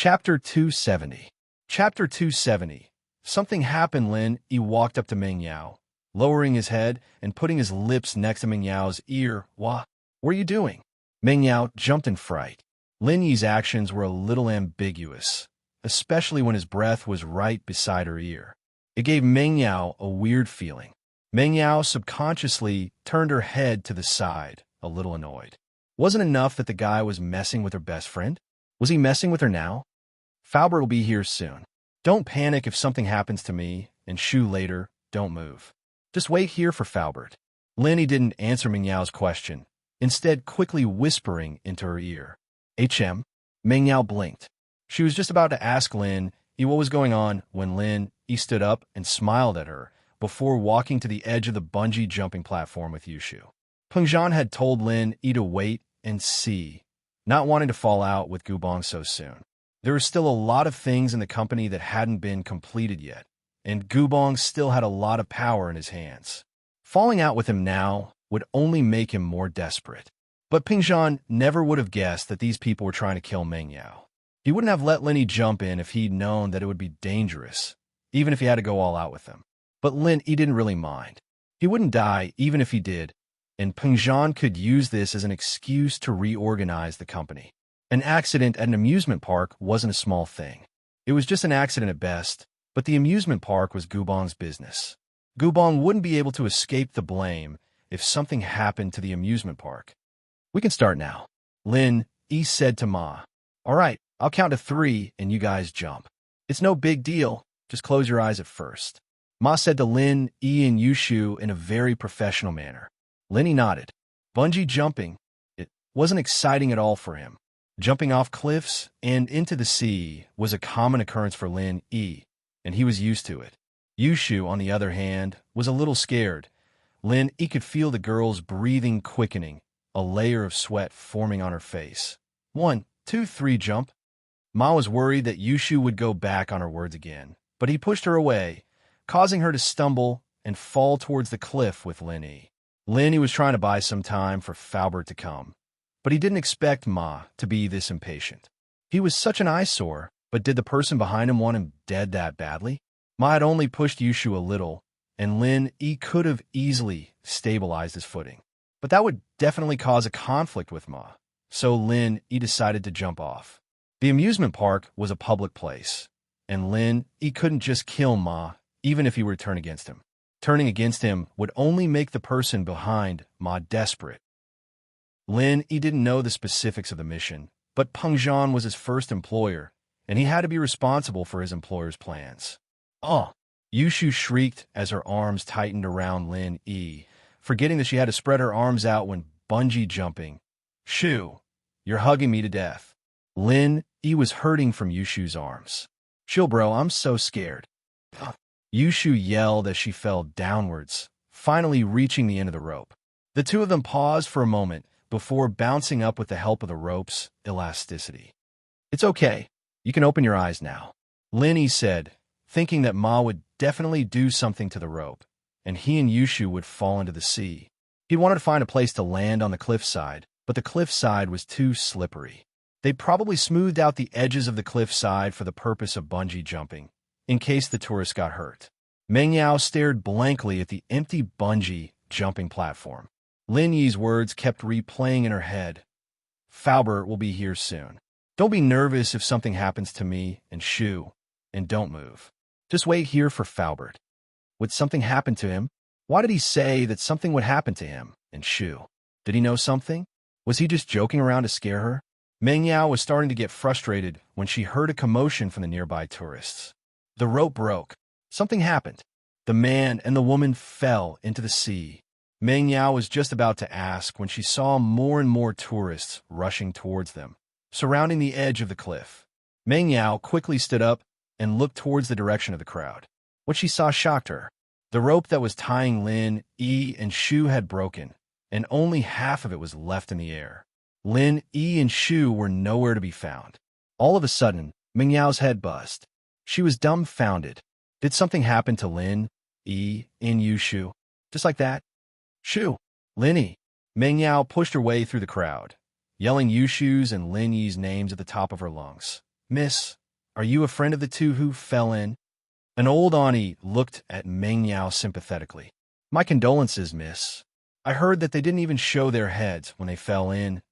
Chapter 270. Chapter 270. Something happened. Lin Yi walked up to Meng Yao, lowering his head and putting his lips next to Meng Yao's ear. What are you doing? Meng Yao jumped in fright. Lin Yi's actions were a little ambiguous, especially when his breath was right beside her ear. It gave Meng Yao a weird feeling. Meng Yao subconsciously turned her head to the side, a little annoyed. Wasn't enough that the guy was messing with her best friend? Was he messing with her now? Faubert will be here soon. Don't panic if something happens to me, and Shu later, don't move. Just wait here for Faubert. Lin Yi didn't answer Meng Yao's question, instead quickly whispering into her ear. HM? Meng Yao blinked. She was just about to ask Lin Yi what was going on when Lin Yi stood up and smiled at her before walking to the edge of the bungee jumping platform with Yushu. Peng Zhan had told Lin Yi to wait and see, not wanting to fall out with Gubong so soon. There were still a lot of things in the company that hadn't been completed yet, and Gubong still had a lot of power in his hands. Falling out with him now would only make him more desperate. But Peng Zhan never would have guessed that these people were trying to kill Meng Yao. He wouldn't have let Lin Yi jump in if he'd known that it would be dangerous, even if he had to go all out with them. But Lin Yi didn't really mind. He wouldn't die even if he did, and Peng Zhan could use this as an excuse to reorganize the company. An accident at an amusement park wasn't a small thing. It was just an accident at best, but the amusement park was Gubong's business. Gubong wouldn't be able to escape the blame if something happened to the amusement park. We can start now, Lin Yi said to Ma. All right, I'll count to 3 and you guys jump. It's no big deal, just close your eyes at first. Ma said to Lin Yi and Yushu in a very professional manner. Lin Yi nodded. Bungee jumping, it wasn't exciting at all for him. Jumping off cliffs and into the sea was a common occurrence for Lin Yi, and he was used to it. Yushu, on the other hand, was a little scared. Lin Yi could feel the girl's breathing quickening, a layer of sweat forming on her face. 1, 2, 3, jump. Ma was worried that Yushu would go back on her words again, but he pushed her away, causing her to stumble and fall towards the cliff with Lin Yi. Lin Yi was trying to buy some time for Faubert to come, but he didn't expect Ma to be this impatient. He was such an eyesore, but did the person behind him want him dead that badly? Ma had only pushed Yushu a little, and Lin Yi could have easily stabilized his footing. But that would definitely cause a conflict with Ma, so Lin Yi decided to jump off. The amusement park was a public place, and Lin Yi couldn't just kill Ma, even if he were to turn against him. Turning against him would only make the person behind Ma desperate. Lin Yi didn't know the specifics of the mission, but Peng Zhan was his first employer, and he had to be responsible for his employer's plans. Oh! Yushu shrieked as her arms tightened around Lin Yi, forgetting that she had to spread her arms out when bungee jumping. Shu, you're hugging me to death. Lin Yi was hurting from Yushu's arms. Chill, bro, I'm so scared. Yushu yelled as she fell downwards, finally reaching the end of the rope. The two of them paused for a moment before bouncing up with the help of the rope's elasticity. It's okay. You can open your eyes now, Lin Yi said, thinking that Ma would definitely do something to the rope, and he and Yushu would fall into the sea. He wanted to find a place to land on the cliffside, but the cliffside was too slippery. They'd probably smoothed out the edges of the cliffside for the purpose of bungee jumping, in case the tourists got hurt. Meng Yao stared blankly at the empty bungee jumping platform. Lin Yi's words kept replaying in her head. Faubert will be here soon. Don't be nervous if something happens to me and Shu, and don't move. Just wait here for Faubert. Would something happen to him? Why did he say that something would happen to him and Shu? Did he know something? Was he just joking around to scare her? Meng Yao was starting to get frustrated when she heard a commotion from the nearby tourists. The rope broke. Something happened. The man and the woman fell into the sea. Meng Yao was just about to ask when she saw more and more tourists rushing towards them, surrounding the edge of the cliff. Meng Yao quickly stood up and looked towards the direction of the crowd. What she saw shocked her. The rope that was tying Lin Yi and Shu had broken, and only half of it was left in the air. Lin Yi and Shu were nowhere to be found. All of a sudden, Meng Yao's head buzzed. She was dumbfounded. Did something happen to Lin Yi and Yushu? Just like that? Shu! Lin Yi! Meng Yao pushed her way through the crowd, yelling Yushu's and Lin Yi's names at the top of her lungs. Miss, are you a friend of the two who fell in? An old auntie looked at Meng Yao sympathetically. My condolences, miss. I heard that they didn't even show their heads when they fell in.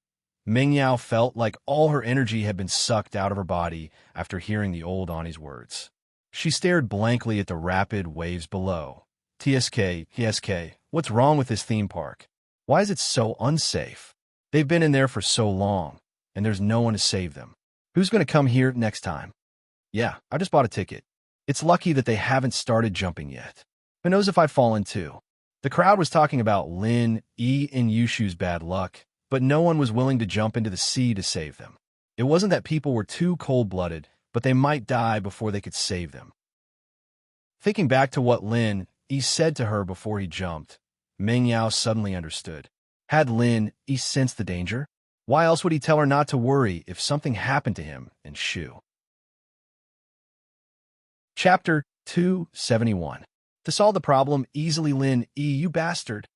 Meng Yao felt like all her energy had been sucked out of her body after hearing the old auntie's words. She stared blankly at the rapid waves below. TSK, what's wrong with this theme park? Why is it so unsafe? They've been in there for so long, and there's no one to save them. Who's going to come here next time? Yeah, I just bought a ticket. It's lucky that they haven't started jumping yet. Who knows if I'd fallen too? The crowd was talking about Lin, Yi, and Yushu's bad luck, but no one was willing to jump into the sea to save them. It wasn't that people were too cold-blooded, but they might die before they could save them. Thinking back to what Lin, Yi said to her before he jumped, Meng Yao suddenly understood. Had Lin, Yi sensed the danger? Why else would he tell her not to worry if something happened to him and Shu? Chapter 271. To solve the problem easily, Lin, Yi, you bastard.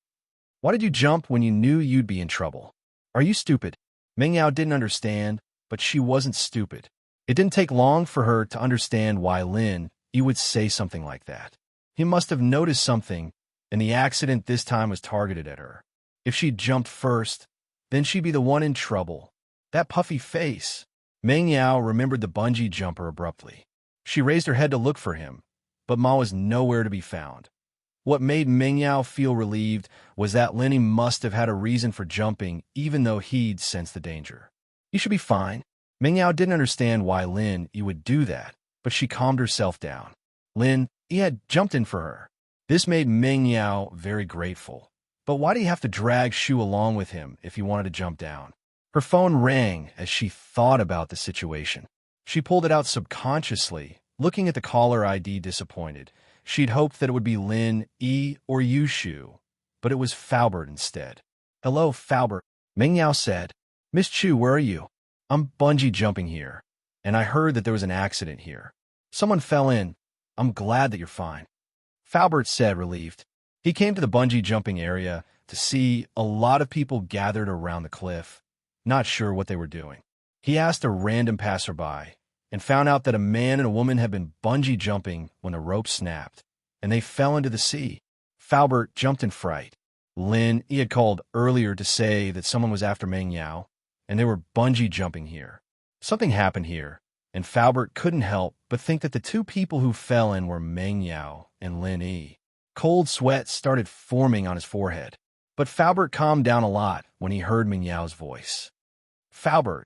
Why did you jump when you knew you'd be in trouble? Are you stupid? Meng Yao didn't understand, but she wasn't stupid. It didn't take long for her to understand why Lin, Yi would say something like that. He must have noticed something, and the accident this time was targeted at her. If she'd jumped first, then she'd be the one in trouble. That puffy face. Meng Yao remembered the bungee jumper abruptly. She raised her head to look for him, but Ma was nowhere to be found. What made Meng Yao feel relieved was that Lenny must have had a reason for jumping, even though he'd sensed the danger. You should be fine. Meng Yao didn't understand why Lin Yi would do that, but she calmed herself down. Lin Yi had jumped in for her. This made Meng Yao very grateful. But why did he have to drag Shu along with him if he wanted to jump down? Her phone rang as she thought about the situation. She pulled it out subconsciously, looking at the caller ID disappointed. She'd hoped that it would be Lin, Yi, or Yushu, but it was Faubert instead. Hello, Faubert, Meng Yao said. Miss Chu, where are you? I'm bungee jumping here, and I heard that there was an accident here. Someone fell in. I'm glad that you're fine. Faubert said, relieved. He came to the bungee jumping area to see a lot of people gathered around the cliff, not sure what they were doing. He asked a random passerby and found out that a man and a woman had been bungee jumping when the rope snapped, and they fell into the sea. Faubert jumped in fright. Lin, he had called earlier to say that someone was after Meng Yao, and they were bungee jumping here. Something happened here, and Faubert couldn't help but think that the two people who fell in were Meng Yao and Lin Yi. Cold sweat started forming on his forehead, but Faubert calmed down a lot when he heard Meng Yao's voice. Faubert,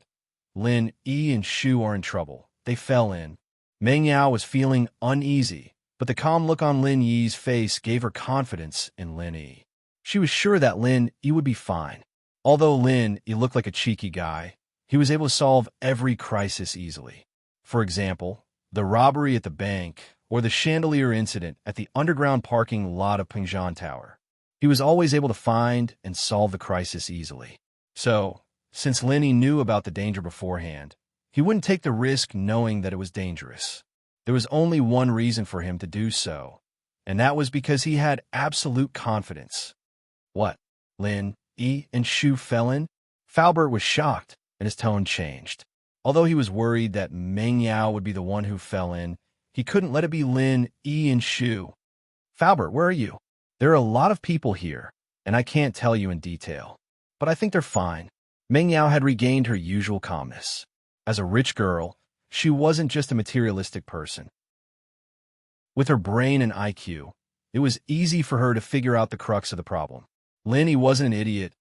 Lin Yi and Shu are in trouble. They fell in. Meng Yao was feeling uneasy, but the calm look on Lin Yi's face gave her confidence in Lin Yi. She was sure that Lin Yi would be fine. Although Lin Yi looked like a cheeky guy, he was able to solve every crisis easily. For example, the robbery at the bank or the chandelier incident at the underground parking lot of Pingzhan Tower. He was always able to find and solve the crisis easily. So, since Lin Yi knew about the danger beforehand, he wouldn't take the risk knowing that it was dangerous. There was only one reason for him to do so, and that was because he had absolute confidence. What? Lin Yi and Shu fell in? Faubert was shocked, and his tone changed. Although he was worried that Meng Yao would be the one who fell in, he couldn't let it be Lin Yi and Shu. Faubert, where are you? There are a lot of people here, and I can't tell you in detail, but I think they're fine. Meng Yao had regained her usual calmness. As a rich girl, she wasn't just a materialistic person. With her brain and IQ, it was easy for her to figure out the crux of the problem. Lin Yi wasn't an idiot,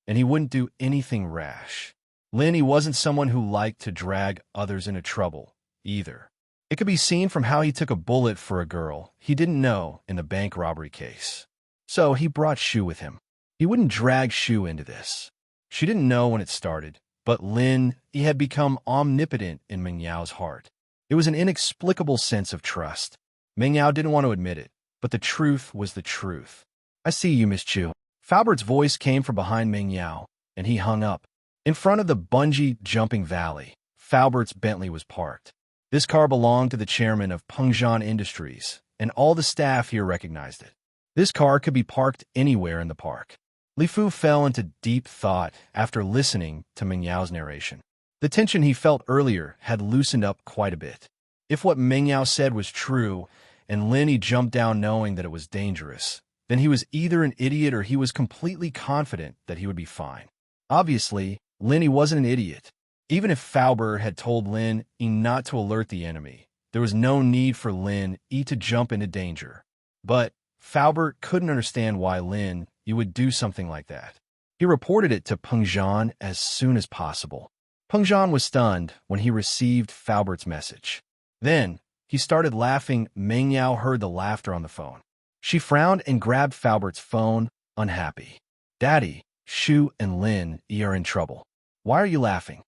and he wouldn't do anything rash. Lin Yi wasn't someone who liked to drag others into trouble, either. It could be seen from how he took a bullet for a girl he didn't know in the bank robbery case. So he brought Shu with him. He wouldn't drag Shu into this. She didn't know when it started, but Lin Yi had become omnipotent in Meng Yao's heart. It was an inexplicable sense of trust. Meng Yao didn't want to admit it, but the truth was the truth. I see you, Miss Chu. Faubert's voice came from behind Meng Yao, and he hung up. In front of the bungee jumping valley, Faubert's Bentley was parked. This car belonged to the chairman of Pengzhan Industries, and all the staff here recognized it. This car could be parked anywhere in the park. Li Fu fell into deep thought after listening to Meng Yao's narration. The tension he felt earlier had loosened up quite a bit. If what Meng Yao said was true, and Lin jumped down knowing that it was dangerous, then he was either an idiot or he was completely confident that he would be fine. Obviously, Lin wasn't an idiot. Even if Faubert had told Lin not to alert the enemy, there was no need for Lin to jump into danger. But Faubert couldn't understand why Lin would do something like that. He reported it to Peng Zhan as soon as possible. Peng Zhan was stunned when he received Faubert's message. Then, he started laughing. Meng Yao heard the laughter on the phone. She frowned and grabbed Faubert's phone, unhappy. Daddy, Shu and Lin are in trouble. Why are you laughing?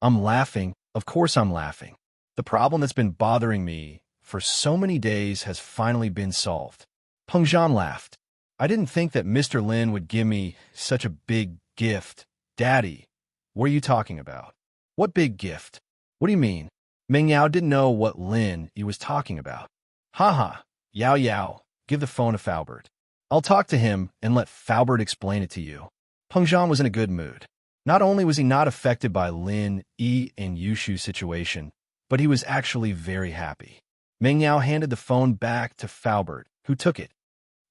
I'm laughing. Of course I'm laughing. The problem that's been bothering me for so many days has finally been solved. Peng Zhan laughed. I didn't think that Mr. Lin would give me such a big gift. Daddy, what are you talking about? What big gift? What do you mean? Meng Yao didn't know what Lin was talking about. Haha, Yao Yao, give the phone to Faubert. I'll talk to him and let Faubert explain it to you. Peng Zhan was in a good mood. Not only was he not affected by Lin and Yushu's situation, but he was actually very happy. Meng Yao handed the phone back to Faubert, who took it.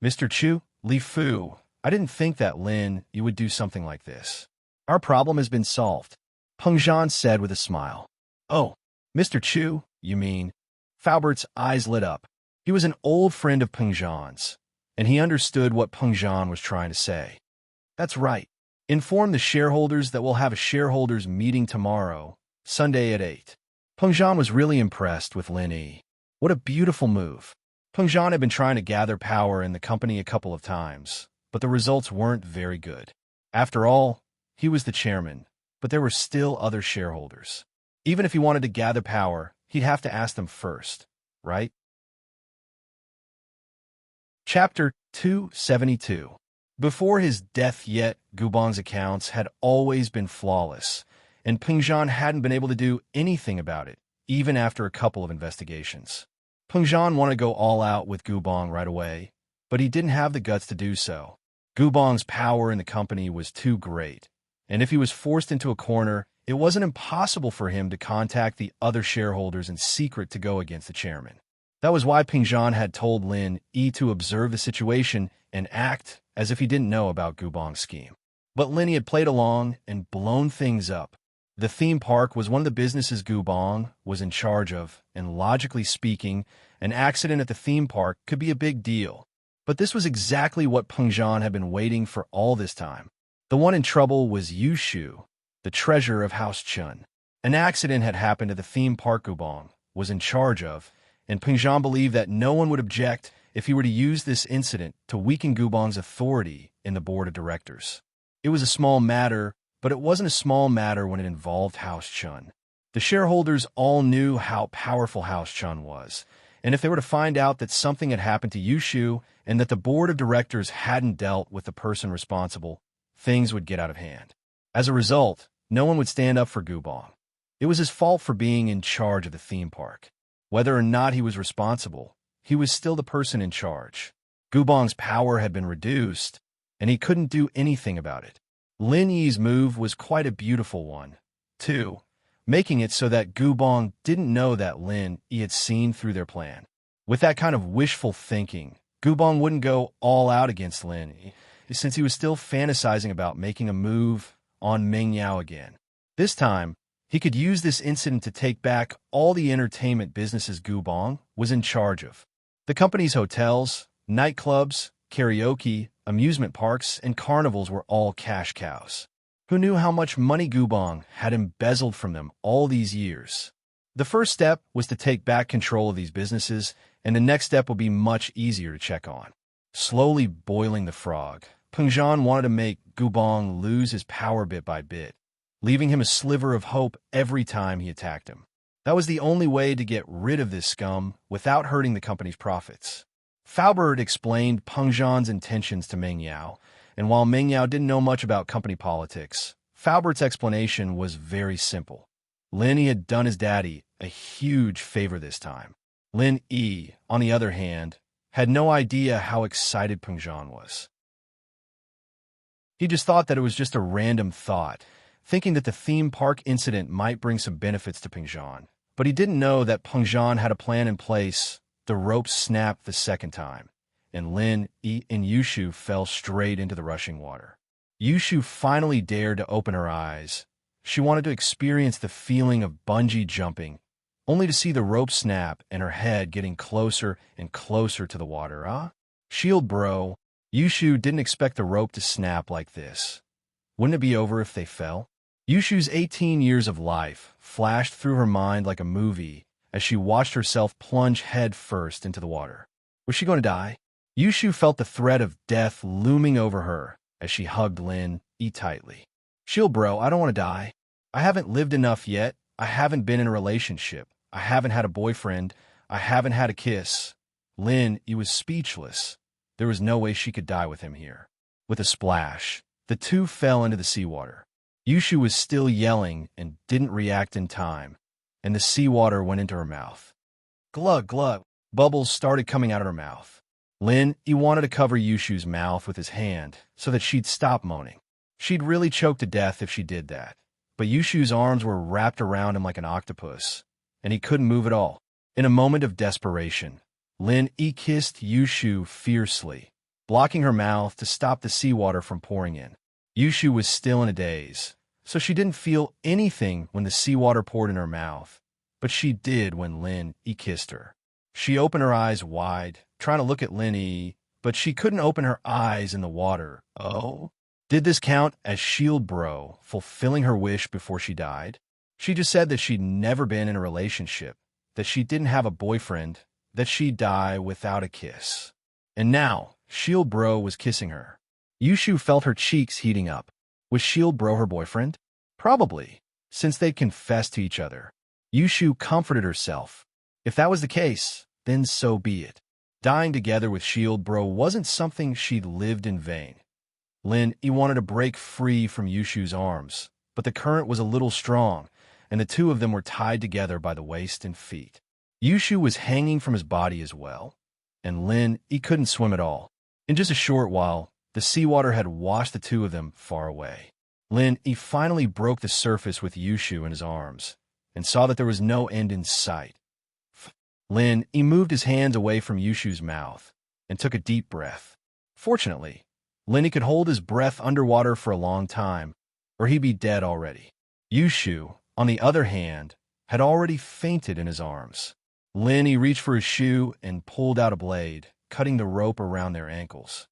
Mr. Chu, Li Fu, I didn't think that Lin would do something like this. Our problem has been solved, Peng Zhan said with a smile. Oh, Mr. Chu, you mean? Faubert's eyes lit up. He was an old friend of Peng Zhan's, and he understood what Peng Zhan was trying to say. That's right. Inform the shareholders that we'll have a shareholders meeting tomorrow, Sunday at 8. Peng Zhan was really impressed with Lin Yi. What a beautiful move. Peng Zhan had been trying to gather power in the company a couple of times, but the results weren't very good. After all, he was the chairman, but there were still other shareholders. Even if he wanted to gather power, he'd have to ask them first, right? Chapter 272. Before his death yet, Gubong's accounts had always been flawless, and Peng Zhan hadn't been able to do anything about it, even after a couple of investigations. Peng Zhan wanted to go all out with Gubong right away, but he didn't have the guts to do so. Gubong's power in the company was too great, and if he was forced into a corner, it wasn't impossible for him to contact the other shareholders in secret to go against the chairman. That was why Peng Zhan had told Lin to observe the situation and act as if he didn't know about Gubong's scheme. But Lin had played along and blown things up. The theme park was one of the businesses Gubong was in charge of, and logically speaking, an accident at the theme park could be a big deal. But this was exactly what Peng Zhan had been waiting for all this time. The one in trouble was Yushu, the treasurer of House Chun. An accident had happened at the theme park Gubong was in charge of, and Peng Zhan believed that no one would object if he were to use this incident to weaken Gubong's authority in the board of directors. It was a small matter, but it wasn't a small matter when it involved House Chun. The shareholders all knew how powerful House Chun was, and if they were to find out that something had happened to Yushu and that the board of directors hadn't dealt with the person responsible, things would get out of hand. As a result, no one would stand up for Gubong. It was his fault for being in charge of the theme park. Whether or not he was responsible, he was still the person in charge. Gubong's power had been reduced, and he couldn't do anything about it. Lin Yi's move was quite a beautiful one, too, making it so that Gubong didn't know that Lin Yi had seen through their plan. With that kind of wishful thinking, Gubong wouldn't go all out against Lin Yi, since he was still fantasizing about making a move on Meng Yao again. This time, he could use this incident to take back all the entertainment businesses Gubong was in charge of. The company's hotels, nightclubs, karaoke, amusement parks, and carnivals were all cash cows. Who knew how much money Gubong had embezzled from them all these years? The first step was to take back control of these businesses, and the next step would be much easier to check on. Slowly boiling the frog, Peng Zhan wanted to make Gubong lose his power bit by bit, leaving him a sliver of hope every time he attacked him. That was the only way to get rid of this scum without hurting the company's profits. Faubert explained Peng Zhan's intentions to Meng Yao, and while Meng Yao didn't know much about company politics, Faubert's explanation was very simple. Lin Yi had done his daddy a huge favor this time. Lin Yi, on the other hand, had no idea how excited Peng Zhan was. He just thought that it was just a random thought, thinking that the theme park incident might bring some benefits to Pengzhan. But he didn't know that Pengzhan had a plan in place. The rope snapped the second time, and Lin, Yi, and Yushu fell straight into the rushing water. Yushu finally dared to open her eyes. She wanted to experience the feeling of bungee jumping, only to see the rope snap and her head getting closer and closer to the water. Shield bro. Yushu didn't expect the rope to snap like this. Wouldn't it be over if they fell? Yushu's 18 years of life flashed through her mind like a movie as she watched herself plunge head first into the water. Was she going to die? Yushu felt the threat of death looming over her as she hugged Lin Yi tightly. Shield bro, I don't want to die. I haven't lived enough yet. I haven't been in a relationship. I haven't had a boyfriend. I haven't had a kiss. Lin Yi was speechless. There was no way she could die with him here. With a splash, the two fell into the seawater. Yushu was still yelling and didn't react in time, and the seawater went into her mouth. Glug, glug. Bubbles started coming out of her mouth. Lin Yi wanted to cover Yushu's mouth with his hand so that she'd stop moaning. She'd really choke to death if she did that. But Yushu's arms were wrapped around him like an octopus, and he couldn't move at all. In a moment of desperation, Lin Yi kissed Yushu fiercely, blocking her mouth to stop the seawater from pouring in. Yushu was still in a daze, so she didn't feel anything when the seawater poured in her mouth, but she did when Lin Yi kissed her. She opened her eyes wide, trying to look at Lin Yi, but she couldn't open her eyes in the water. Oh? Did this count as Shield Bro fulfilling her wish before she died? She just said that she'd never been in a relationship, that she didn't have a boyfriend, that she'd die without a kiss. And now, Shield Bro was kissing her. Yushu felt her cheeks heating up. Was Shield Bro her boyfriend? Probably, since they'd confessed to each other. Yushu comforted herself. If that was the case, then so be it. Dying together with Shield Bro wasn't something she'd lived in vain. Lin Yi wanted to break free from Yushu's arms, but the current was a little strong, and the two of them were tied together by the waist and feet. Yushu was hanging from his body as well, and Lin Yi couldn't swim at all. In just a short while, the seawater had washed the two of them far away. Lin Yi finally broke the surface with Yushu in his arms, and saw that there was no end in sight. Lin Yi moved his hands away from Yushu's mouth, and took a deep breath. Fortunately, Lin Yi could hold his breath underwater for a long time, or he'd be dead already. Yushu, on the other hand, had already fainted in his arms. Lin Yi reached for his shoe and pulled out a blade, cutting the rope around their ankles.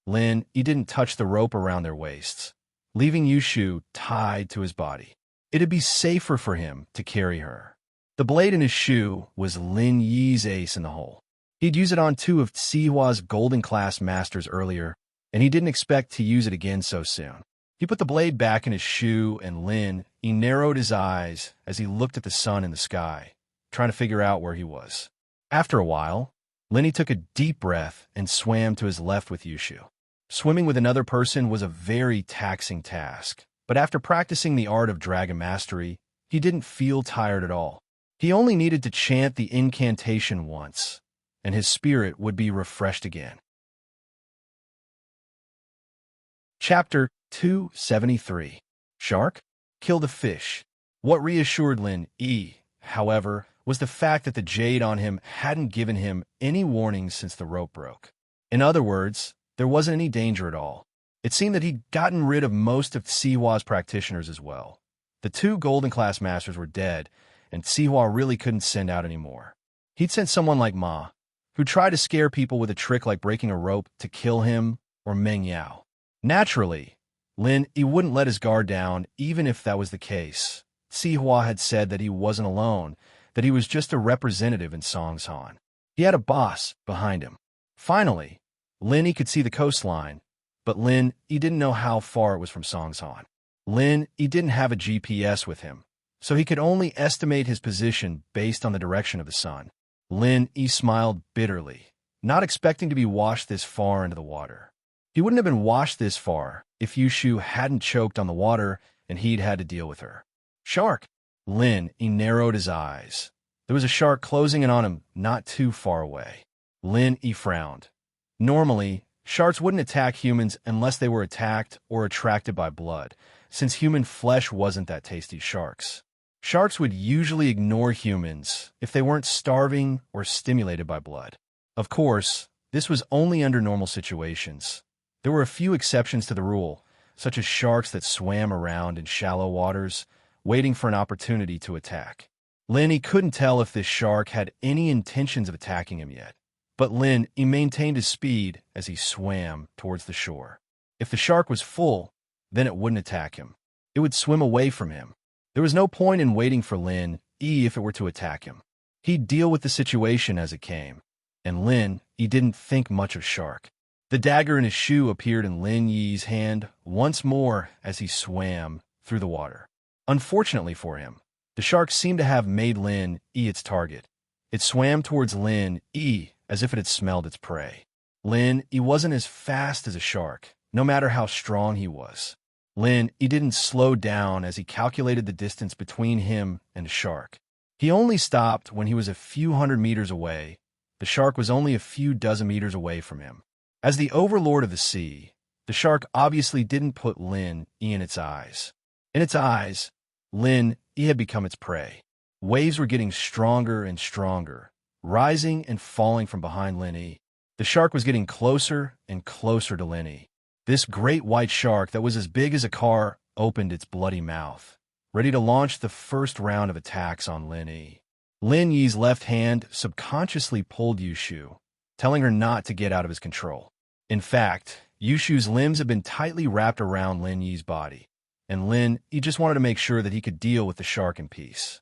Lin Yi didn't touch the rope around their waists, leaving Yushu tied to his body. It'd be safer for him to carry her. The blade in his shoe was Lin Yi's ace in the hole. He'd used it on two of Sihua's golden class masters earlier, and he didn't expect to use it again so soon. He put the blade back in his shoe, and Lin Yi narrowed his eyes as he looked at the sun in the sky, trying to figure out where he was. After a while, Lin Yi took a deep breath and swam to his left with Yushu. Swimming with another person was a very taxing task, but after practicing the art of dragon mastery, he didn't feel tired at all. He only needed to chant the incantation once, and his spirit would be refreshed again. Chapter 273. Shark? Kill the fish. What reassured Lin Yi, however, was the fact that the jade on him hadn't given him any warnings since the rope broke. In other words, there wasn't any danger at all. It seemed that he'd gotten rid of most of Sihua's practitioners as well. The two golden class masters were dead, and Sihua really couldn't send out any more. He'd sent someone like Ma, who tried to scare people with a trick like breaking a rope to kill him, or Meng Yao. Naturally, Lin Yi wouldn't let his guard down even if that was the case. Sihua had said that he wasn't alone, that he was just a representative in Songshan. He had a boss behind him. Finally, Lin Yi could see the coastline, but Lin Yi didn't know how far it was from Songshan. Lin Yi didn't have a GPS with him, so he could only estimate his position based on the direction of the sun. Lin Yi smiled bitterly, not expecting to be washed this far into the water. He wouldn't have been washed this far if Yushu hadn't choked on the water and he'd had to deal with her. Shark! Lin Yi narrowed his eyes. There was a shark closing in on him not too far away. Lin Yi frowned. Normally, Sharks wouldn't attack humans unless they were attacked or attracted by blood, since human flesh wasn't that tasty to sharks. Sharks would usually ignore humans if they weren't starving or stimulated by blood. Of course, this was only under normal situations. There were a few exceptions to the rule, such as sharks that swam around in shallow waters, waiting for an opportunity to attack. Lin couldn't tell if this shark had any intentions of attacking him yet, but Lin maintained his speed as he swam towards the shore. If the shark was full, then it wouldn't attack him. It would swim away from him. There was no point in waiting for Lin if it were to attack him. He'd deal with the situation as it came, and Lin didn't think much of shark. The dagger in his shoe appeared in Lin Yi's hand once more as he swam through the water. Unfortunately for him, the shark seemed to have made Lin its target. It swam towards Lin as if it had smelled its prey. Lin wasn't as fast as a shark, no matter how strong he was. Lin didn't slow down as he calculated the distance between him and the shark. He only stopped when he was a few hundred meters away. The shark was only a few dozen meters away from him. As the overlord of the sea, the shark obviously didn't put Lin in its eyes. In its eyes, Lin had become its prey. Waves were getting stronger and stronger, rising and falling from behind Lin. The shark was getting closer and closer to Lin. This great white shark that was as big as a car opened its bloody mouth, ready to launch the first round of attacks on Lin. Lin Yi's left hand subconsciously pulled Yushu, telling her not to get out of his control. In fact, Yushu's limbs had been tightly wrapped around Lin Yi's body, and Lin just wanted to make sure that he could deal with the shark in peace.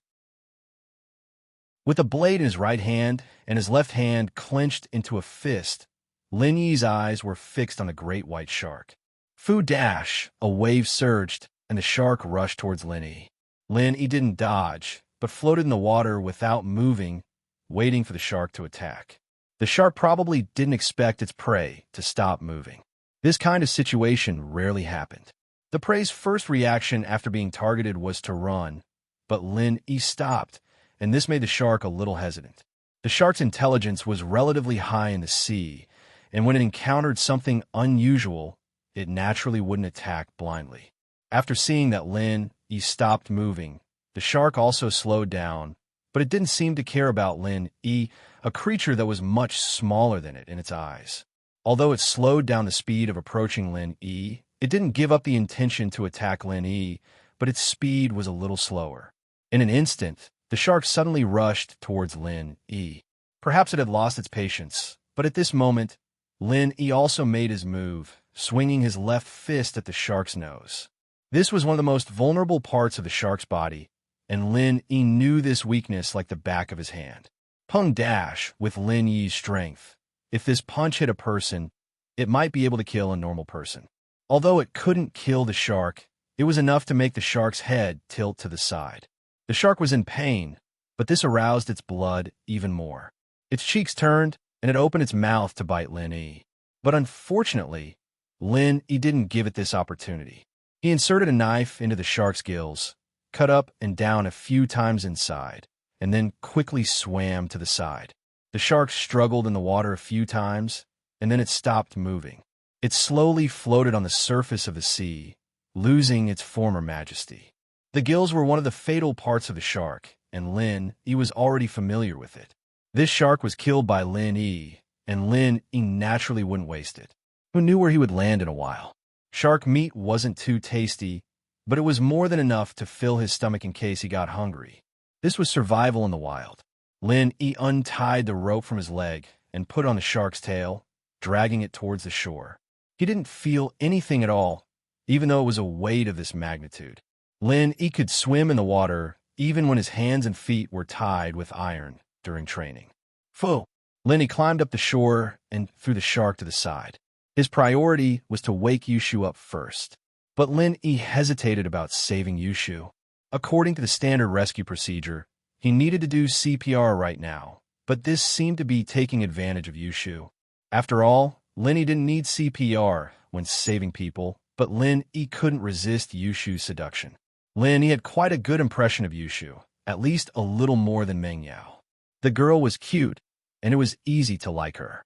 With a blade in his right hand and his left hand clenched into a fist, Lin Yi's eyes were fixed on the great white shark. Fu dash! A wave surged, and the shark rushed towards Lin Yi. Lin Yi didn't dodge, but floated in the water without moving, waiting for the shark to attack. The shark probably didn't expect its prey to stop moving. This kind of situation rarely happened. The prey's first reaction after being targeted was to run, but Lin Yi stopped, and this made the shark a little hesitant. The shark's intelligence was relatively high in the sea, and when it encountered something unusual, it naturally wouldn't attack blindly. After seeing that Lin Yi stopped moving, the shark also slowed down, but it didn't seem to care about Lin Yi, a creature that was much smaller than it in its eyes. Although it slowed down the speed of approaching Lin Yi, it didn't give up the intention to attack Lin Yi, but its speed was a little slower. In an instant, the shark suddenly rushed towards Lin Yi. Perhaps it had lost its patience, but at this moment, Lin Yi also made his move, swinging his left fist at the shark's nose. This was one of the most vulnerable parts of the shark's body, and Lin Yi knew this weakness like the back of his hand. Peng dash with Lin Yi's strength. If this punch hit a person, it might be able to kill a normal person. Although it couldn't kill the shark, it was enough to make the shark's head tilt to the side. The shark was in pain, but this aroused its blood even more. Its cheeks turned, and it opened its mouth to bite Lin Yi. But unfortunately, Lin Yi didn't give it this opportunity. He inserted a knife into the shark's gills, cut up and down a few times inside, and then quickly swam to the side. The shark struggled in the water a few times, and then it stopped moving. It slowly floated on the surface of the sea, losing its former majesty. The gills were one of the fatal parts of the shark, and Lin Yi was already familiar with it. This shark was killed by Lin Yi, and Lin Yi naturally wouldn't waste it. Who knew where he would land in a while? Shark meat wasn't too tasty, but it was more than enough to fill his stomach in case he got hungry. This was survival in the wild. Lin Yi untied the rope from his leg and put on the shark's tail, dragging it towards the shore. He didn't feel anything at all, even though it was a weight of this magnitude. Lin Yi could swim in the water even when his hands and feet were tied with iron during training. Fu! Lin Yi climbed up the shore and threw the shark to the side. His priority was to wake Yushu up first. But Lin Yi hesitated about saving Yushu. According to the standard rescue procedure, he needed to do CPR right now, but this seemed to be taking advantage of Yushu. After all, Lin Yi didn't need CPR when saving people, but Lin Yi couldn't resist Yushu's seduction. Lin Yi had quite a good impression of Yushu, at least a little more than Meng Yao. The girl was cute, and it was easy to like her.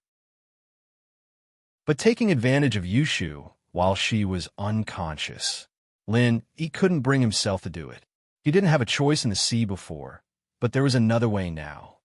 but taking advantage of Yushu while she was unconscious. Lin, he couldn't bring himself to do it. He didn't have a choice in the sea before, but there was another way now.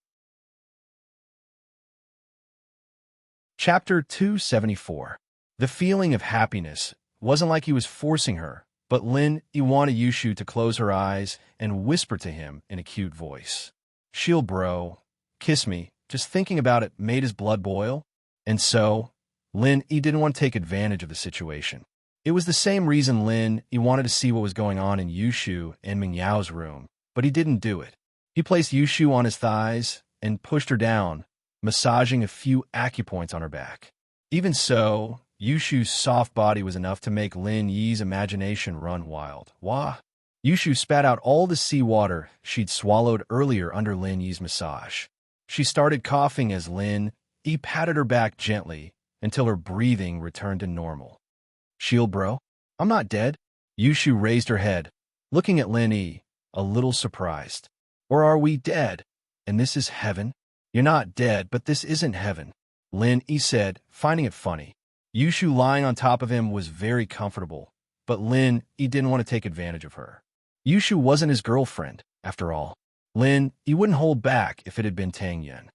Chapter 274. The feeling of happiness wasn't like he was forcing her, but Lin, he wanted Yushu to close her eyes and whisper to him in a cute voice. "Shield bro, kiss me." Just thinking about it made his blood boil. And so, Lin, he didn't want to take advantage of the situation. It was the same reason Lin, he wanted to see what was going on in Yushu and Mingyao's room, but he didn't do it. He placed Yushu on his thighs and pushed her down, massaging a few acupoints on her back. Even so, Yushu's soft body was enough to make Lin Yi's imagination run wild. Wah! Yushu spat out all the seawater she'd swallowed earlier under Lin Yi's massage. She started coughing as Lin Yi patted her back gently until her breathing returned to normal. "Shield bro, I'm not dead." Yushu raised her head, looking at Lin Yi, a little surprised. "Or are we dead? And this is heaven?" "You're not dead, but this isn't heaven," Lin Yi said, finding it funny. Yushu lying on top of him was very comfortable, but Lin Yi didn't want to take advantage of her. Yushu wasn't his girlfriend, after all. Lin Yi wouldn't hold back if it had been Tang Yen.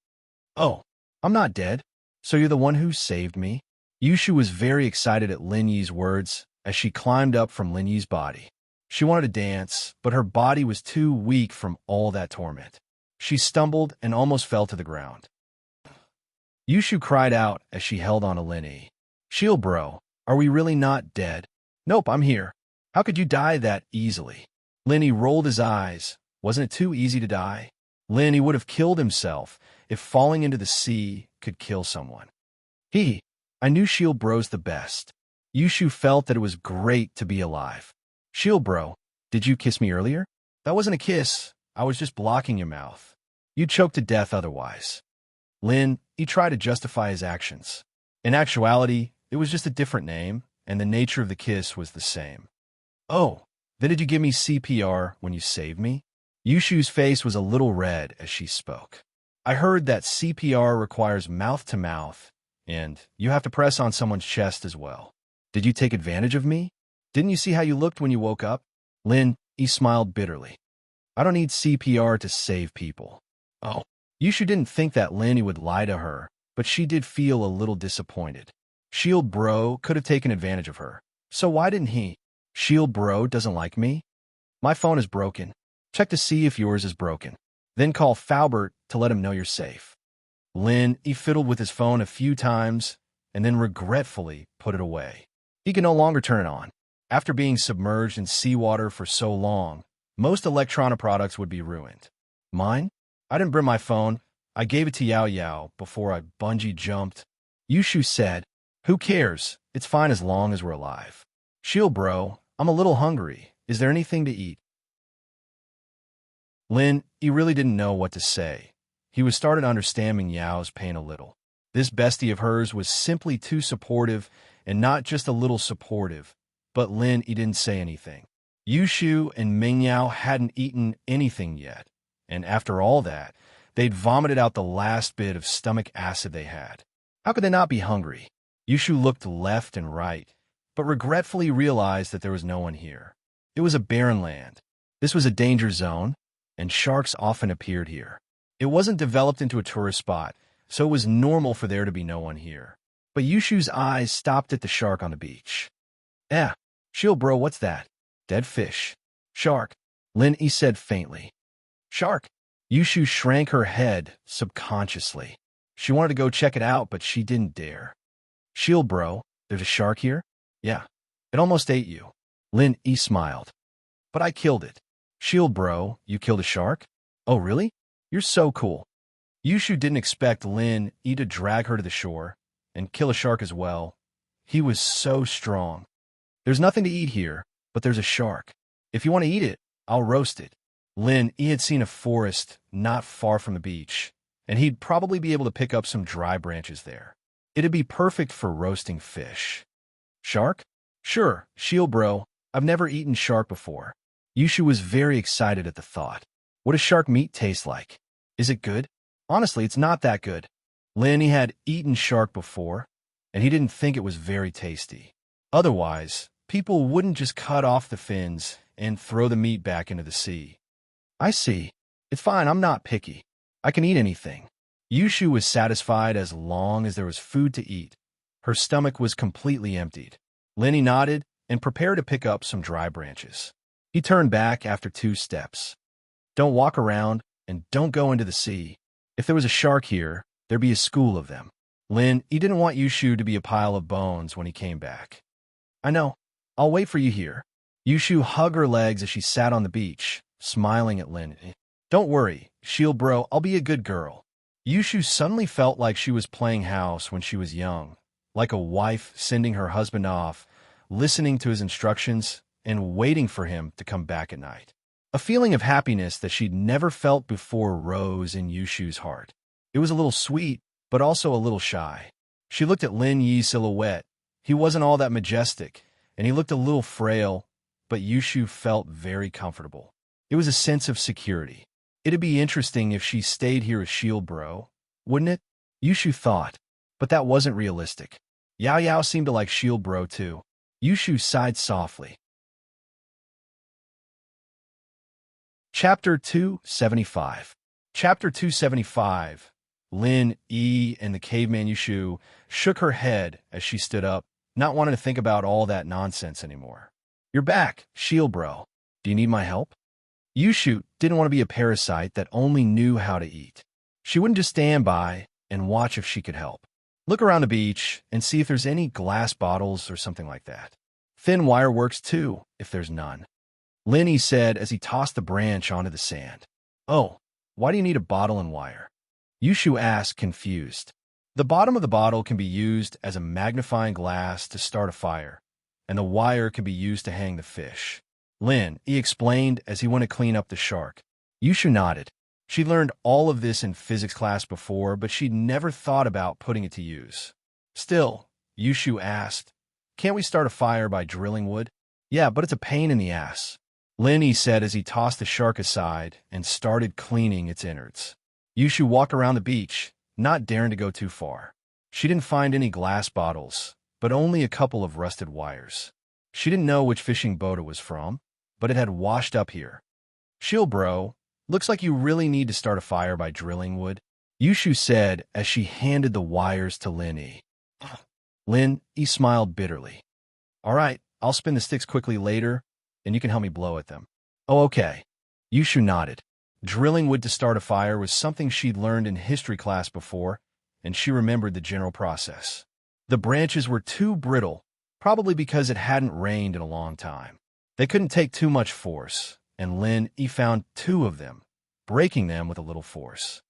"Oh, I'm not dead. So you're the one who saved me?" Yushu was very excited at Lin Yi's words as she climbed up from Lin Yi's body. She wanted to dance, but her body was too weak from all that torment. She stumbled and almost fell to the ground. Yushu cried out as she held on to Lin Yi. "Shield bro, are we really not dead?" "Nope, I'm here. How could you die that easily?" Lin Yi rolled his eyes. Wasn't it too easy to die? Lin Yi would have killed himself if falling into the sea could kill someone. I knew Shield bro's the best. Yushu felt that it was great to be alive. "Shield bro, did you kiss me earlier?" "That wasn't a kiss. I was just blocking your mouth. You'd choke to death otherwise." Lin, he tried to justify his actions. In actuality, it was just a different name, and the nature of the kiss was the same. "Oh, then did you give me CPR when you saved me?" Yushu's face was a little red as she spoke. "I heard that CPR requires mouth-to-mouth, and you have to press on someone's chest as well. Did you take advantage of me? Didn't you see how you looked when you woke up?" Lin, he smiled bitterly. "I don't need CPR to save people." Oh, Yushu didn't think that Lin would lie to her, but she did feel a little disappointed. Shield bro could have taken advantage of her, so why didn't he? "Shield bro doesn't like me? My phone is broken. Check to see if yours is broken. Then call Faubert to let him know you're safe." Lin, he fiddled with his phone a few times and then regretfully put it away. He could no longer turn it on. After being submerged in seawater for so long, most electronic products would be ruined. "Mine? I didn't bring my phone. I gave it to Yao Yao before I bungee jumped." Yushu said, "Who cares? It's fine as long as we're alive." "Shield bro, I'm a little hungry. Is there anything to eat?" Lin, he really didn't know what to say. He was starting to understand Ming Yao's pain a little. This bestie of hers was simply too supportive, and not just a little supportive. But Lin, he didn't say anything. Yushu and Ming Yao hadn't eaten anything yet, and after all that, they'd vomited out the last bit of stomach acid they had. How could they not be hungry? Yushu looked left and right, but regretfully realized that there was no one here. It was a barren land. This was a danger zone, and sharks often appeared here. It wasn't developed into a tourist spot, so it was normal for there to be no one here. But Yushu's eyes stopped at the shark on the beach. Shield bro, what's that?" "Dead fish." "Shark," Lin Yi said faintly. "Shark." Yushu shrank her head subconsciously. She wanted to go check it out, but she didn't dare. "Shield bro, there's a shark here?" "Yeah. It almost ate you." Lin Yi smiled. "But I killed it." "Shield bro, you killed a shark?" "Oh, really? You're so cool." Yushu didn't expect Lin Yi to drag her to the shore and kill a shark as well. He was so strong. "There's nothing to eat here, but there's a shark. If you want to eat it, I'll roast it." Lin Yi had seen a forest not far from the beach, and he'd probably be able to pick up some dry branches there. It'd be perfect for roasting fish. "Shark? Sure, Shield bro. I've never eaten shark before." Yushu was very excited at the thought. What does shark meat taste like? Is it good? Honestly, it's not that good. Lin Yi had eaten shark before, and he didn't think it was very tasty. Otherwise, people wouldn't just cut off the fins and throw the meat back into the sea. I see. It's fine, I'm not picky. I can eat anything. Yushu was satisfied as long as there was food to eat. Her stomach was completely emptied. Lenny nodded and prepared to pick up some dry branches. He turned back after 2 steps. Don't walk around and don't go into the sea. If there was a shark here, there'd be a school of them. He didn't want Yushu to be a pile of bones when he came back. I know. I'll wait for you here. Yushu hugged her legs as she sat on the beach, smiling at Lin. Don't worry, Shield Bro, I'll be a good girl. Yushu suddenly felt like she was playing house when she was young, like a wife sending her husband off, listening to his instructions, and waiting for him to come back at night. A feeling of happiness that she'd never felt before rose in Yushu's heart. It was a little sweet, but also a little shy. She looked at Lin Yi's silhouette. He wasn't all that majestic, and he looked a little frail, but Yushu felt very comfortable. It was a sense of security. It'd be interesting if she stayed here as Shield Bro, wouldn't it? Yushu thought, but that wasn't realistic. Yao Yao seemed to like Shield Bro too. Yushu sighed softly. Chapter 275. Chapter 275. Lin Yi and the caveman Yushu shook her head as she stood up, not wanting to think about all that nonsense anymore. You're back, Shield Bro. Do you need my help? Yushu didn't want to be a parasite that only knew how to eat. She wouldn't just stand by and watch if she could help. Look around the beach and see if there's any glass bottles or something like that. Thin wire works too, if there's none. Linny said as he tossed the branch onto the sand. Oh, why do you need a bottle and wire? Yushu asked, confused. The bottom of the bottle can be used as a magnifying glass to start a fire, and the wire can be used to hang the fish. He explained as he went to clean up the shark. Yushu nodded. She learned all of this in physics class before, but she'd never thought about putting it to use. Still, Yushu asked, can't we start a fire by drilling wood? Yeah, but it's a pain in the ass. He said as he tossed the shark aside and started cleaning its innards. Yushu walked around the beach, not daring to go too far. She didn't find any glass bottles, but only a couple of rusted wires. She didn't know which fishing boat it was from, but it had washed up here. Shield Bro, looks like you really need to start a fire by drilling wood, Yushu said as she handed the wires to Lin. He smiled bitterly. All right, I'll spin the sticks quickly later, and you can help me blow at them. Oh, okay. Yushu nodded. Drilling wood to start a fire was something she'd learned in history class before, and she remembered the general process. The branches were too brittle, probably because it hadn't rained in a long time. They couldn't take too much force, and he found 2 of them, breaking them with a little force.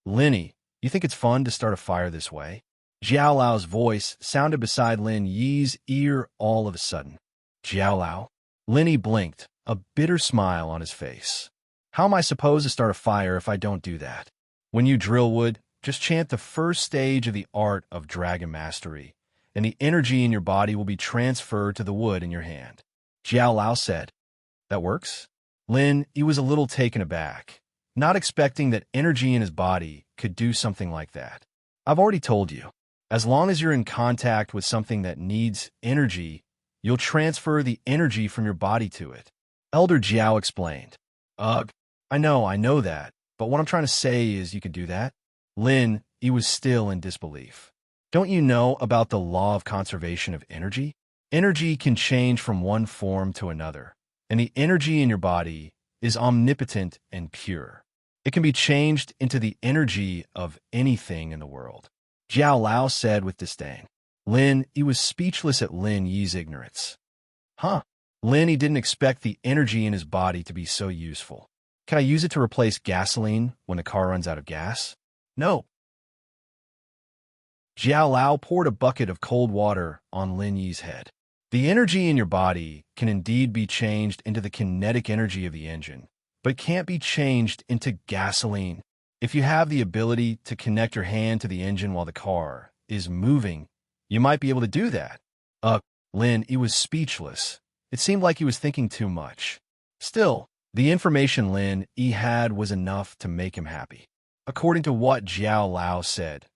Linny, you think it's fun to start a fire this way? Jiao Lao's voice sounded beside Lin Yi's ear all of a sudden. Jiao Lao? Linny blinked, a bitter smile on his face. How am I supposed to start a fire if I don't do that? When you drill wood, just chant the first stage of the art of dragon mastery, and the energy in your body will be transferred to the wood in your hand. Jiao Lao said. That works? He was a little taken aback, not expecting that energy in his body could do something like that. I've already told you, as long as you're in contact with something that needs energy, you'll transfer the energy from your body to it. Elder Jiao explained. Ugh, I know that, but what I'm trying to say is you could do that. He was still in disbelief. Don't you know about the law of conservation of energy? Energy can change from one form to another, and the energy in your body is omnipotent and pure. It can be changed into the energy of anything in the world. Jiao Lao said with disdain. He was speechless at Lin Yi's ignorance. Huh? He didn't expect the energy in his body to be so useful. Can I use it to replace gasoline when the car runs out of gas? No. Jiao Lao poured a bucket of cold water on Lin Yi's head. The energy in your body can indeed be changed into the kinetic energy of the engine, but can't be changed into gasoline. If you have the ability to connect your hand to the engine while the car is moving, you might be able to do that. He was speechless. It seemed like he was thinking too much. Still, the information he had was enough to make him happy. According to what Jiao Lao said,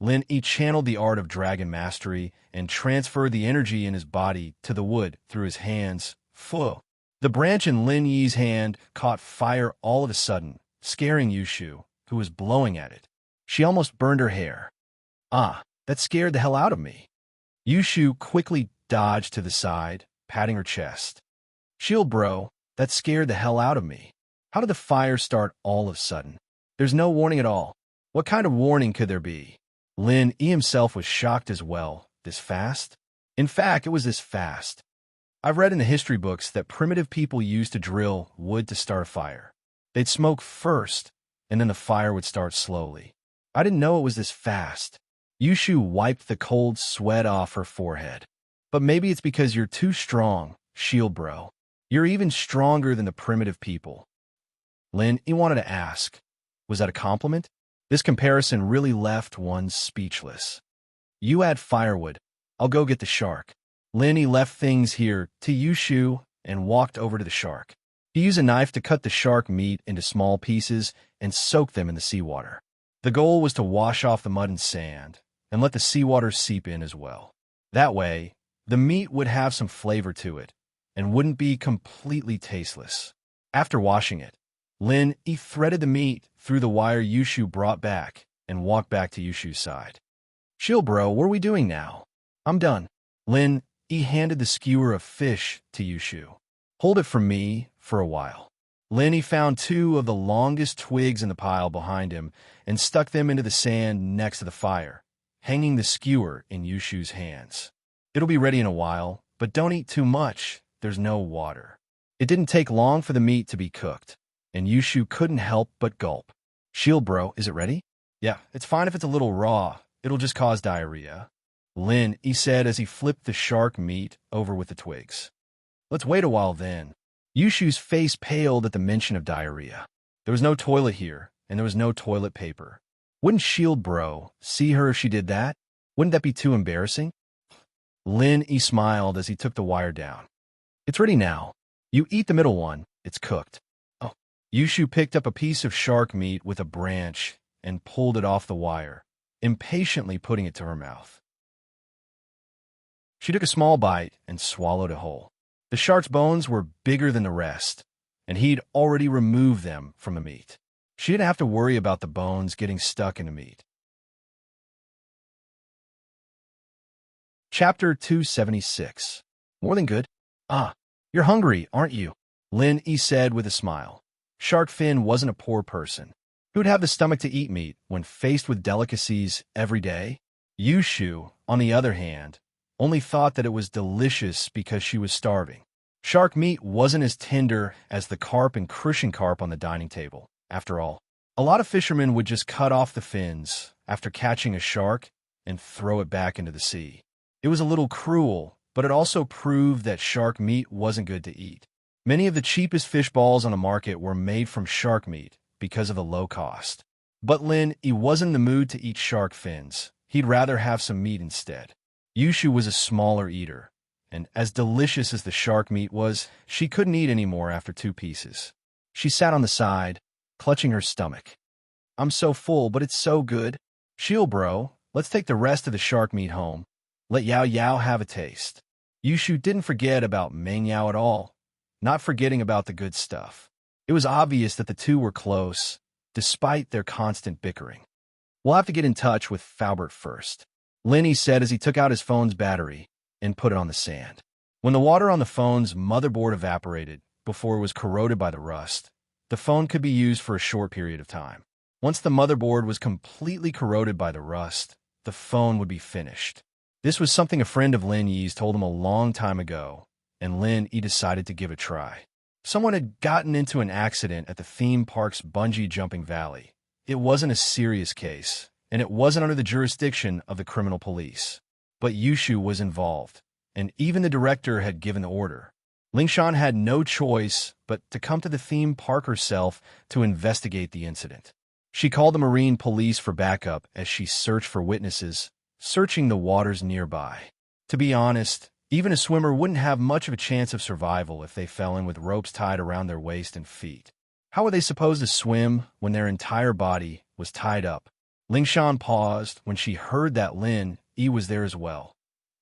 Lin Yi channeled the art of dragon mastery and transferred the energy in his body to the wood through his hands. Fu. The branch in Lin Yi's hand caught fire all of a sudden, scaring Yushu, who was blowing at it. She almost burned her hair. Ah, that scared the hell out of me. Yushu quickly dodged to the side, patting her chest. Shield bro, that scared the hell out of me. How did the fire start all of a sudden? There's no warning at all. What kind of warning could there be? Lin Yi himself was shocked as well. This fast? In fact, it was this fast. I've read in the history books that primitive people used to drill wood to start a fire. They'd smoke first, and then the fire would start slowly. I didn't know it was this fast. Yushu wiped the cold sweat off her forehead. But maybe it's because you're too strong, shield bro. You're even stronger than the primitive people. Lin Yi wanted to ask, was that a compliment? This comparison really left one speechless. You add firewood. I'll go get the shark. Lin Yi left things here to Yushu and walked over to the shark. He used a knife to cut the shark meat into small pieces and soak them in the seawater. The goal was to wash off the mud and sand and let the seawater seep in as well. That way, the meat would have some flavor to it and wouldn't be completely tasteless. After washing it, Lin Yi threaded the meat through the wire Yushu brought back and walked back to Yushu's side. Chill bro, what are we doing now? I'm done. Lin Yi handed the skewer of fish to Yushu. Hold it for me for a while. Lin Yi found two of the longest twigs in the pile behind him and stuck them into the sand next to the fire, hanging the skewer in Yushu's hands. It'll be ready in a while, but don't eat too much. There's no water. It didn't take long for the meat to be cooked, and Yushu couldn't help but gulp. Shield bro, is it ready? Yeah, it's fine if it's a little raw. It'll just cause diarrhea. Lin Yi said as he flipped the shark meat over with the twigs. Let's wait a while then. Yushu's face paled at the mention of diarrhea. There was no toilet here, and there was no toilet paper. Wouldn't Shield bro see her if she did that? Wouldn't that be too embarrassing? Lin Yi smiled as he took the wire down. It's ready now. You eat the middle one. It's cooked. Oh. Yushu picked up a piece of shark meat with a branch and pulled it off the wire, impatiently putting it to her mouth. She took a small bite and swallowed it whole. The shark's bones were bigger than the rest, and he'd already removed them from the meat. She didn't have to worry about the bones getting stuck in the meat. Chapter 276. More than good. Ah, you're hungry, aren't you? Lin Yi said with a smile. Shark Fin wasn't a poor person. Who would have the stomach to eat meat when faced with delicacies every day? Yushu, on the other hand, only thought that it was delicious because she was starving. Shark meat wasn't as tender as the carp and crucian carp on the dining table. After all, a lot of fishermen would just cut off the fins after catching a shark and throw it back into the sea. It was a little cruel, but it also proved that shark meat wasn't good to eat. Many of the cheapest fish balls on the market were made from shark meat because of the low cost. But Lin Yi wasn't in the mood to eat shark fins. He'd rather have some meat instead. Yushu was a smaller eater, and as delicious as the shark meat was, she couldn't eat any more after 2 pieces. She sat on the side, clutching her stomach. I'm so full, but it's so good. Shield bro, let's take the rest of the shark meat home. Let Yao Yao have a taste. Yushu didn't forget about Meng Yao at all, not forgetting about the good stuff. It was obvious that the two were close, despite their constant bickering. We'll have to get in touch with Faubert first, Lin Yi said as he took out his phone's battery and put it on the sand. When the water on the phone's motherboard evaporated before it was corroded by the rust, the phone could be used for a short period of time. Once the motherboard was completely corroded by the rust, the phone would be finished. This was something a friend of Lin Yi's told him a long time ago, and Lin Yi decided to give it a try. Someone had gotten into an accident at the theme park's bungee jumping valley. It wasn't a serious case, and it wasn't under the jurisdiction of the criminal police. But Yushu was involved, and even the director had given the order. Lingshan had no choice but to come to the theme park herself to investigate the incident. She called the Marine police for backup as she searched for witnesses, searching the waters nearby. To be honest, even a swimmer wouldn't have much of a chance of survival if they fell in with ropes tied around their waist and feet. How were they supposed to swim when their entire body was tied up? Ling Shan paused when she heard that Lin Yi was there as well.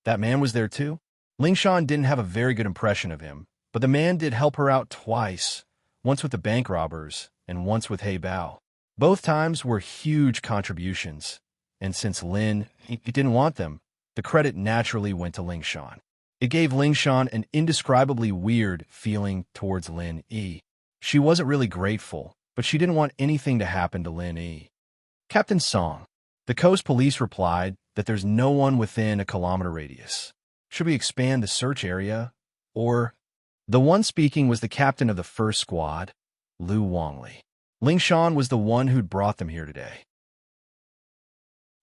That man was there too? Ling Shan didn't have a very good impression of him, but the man did help her out twice, once with the bank robbers and once with He Bao. Both times were huge contributions, and since he didn't want them, the credit naturally went to Ling Shan. It gave Ling Shan an indescribably weird feeling towards Lin Yi. She wasn't really grateful, but she didn't want anything to happen to Lin Yi. Captain Song. The coast police replied that there's no one within a kilometer radius. Should we expand the search area? Or... The one speaking was the captain of the first squad, Lu Wangli. Ling Shan was the one who'd brought them here today.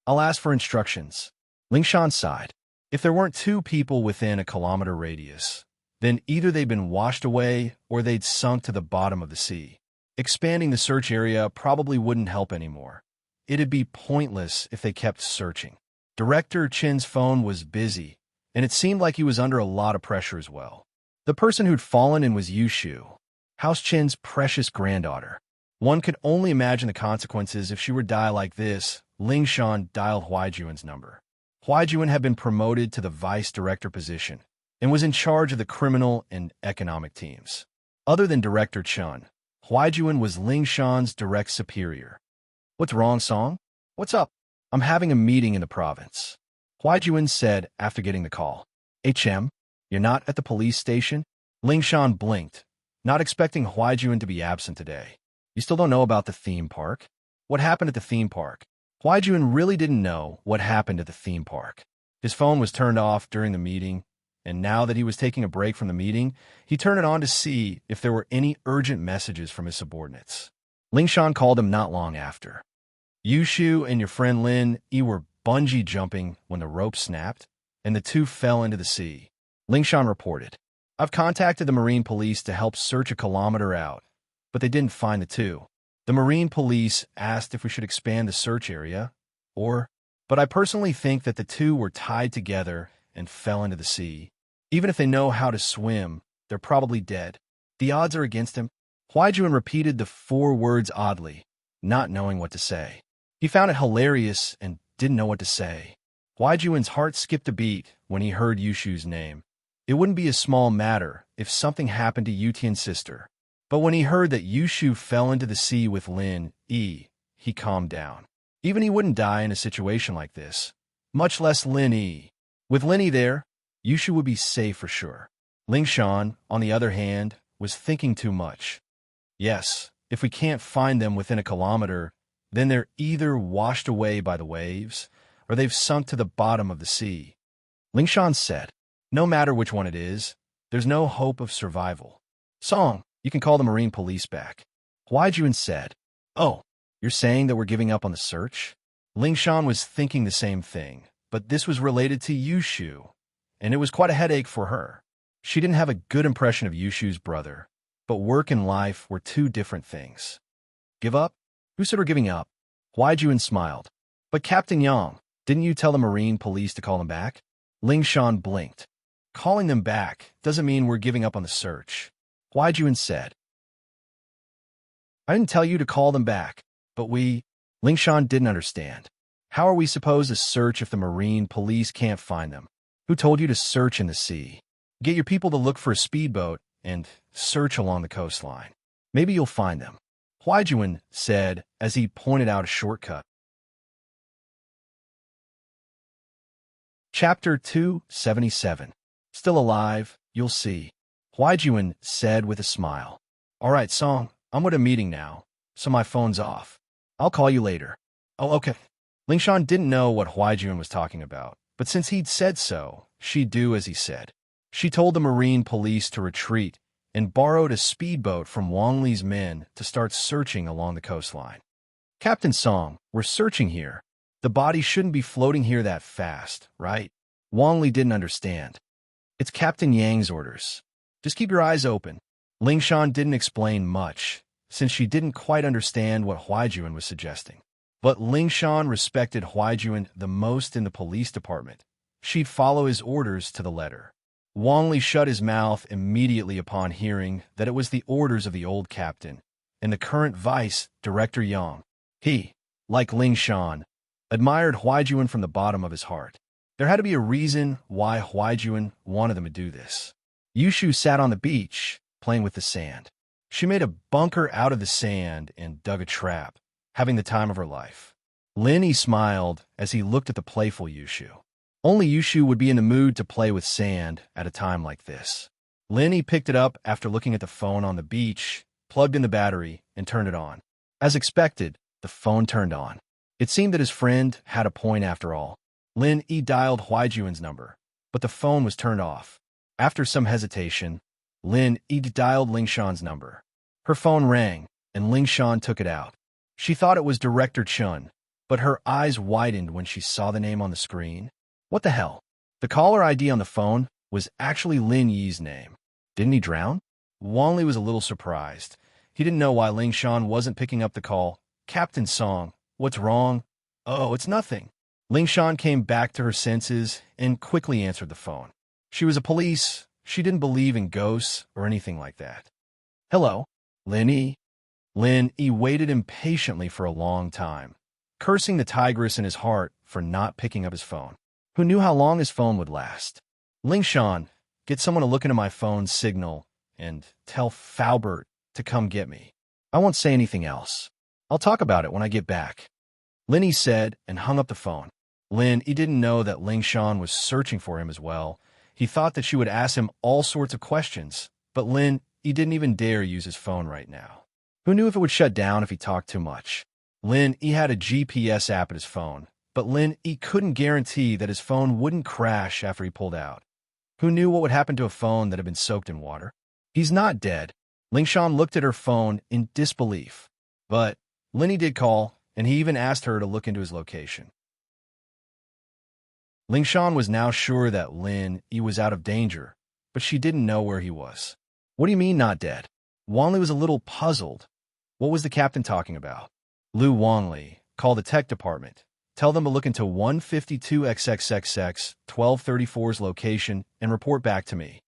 I'll ask for instructions. Ling Shan sighed. If there weren't two people within a kilometer radius, then either they'd been washed away or they'd sunk to the bottom of the sea. Expanding the search area probably wouldn't help anymore. It'd be pointless if they kept searching. Director Chin's phone was busy, and it seemed like he was under a lot of pressure as well. The person who'd fallen in was Yushu, House Chin's precious granddaughter. One could only imagine the consequences if she were to die like this. Ling Shan dialed Huaijuan's number. Huaijuan had been promoted to the vice director position and was in charge of the criminal and economic teams. Other than Director Chen, Huaijuan was Ling Shan's direct superior. What's wrong, Song? What's up? I'm having a meeting in the province. Huaijuan said after getting the call. HM, you're not at the police station? Ling Shan blinked, not expecting Huaijuan to be absent today. You still don't know about the theme park? What happened at the theme park? Huaijuan really didn't know what happened at the theme park. His phone was turned off during the meeting, and now that he was taking a break from the meeting, he turned it on to see if there were any urgent messages from his subordinates. Ling Shan called him not long after. Yushu and your friend Lin Yi were bungee jumping when the rope snapped, and the two fell into the sea. Ling Shan reported. I've contacted the Marine Police to help search a kilometer out, but they didn't find the two. The Marine Police asked if we should expand the search area, but I personally think that the two were tied together and fell into the sea. Even if they know how to swim, they're probably dead. The odds are against him. Huaijuan repeated the 4 words oddly, not knowing what to say. He found it hilarious and didn't know what to say. Huaijuan's heart skipped a beat when he heard Yushu's name. It wouldn't be a small matter if something happened to Yutian's sister. But when he heard that Yushu fell into the sea with Lin Yi, he calmed down. Even he wouldn't die in a situation like this, much less Lin Yi. With Lin Yi there, Yushu would be safe for sure. Ling Shan, on the other hand, was thinking too much. Yes, if we can't find them within a kilometer, then they're either washed away by the waves, or they've sunk to the bottom of the sea. Ling Shan said, no matter which one it is, there's no hope of survival. Song, you can call the Marine Police back. Huaijuan said, oh, you're saying that we're giving up on the search? Ling Shan was thinking the same thing, but this was related to Yushu, and it was quite a headache for her. She didn't have a good impression of Yushu's brother, but work and life were two different things. Give up? Who said we're giving up? Huaijuan smiled. But Captain Yang, didn't you tell the Marine Police to call them back? Ling Shan blinked. Calling them back doesn't mean we're giving up on the search. Huaijuan said. I didn't tell you to call them back, but Ling Shan didn't understand. How are we supposed to search if the Marine Police can't find them? Who told you to search in the sea? Get your people to look for a speedboat and search along the coastline. Maybe you'll find them. Huaijuan said as he pointed out a shortcut. Chapter 277. Still alive, you'll see. Huaijuan said with a smile. All right, Song, I'm at a meeting now, so my phone's off. I'll call you later. Oh, okay. Ling Shan didn't know what Huaijuan was talking about, but since he'd said so, she'd do as he said. She told the Marine Police to retreat and borrowed a speedboat from Wang Li's men to start searching along the coastline. Captain Song, we're searching here. The body shouldn't be floating here that fast, right? Wang Li didn't understand. It's Captain Yang's orders. Just keep your eyes open. Ling Shan didn't explain much, since she didn't quite understand what Huaijuan was suggesting. But Ling Shan respected Huaijuan the most in the police department. She'd follow his orders to the letter. Wang Li shut his mouth immediately upon hearing that it was the orders of the old captain and the current vice, Director Yang. He, like Ling Shan, admired Huaijuan from the bottom of his heart. There had to be a reason why Huaijuan wanted them to do this. Yushu sat on the beach, playing with the sand. She made a bunker out of the sand and dug a trap, having the time of her life. Lin Yi smiled as he looked at the playful Yushu. Only Yushu would be in the mood to play with sand at a time like this. Lin Yi picked it up after looking at the phone on the beach, plugged in the battery, and turned it on. As expected, the phone turned on. It seemed that his friend had a point after all. Lin Yi dialed Huaijuan's number, but the phone was turned off. After some hesitation, Lin Yi dialed Lingshan's number. Her phone rang, and Lingshan took it out. She thought it was Director Chun, but her eyes widened when she saw the name on the screen. What the hell? The caller ID on the phone was actually Lin Yi's name. Didn't he drown? Wang Li was a little surprised. He didn't know why Lingshan wasn't picking up the call. Captain Song, what's wrong? Oh, it's nothing. Lingshan came back to her senses and quickly answered the phone. She was a police. She didn't believe in ghosts or anything like that. Hello, Lin Yi. Lin Yi waited impatiently for a long time, cursing the tigress in his heart for not picking up his phone. Who knew how long his phone would last? Lingshan, get someone to look into my phone's signal and tell Faubert to come get me. I won't say anything else. I'll talk about it when I get back. Lin Yi said and hung up the phone. Lin Yi didn't know that Lingshan was searching for him as well. He thought that she would ask him all sorts of questions, but Lin Yi didn't even dare use his phone right now. Who knew if it would shut down if he talked too much? Lin Yi had a GPS app at his phone, but Lin Yi couldn't guarantee that his phone wouldn't crash after he pulled out. Who knew what would happen to a phone that had been soaked in water? He's not dead. Lingshan looked at her phone in disbelief. But Lin Yi did call, and he even asked her to look into his location. Lingshan was now sure that Lin Yi was out of danger, but she didn't know where he was. What do you mean not dead? Wang Li was a little puzzled. What was the captain talking about? Lu Wang Li, call the tech department. Tell them to look into 152XXXX 1234's location and report back to me.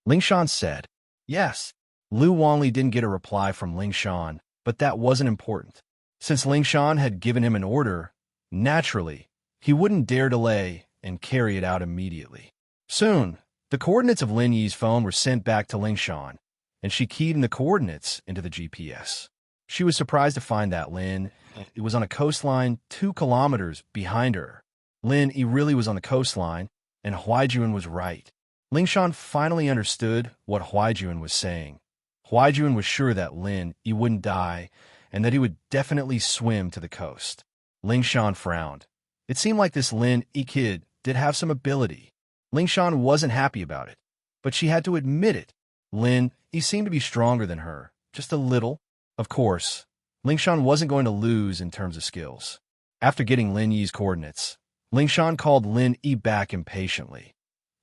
Lingshan said, yes. Lu Wang Li didn't get a reply from Lingshan, but that wasn't important. Since Lingshan had given him an order, naturally, he wouldn't dare delay and carry it out immediately. Soon, the coordinates of Lin Yi's phone were sent back to Lingshan, and she keyed in the coordinates into the GPS. She was surprised to find that it was on a coastline 2 kilometers behind her. Lin Yi really was on the coastline, and Huaijuan was right. Lingshan finally understood what Huaijuan was saying. Huaijuan was sure that Lin Yi wouldn't die, and that he would definitely swim to the coast. Lingshan frowned. It seemed like this Lin Yi kid did have some ability. Lingshan wasn't happy about it, but she had to admit it. Lin Yi seemed to be stronger than her, just a little. Of course, Lingshan wasn't going to lose in terms of skills. After getting Lin Yi's coordinates, Lingshan called Lin Yi back impatiently.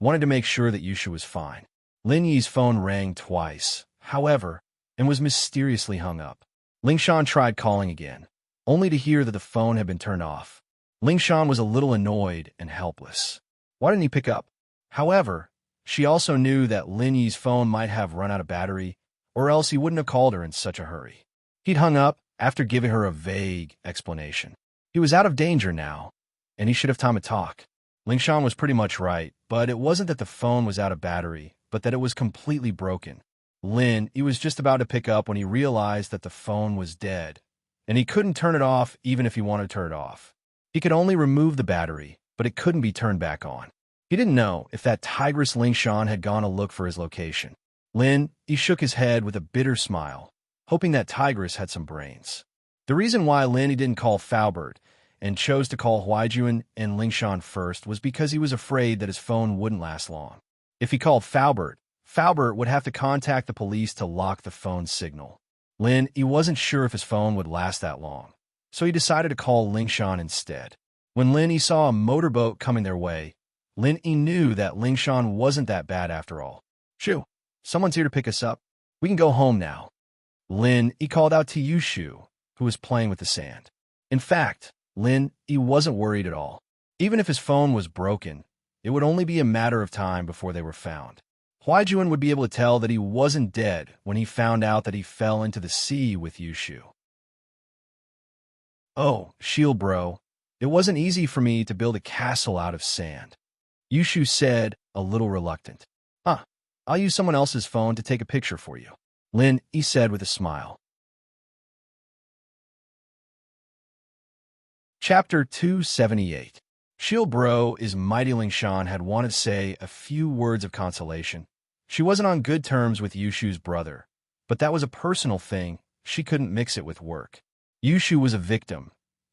Wanted to make sure that Yushu was fine. Lin Yi's phone rang twice, however, and was mysteriously hung up. Lingshan tried calling again, only to hear that the phone had been turned off. Lingshan was a little annoyed and helpless. Why didn't he pick up? However, she also knew that Lin Yi's phone might have run out of battery, or else he wouldn't have called her in such a hurry. He'd hung up after giving her a vague explanation. He was out of danger now, and he should have time to talk. Lingshan was pretty much right, but it wasn't that the phone was out of battery, but that it was completely broken. Lin Yi was just about to pick up when he realized that the phone was dead, and he couldn't turn it off even if he wanted to turn it off. He could only remove the battery, but it couldn't be turned back on. He didn't know if that tigress Lingshan had gone to look for his location. Lin Yi shook his head with a bitter smile, hoping that tigress had some brains. The reason why Lin Yi didn't call Faubert and chose to call Huaijuan and Lingshan first was because he was afraid that his phone wouldn't last long. If he called Faubert, Faubert would have to contact the police to lock the phone's signal. Lin Yi wasn't sure if his phone would last that long, so he decided to call Lingshan instead. When Lin Yi saw a motorboat coming their way, Lin Yi knew that Lingshan wasn't that bad after all. Shoo, someone's here to pick us up. We can go home now. Lin Yi called out to Yushu, who was playing with the sand. In fact, Lin Yi wasn't worried at all. Even if his phone was broken, it would only be a matter of time before they were found. Huaijuan would be able to tell that he wasn't dead when he found out that he fell into the sea with Yushu. Oh, shield bro, It wasn't easy for me to build a castle out of sand, Yushu said, a little reluctant. Huh, I'll use someone else's phone to take a picture for you, Lin Yi said with a smile. Chapter 278. Shield Bro is Mighty Lingshan had wanted to say a few words of consolation. She wasn't on good terms with Yushu's brother, but that was a personal thing. She couldn't mix it with work. Yushu was a victim,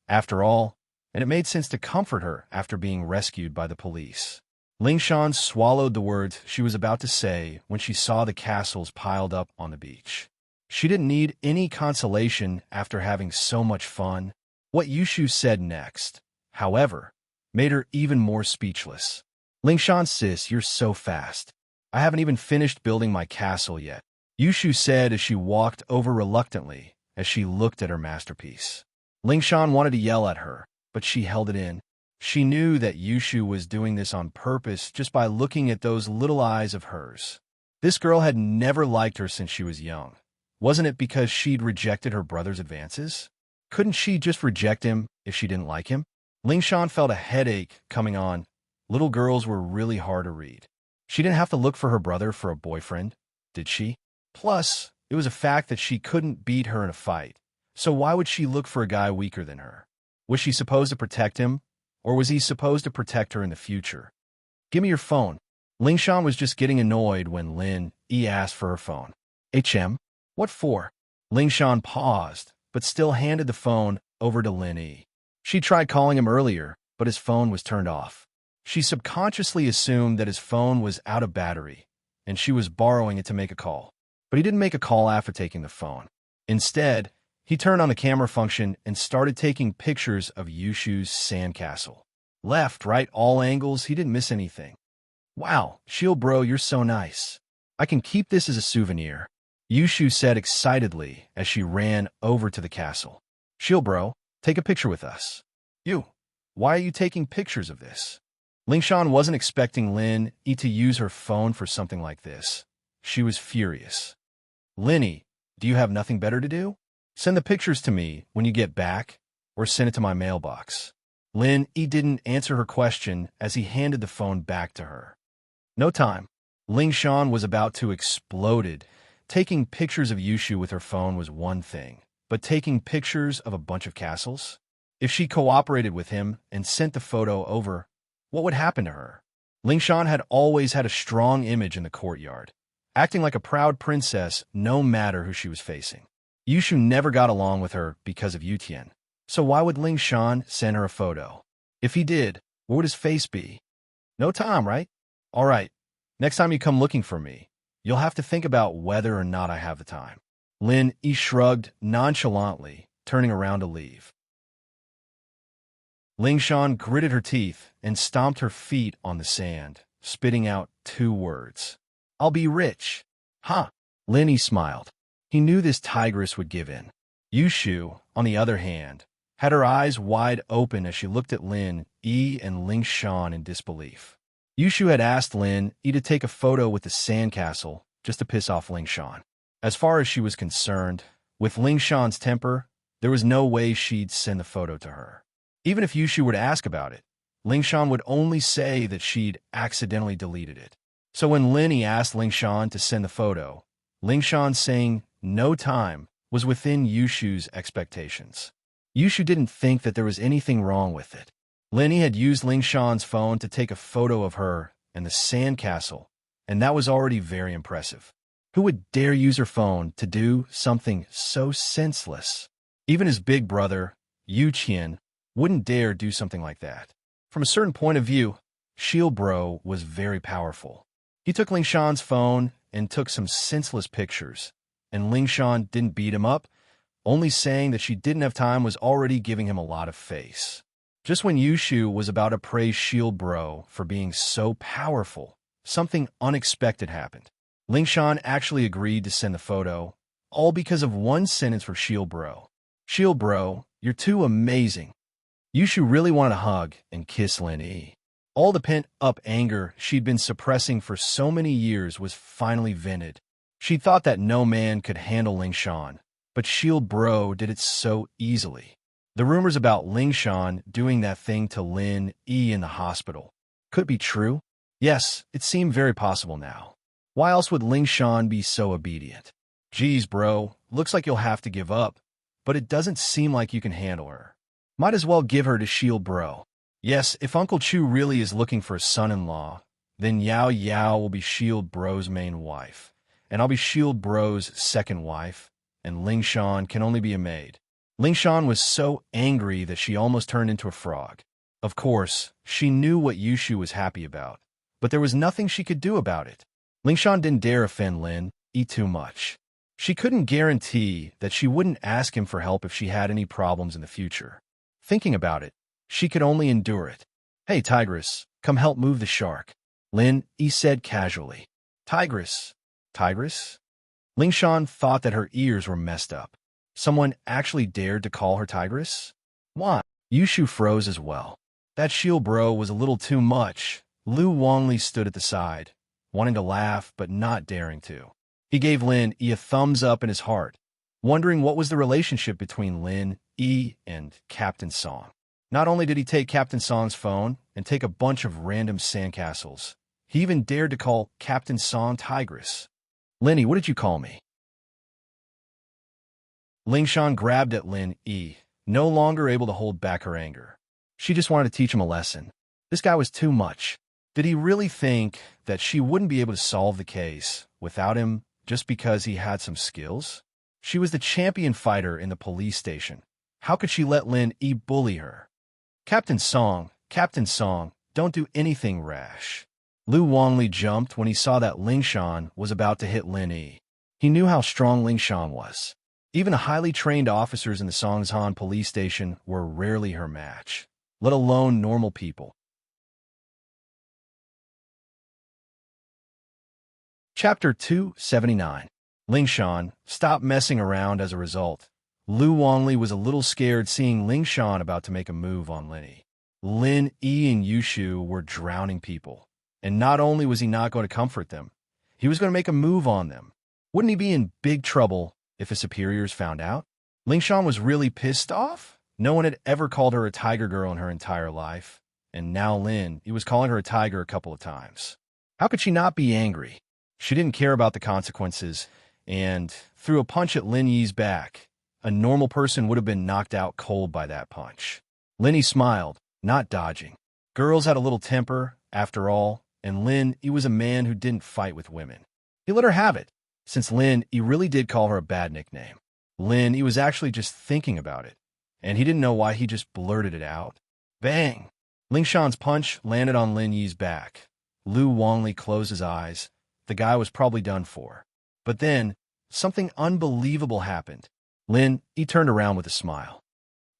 after all, and it made sense to comfort her after being rescued by the police. Lingshan swallowed the words she was about to say when she saw the castles piled up on the beach. She didn't need any consolation after having so much fun. What Yushu said next, however, made her even more speechless. Lingshan sis, you're so fast. I haven't even finished building my castle yet, Yushu said as she walked over reluctantly as she looked at her masterpiece. Lingshan wanted to yell at her, but she held it in. She knew that Yushu was doing this on purpose just by looking at those little eyes of hers. This girl had never liked her since she was young. Wasn't it because she'd rejected her brother's advances? Couldn't she just reject him if she didn't like him? Lingshan felt a headache coming on. Little girls were really hard to read. She didn't have to look for her brother for a boyfriend, did she? Plus, it was a fact that she couldn't beat her in a fight. So why would she look for a guy weaker than her? Was she supposed to protect him? Or was he supposed to protect her in the future? Give me your phone. Lingshan was just getting annoyed when Lin Yi asked for her phone. HM? What for? Lingshan paused, but still handed the phone over to Lin Yi. She tried calling him earlier, but his phone was turned off. She subconsciously assumed that his phone was out of battery, and she was borrowing it to make a call. But he didn't make a call after taking the phone. Instead, he turned on the camera function and started taking pictures of Yushu's sandcastle. Left, right, all angles, he didn't miss anything. Wow, Shield Bro, you're so nice. I can keep this as a souvenir, Yushu said excitedly as she ran over to the castle. Shield Bro, take a picture with us. You, why are you taking pictures of this? Lingshan wasn't expecting Lin Yi to use her phone for something like this. She was furious. Lin Yi, do you have nothing better to do? Send the pictures to me when you get back, or send it to my mailbox. Lin Yi didn't answer her question as he handed the phone back to her. No time. Lingshan was about to explode. Taking pictures of Yushu with her phone was one thing, but taking pictures of a bunch of castles? If she cooperated with him and sent the photo over, what would happen to her? Lingshan had always had a strong image in the courtyard, acting like a proud princess no matter who she was facing. Yushu never got along with her because of Yutian, so why would Lingshan send her a photo? If he did, what would his face be? No time, right? All right, next time you come looking for me, you'll have to think about whether or not I have the time. Lin Yi shrugged nonchalantly, turning around to leave. Lingshan gritted her teeth and stomped her feet on the sand, spitting out 2 words. I'll be rich. Huh. Lin Yi smiled. He knew this tigress would give in. Yushu, on the other hand, had her eyes wide open as she looked at Lin Yi and Lingshan in disbelief. Yushu had asked Lin Yi to take a photo with the sandcastle just to piss off Lingshan. As far as she was concerned, with Lingshan's temper, there was no way she'd send the photo to her. Even if Yushu were to ask about it, Lingshan would only say that she'd accidentally deleted it. So when Lin Yi asked Lingshan to send the photo, Lingshan saying no time was within Yushu's expectations. Yushu didn't think that there was anything wrong with it. Lin Yi had used Lingshan's phone to take a photo of her and the sandcastle, and that was already very impressive. Who would dare use her phone to do something so senseless? Even his big brother, Yuqian, wouldn't dare do something like that. From a certain point of view, Shield Bro was very powerful. He took Lingshan's phone and took some senseless pictures, and Lingshan didn't beat him up, only saying that she didn't have time was already giving him a lot of face. Just when Yushu was about to praise Shield Bro for being so powerful, something unexpected happened. Lingshan actually agreed to send the photo, all because of one sentence for Shield Bro. Shield Bro, you're too amazing. Yushu really wanted to hug and kiss Lin Yi. All the pent-up anger she'd been suppressing for so many years was finally vented. She thought that no man could handle Lingshan, but Shield Bro did it so easily. The rumors about Ling Shan doing that thing to Lin Yi in the hospital could be true. Yes, it seemed very possible now. Why else would Ling Shan be so obedient? Geez, bro, looks like you'll have to give up, but it doesn't seem like you can handle her. Might as well give her to Shield Bro. Yes, if Uncle Chu really is looking for a son-in-law, then Yao Yao will be Shield Bro's main wife, and I'll be Shield Bro's second wife, and Ling Shan can only be a maid. Ling Shan was so angry that she almost turned into a frog. Of course, she knew what Yushu was happy about, but there was nothing she could do about it. Ling Shan didn't dare offend Lin Yi too much. She couldn't guarantee that she wouldn't ask him for help if she had any problems in the future. Thinking about it, she could only endure it. Hey, Tigress, come help move the shark, Lin Yi said casually. Tigress? Tigress? Ling Shan thought that her ears were messed up. Someone actually dared to call her Tigress? Why? Yushu froze as well. That Shield Bro was a little too much. Lu Wangli stood at the side, wanting to laugh but not daring to. He gave Lin Yi a thumbs up in his heart, wondering what was the relationship between Lin Yi and Captain Song. Not only did he take Captain Song's phone and take a bunch of random sandcastles, he even dared to call Captain Song Tigress. Linny, what did you call me? Ling Shan grabbed at Lin Yi, no longer able to hold back her anger. She just wanted to teach him a lesson. This guy was too much. Did he really think that she wouldn't be able to solve the case without him just because he had some skills? She was the champion fighter in the police station. How could she let Lin Yi bully her? Captain Song, don't do anything rash. Lu Wangli jumped when he saw that Ling Shan was about to hit Lin Yi. He knew how strong Ling Shan was. Even highly trained officers in the Songshan police station were rarely her match, let alone normal people. Chapter 279. Ling Shan, stop messing around as a result. Lu Wangli was a little scared seeing Ling Shan about to make a move on Lin Yi. Lin Yi and Yushu were drowning people, and not only was he not going to comfort them, he was going to make a move on them. Wouldn't he be in big trouble if his superiors found out? Ling Shan was really pissed off. No one had ever called her a tiger girl in her entire life, and now Lin Yi was calling her a tiger a couple of times. How could she not be angry? She didn't care about the consequences, and threw a punch at Lin Yi's back. A normal person would have been knocked out cold by that punch. Lin Yi smiled, not dodging. Girls had a little temper, after all, and Lin Yi was a man who didn't fight with women. He let her have it, since Lin Yi really did call her a bad nickname. Lin Yi was actually just thinking about it, and he didn't know why he just blurted it out. Bang! Ling Shan's punch landed on Lin Yi's back. Lu Wangli closed his eyes. The guy was probably done for. But then, something unbelievable happened. Lin Yi turned around with a smile.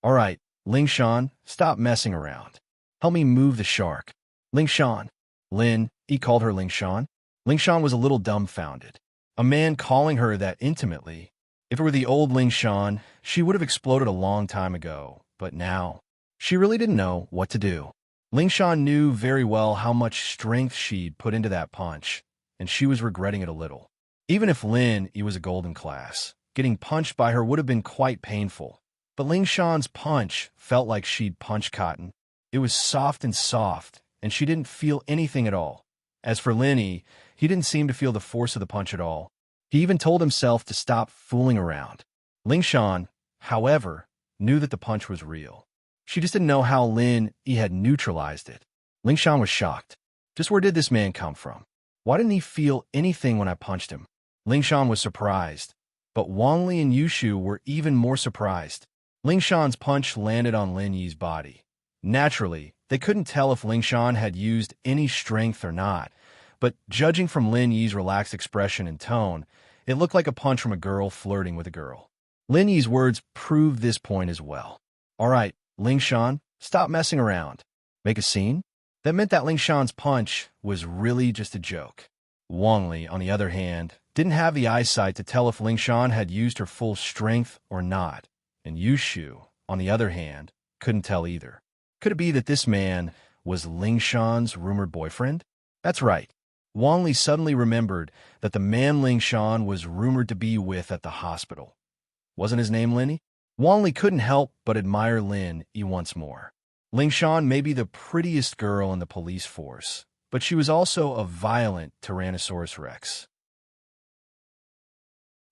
All right, Ling Shan, stop messing around. Help me move the shark. Ling Shan. Lin Yi called her Ling Shan. Ling Shan was a little dumbfounded. A man calling her that intimately. If it were the old Ling Shan, she would have exploded a long time ago. But now, she really didn't know what to do. Ling Shan knew very well how much strength she'd put into that punch, and she was regretting it a little. Even if Lin Yi was a golden class, getting punched by her would have been quite painful. But Ling Shan's punch felt like she'd punched cotton. It was soft, and she didn't feel anything at all. As for Lin Yi, he didn't seem to feel the force of the punch at all. He even told himself to stop fooling around. Ling Shan, however, knew that the punch was real. She just didn't know how Lin Yi had neutralized it. Ling Shan was shocked. Just where did this man come from? Why didn't he feel anything when I punched him? Ling Shan was surprised, but Wang Li and Yushu were even more surprised. Ling Shan's punch landed on Lin Yi's body. Naturally, they couldn't tell if Ling Shan had used any strength or not, but judging from Lin Yi's relaxed expression and tone, it looked like a punch from a girl flirting with a girl. Lin Yi's words proved this point as well. All right, Ling Shan, stop messing around. Make a scene? That meant that Ling Shan's punch was really just a joke. Wang Li, on the other hand, didn't have the eyesight to tell if Ling Shan had used her full strength or not, and Yushu, on the other hand, couldn't tell either. Could it be that this man was Ling Shan's rumored boyfriend? That's right. Wang Li suddenly remembered that the man Ling Shan was rumored to be with at the hospital. Wasn't his name Linny? Wang Li couldn't help but admire Lin Yi once more. Ling Shan may be the prettiest girl in the police force, but she was also a violent Tyrannosaurus Rex.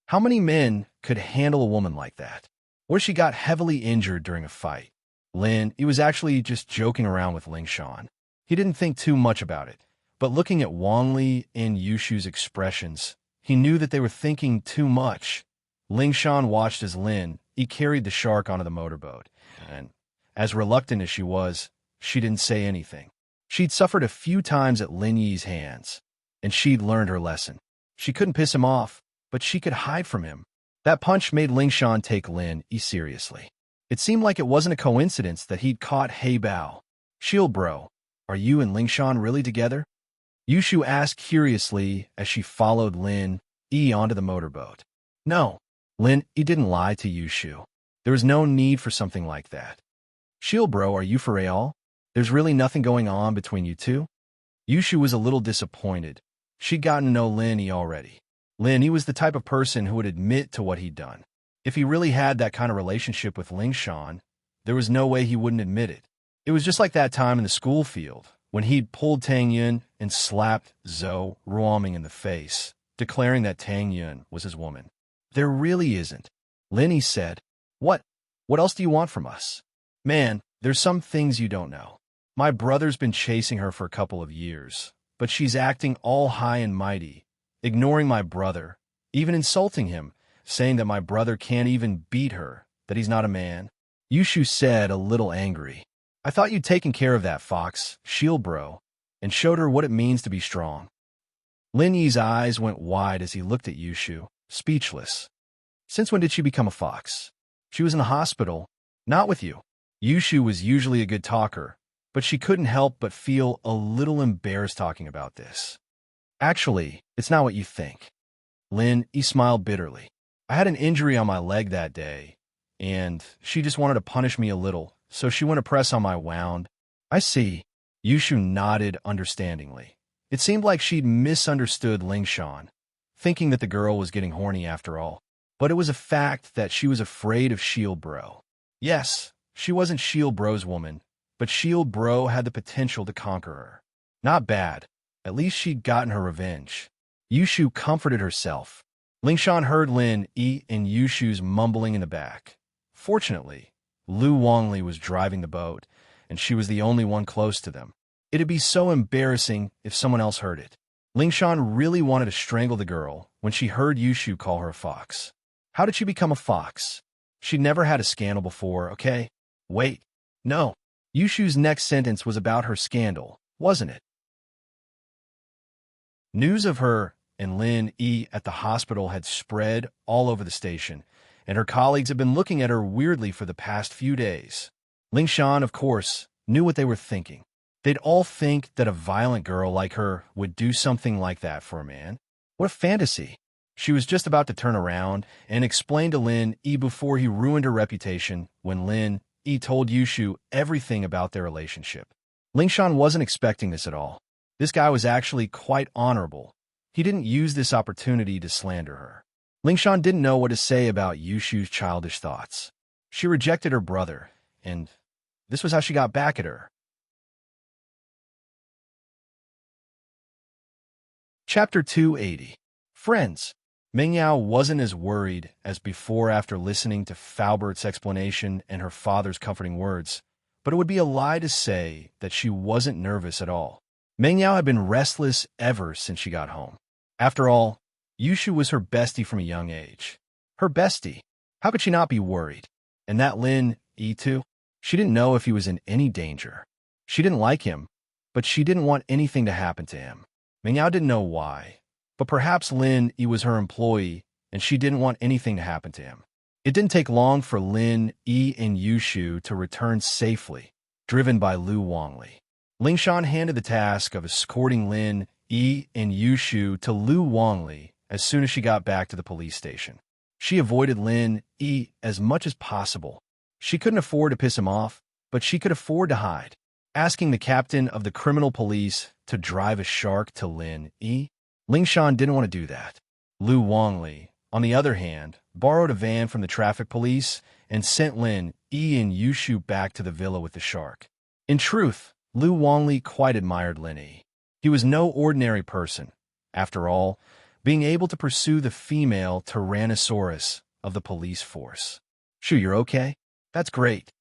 How many men could handle a woman like that? What if she got heavily injured during a fight? Lin Yi was actually just joking around with Ling Shan. He didn't think too much about it, but looking at Wang Li and Yushu's expressions, he knew that they were thinking too much. Ling Shan watched as Lin Yi carried the shark onto the motorboat, and as reluctant as she was, she didn't say anything. She'd suffered a few times at Lin Yi's hands, and she'd learned her lesson. She couldn't piss him off, but she could hide from him. That punch made Ling Shan take Lin Yi seriously. It seemed like it wasn't a coincidence that he'd caught Hey Bao. Shield bro, are you and Ling Shan really together? Yushu asked curiously as she followed Lin Yi onto the motorboat. No, Lin Yi didn't lie to Yushu. There was no need for something like that. Shield bro, are you for real? There's really nothing going on between you two? Yushu was a little disappointed. She'd gotten to know Lin Yi already. Lin Yi was the type of person who would admit to what he'd done. If he really had that kind of relationship with Ling Shan, there was no way he wouldn't admit it. It was just like that time in the school field, when he'd pulled Tang Yun and slapped Zhou Ruoming in the face, declaring that Tang Yun was his woman. There really isn't. Lin Yi said, What? What else do you want from us? Man, there's some things you don't know. My brother's been chasing her for a couple of years, but she's acting all high and mighty, ignoring my brother, even insulting him, saying that my brother can't even beat her, that he's not a man. Yushu said, a little angry. I thought you'd taken care of that, Fox, shield bro, and showed her what it means to be strong. Lin Yi's eyes went wide as he looked at Yushu, speechless. Since when did she become a fox? She was in the hospital, not with you. Yushu was usually a good talker, but she couldn't help but feel a little embarrassed talking about this. Actually, it's not what you think. Lin Yi smiled bitterly. I had an injury on my leg that day, and she just wanted to punish me a little, so she went to press on my wound. I see. Yushu nodded understandingly. It seemed like she'd misunderstood Ling Shan, thinking that the girl was getting horny after all. But it was a fact that she was afraid of Shield Bro. Yes, she wasn't Shield Bro's woman, but Shield Bro had the potential to conquer her. Not bad. At least she'd gotten her revenge. Yushu comforted herself. Ling Shan heard Lin Yi and Yushu's mumbling in the back. Fortunately, Lu Wangli was driving the boat, and she was the only one close to them. It'd be so embarrassing if someone else heard it. Ling Shan really wanted to strangle the girl when she heard Yushu call her a fox. How did she become a fox? She'd never had a scandal before, okay? Wait. No. Yushu's next sentence was about her scandal, wasn't it? News of her and Lin Yi at the hospital had spread all over the station, and her colleagues had been looking at her weirdly for the past few days. Ling Shan, of course, knew what they were thinking. They'd all think that a violent girl like her would do something like that for a man. What a fantasy. She was just about to turn around and explain to Lin Yi before he ruined her reputation when Lin Yi told Yushu everything about their relationship. Ling Shan wasn't expecting this at all. This guy was actually quite honorable. He didn't use this opportunity to slander her. Ling Shan didn't know what to say about Yushu's childish thoughts. She rejected her brother, and this was how she got back at her. Chapter 280. Friends. Meng Yao wasn't as worried as before after listening to Falbert's explanation and her father's comforting words, but it would be a lie to say that she wasn't nervous at all. Meng Yao had been restless ever since she got home. After all, Yushu was her bestie from a young age. Her bestie. How could she not be worried? And that Lin Yi too? She didn't know if he was in any danger. She didn't like him, but she didn't want anything to happen to him. Meng Yao didn't know why, but perhaps Lin Yi was her employee and she didn't want anything to happen to him. It didn't take long for Lin Yi and Yushu to return safely, driven by Lu Wangli. Ling Shan handed the task of escorting Lin Yi and Yushu to Lu Wangli as soon as she got back to the police station. She avoided Lin Yi as much as possible. She couldn't afford to piss him off, but she could afford to hide. Asking the captain of the criminal police to drive a shark to Lin Yi, Ling Shan didn't want to do that. Lu Wangli, on the other hand, borrowed a van from the traffic police and sent Lin, Yi, and Yushu back to the villa with the shark. In truth, Lu Wanli quite admired Lin Yi. He was no ordinary person. After all, being able to pursue the female Tyrannosaurus of the police force. Shu, you're okay? That's great.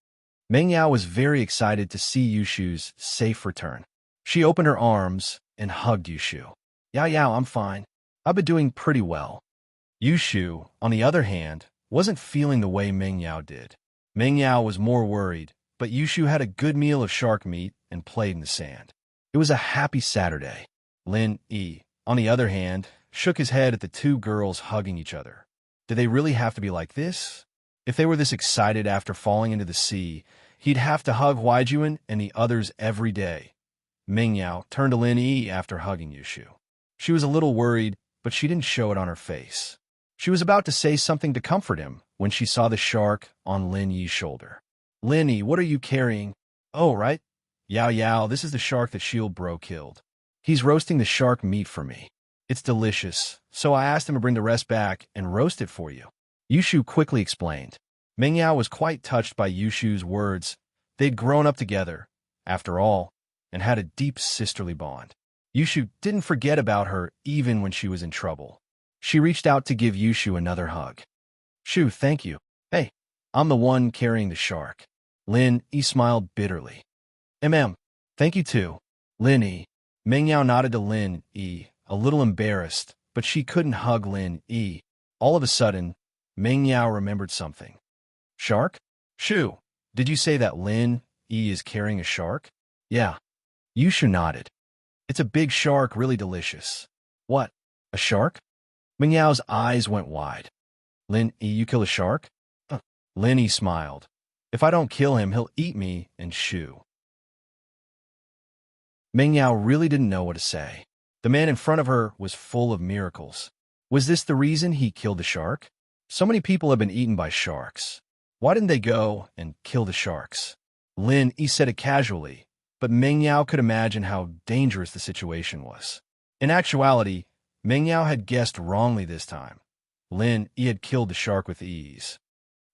Meng Yao was very excited to see Yushu's safe return. She opened her arms and hugged Yushu. Yao, I'm fine. I've been doing pretty well. Yushu, on the other hand, wasn't feeling the way Meng Yao did. Meng Yao was more worried, but Yushu had a good meal of shark meat and played in the sand. It was a happy Saturday. Lin Yi, on the other hand, shook his head at the two girls hugging each other. Did they really have to be like this? If they were this excited after falling into the sea, he'd have to hug Huaijuan and the others every day. Meng Yao turned to Lin Yi after hugging Yushu. She was a little worried, but she didn't show it on her face. She was about to say something to comfort him when she saw the shark on Lin Yi's shoulder. Lin Yi, what are you carrying? Oh, right. Yao, this is the shark that Shield Bro killed. He's roasting the shark meat for me. It's delicious, so I asked him to bring the rest back and roast it for you. Yushu quickly explained. Meng Yao was quite touched by Yushu's words. They'd grown up together, after all, and had a deep sisterly bond. Yushu didn't forget about her even when she was in trouble. She reached out to give Yushu another hug. Shu, thank you. Hey, I'm the one carrying the shark. Lin Yi smiled bitterly. Thank you too. Lin Yi. Meng Yao nodded to Lin Yi, a little embarrassed, but she couldn't hug Lin Yi. All of a sudden, Meng Yao remembered something. Shark? Shu, did you say that Lin Yi is carrying a shark? Yeah. Yushu nodded. It's a big shark, really delicious. What? A shark? Meng Yao's eyes went wide. Lin Yi, you kill a shark? Lin Yi smiled. If I don't kill him, he'll eat me and Shu. Meng Yao really didn't know what to say. The man in front of her was full of miracles. Was this the reason he killed the shark? So many people have been eaten by sharks. Why didn't they go and kill the sharks? Lin Yi said it casually, but Meng Yao could imagine how dangerous the situation was. In actuality, Meng Yao had guessed wrongly this time. Lin Yi had killed the shark with ease.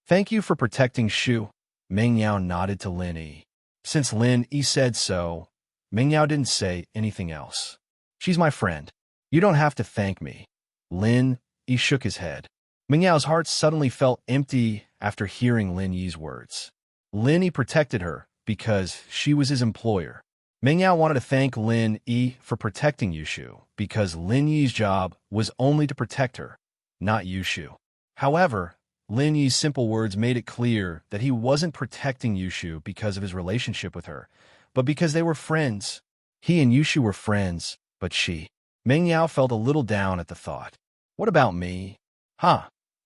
Thank you for protecting Shu. Meng Yao nodded to Lin Yi. Since Lin Yi said so, Meng Yao didn't say anything else. She's my friend. You don't have to thank me. Lin Yi shook his head. Meng Yao's heart suddenly felt empty after hearing Lin Yi's words. Lin Yi protected her because she was his employer. Meng Yao wanted to thank Lin Yi for protecting Yushu because Lin Yi's job was only to protect her, not Yushu. However, Lin Yi's simple words made it clear that he wasn't protecting Yushu because of his relationship with her, but because they were friends. He and Yushu were friends, but she. Meng Yao felt a little down at the thought. What about me?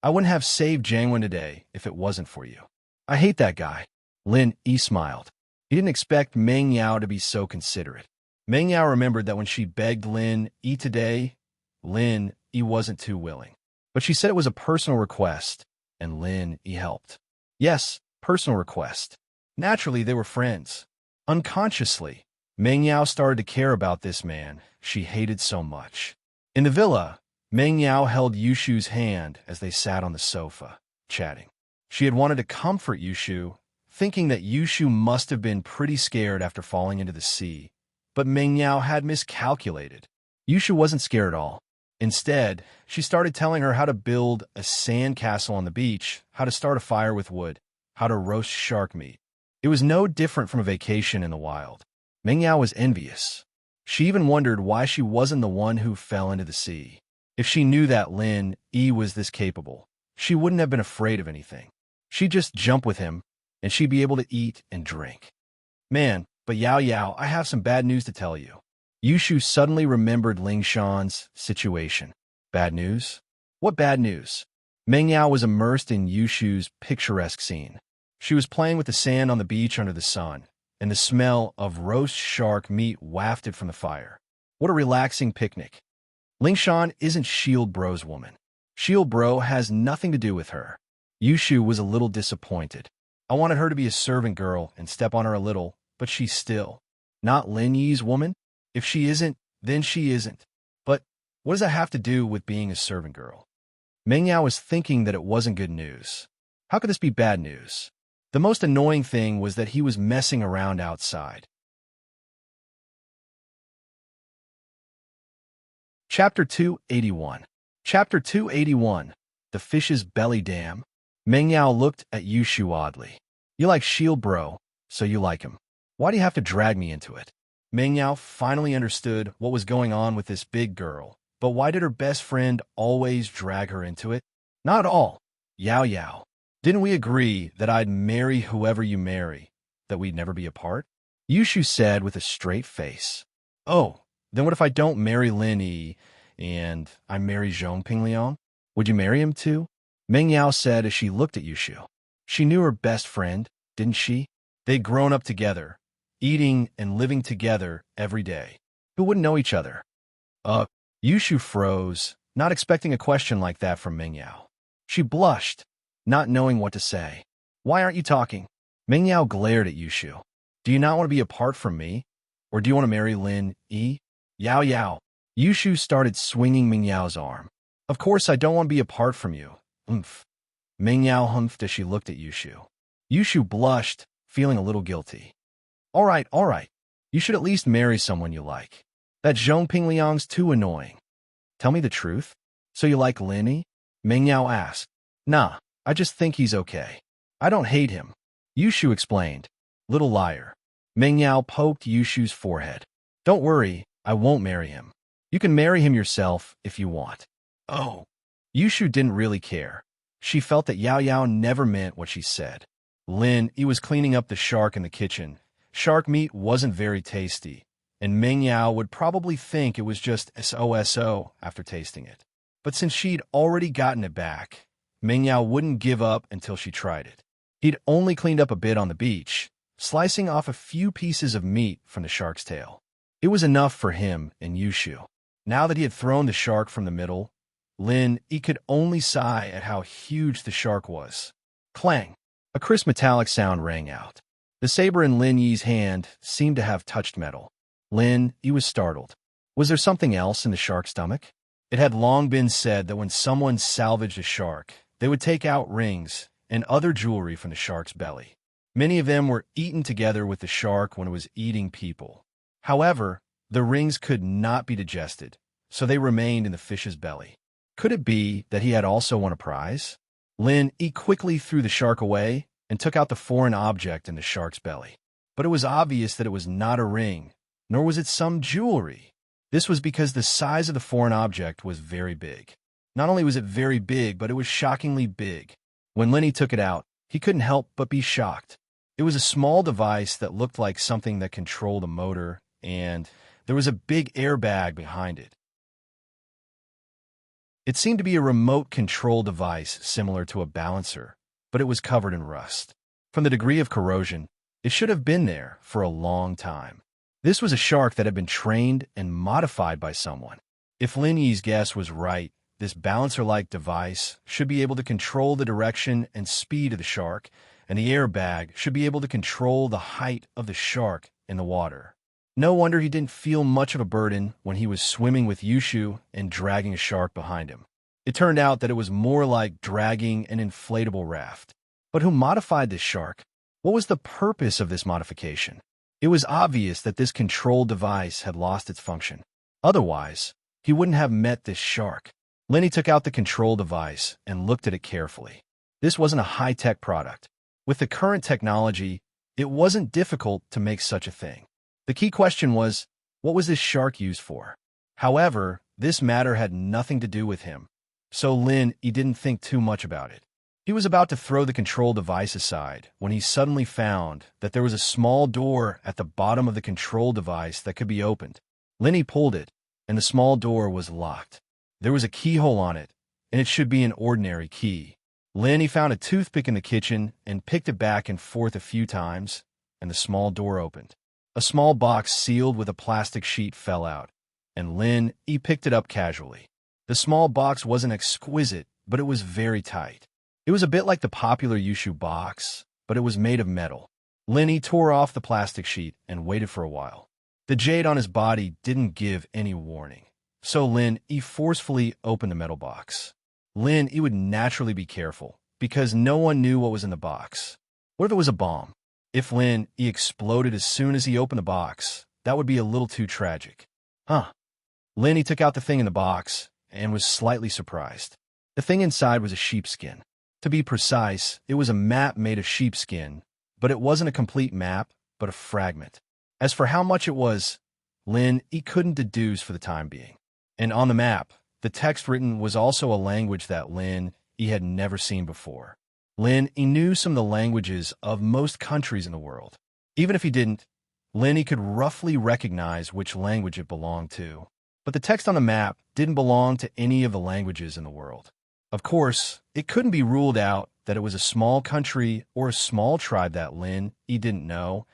I wouldn't have saved Jiangwen today if it wasn't for you. I hate that guy. Lin Yi smiled. He didn't expect Meng Yao to be so considerate. Meng Yao remembered that when she begged Lin Yi today, Lin Yi wasn't too willing. But she said it was a personal request, and Lin Yi helped. Yes, personal request. Naturally, they were friends. Unconsciously, Meng Yao started to care about this man she hated so much. In the villa, Meng Yao held Yushu's hand as they sat on the sofa, chatting. She had wanted to comfort Yushu, thinking that Yushu must have been pretty scared after falling into the sea, but Meng Yao had miscalculated. Yushu wasn't scared at all. Instead, she started telling her how to build a sand castle on the beach, how to start a fire with wood, how to roast shark meat. It was no different from a vacation in the wild. Meng Yao was envious. She even wondered why she wasn't the one who fell into the sea. If she knew that Lin Yi was this capable, she wouldn't have been afraid of anything. She'd just jump with him, and she'd be able to eat and drink. Man, but Yao, I have some bad news to tell you. Yushu suddenly remembered Ling Shan's situation. Bad news? What bad news? Meng Yao was immersed in Yushu's picturesque scene. She was playing with the sand on the beach under the sun, and the smell of roast shark meat wafted from the fire. What a relaxing picnic. Ling Shan isn't Shield Bro's woman. Shield Bro has nothing to do with her. Yushu was a little disappointed. I wanted her to be a servant girl and step on her a little, but she's still not Lin Yi's woman. If she isn't, then she isn't. But what does that have to do with being a servant girl? Meng Yao was thinking that it wasn't good news. How could this be bad news? The most annoying thing was that he was messing around outside. Chapter 281. Chapter 281. The Fish's Belly Dam. Meng Yao looked at Yushu oddly. You like Shield, bro, so you like him. Why do you have to drag me into it? Meng Yao finally understood what was going on with this big girl, but why did her best friend always drag her into it? Not at all. Yao Yao. Didn't we agree that I'd marry whoever you marry, that we'd never be apart? Yushu said with a straight face. Oh, then what if I don't marry Lin Yi and I marry Zhong Pingliang? Would you marry him too? Meng Yao said as she looked at Yushu. She knew her best friend, didn't she? They'd grown up together, eating and living together every day. Who wouldn't know each other? Yushu froze, not expecting a question like that from Meng Yao. She blushed, not knowing what to say. Why aren't you talking? Meng Yao glared at Yushu. Do you not want to be apart from me? Or do you want to marry Lin Yi? Yao Yao. Yushu started swinging Meng Yao's arm. Of course I don't want to be apart from you. Oomph. Meng Yao humphed as she looked at Yushu. Yushu blushed, feeling a little guilty. All right. You should at least marry someone you like. That Zhong Pingliang's too annoying. Tell me the truth. So you like Lin Yi? Meng Yao asked. Nah, I just think he's okay. I don't hate him. Yushu explained. Little liar. Meng Yao poked Yushu's forehead. Don't worry, I won't marry him. You can marry him yourself if you want. Oh. Yushu didn't really care. She felt that Yao Yao never meant what she said. Lin Yi was cleaning up the shark in the kitchen. Shark meat wasn't very tasty, and Meng Yao would probably think it was just so after tasting it. But since she'd already gotten it back, Meng Yao wouldn't give up until she tried it. He'd only cleaned up a bit on the beach, slicing off a few pieces of meat from the shark's tail. It was enough for him and Yushu. Now that he had thrown the shark from the middle, Lin Yi could only sigh at how huge the shark was. Clang! A crisp metallic sound rang out. The saber in Lin Yi's hand seemed to have touched metal. Lin Yi was startled. Was there something else in the shark's stomach? It had long been said that when someone salvaged a shark, they would take out rings and other jewelry from the shark's belly. Many of them were eaten together with the shark when it was eating people. However, the rings could not be digested, so they remained in the fish's belly. Could it be that he had also won a prize? Lin Yi quickly threw the shark away and took out the foreign object in the shark's belly. But it was obvious that it was not a ring, nor was it some jewelry. This was because the size of the foreign object was very big. Not only was it very big, but it was shockingly big. When Lin Yi took it out, he couldn't help but be shocked. It was a small device that looked like something that controlled a motor, and there was a big airbag behind it. It seemed to be a remote control device similar to a balancer, but it was covered in rust. From the degree of corrosion, it should have been there for a long time. This was a shark that had been trained and modified by someone. If Lin Yi's guess was right, this balancer-like device should be able to control the direction and speed of the shark, and the airbag should be able to control the height of the shark in the water. No wonder he didn't feel much of a burden when he was swimming with Yushu and dragging a shark behind him. It turned out that it was more like dragging an inflatable raft. But who modified this shark? What was the purpose of this modification? It was obvious that this control device had lost its function. Otherwise, he wouldn't have met this shark. Lin Yi took out the control device and looked at it carefully. This wasn't a high-tech product. With the current technology, it wasn't difficult to make such a thing. The key question was, what was this shark used for? However, this matter had nothing to do with him, so Lin Yi didn't think too much about it. He was about to throw the control device aside when he suddenly found that there was a small door at the bottom of the control device that could be opened. Lin Yi pulled it, and the small door was locked. There was a keyhole on it, and it should be an ordinary key. Lin Yi found a toothpick in the kitchen and picked it back and forth a few times, and the small door opened. A small box sealed with a plastic sheet fell out, and Lin Yi picked it up casually. The small box wasn't exquisite, but it was very tight. It was a bit like the popular Yushu box, but it was made of metal. Lin Yi tore off the plastic sheet and waited for a while. The jade on his body didn't give any warning, so Lin Yi forcefully opened the metal box. Lin Yi would naturally be careful, because no one knew what was in the box. What if it was a bomb? If Lin Yi exploded as soon as he opened the box, that would be a little too tragic. Lin Yi took out the thing in the box and was slightly surprised. The thing inside was a sheepskin. To be precise, it was a map made of sheepskin, but it wasn't a complete map, but a fragment. As for how much it was, Lin Yi couldn't deduce for the time being. And on the map, the text written was also a language that Lin Yi had never seen before. Lin Yi knew some of the languages of most countries in the world. Even if he didn't, Lin Yi could roughly recognize which language it belonged to. But the text on the map didn't belong to any of the languages in the world. Of course, it couldn't be ruled out that it was a small country or a small tribe that Lin Yi didn't know,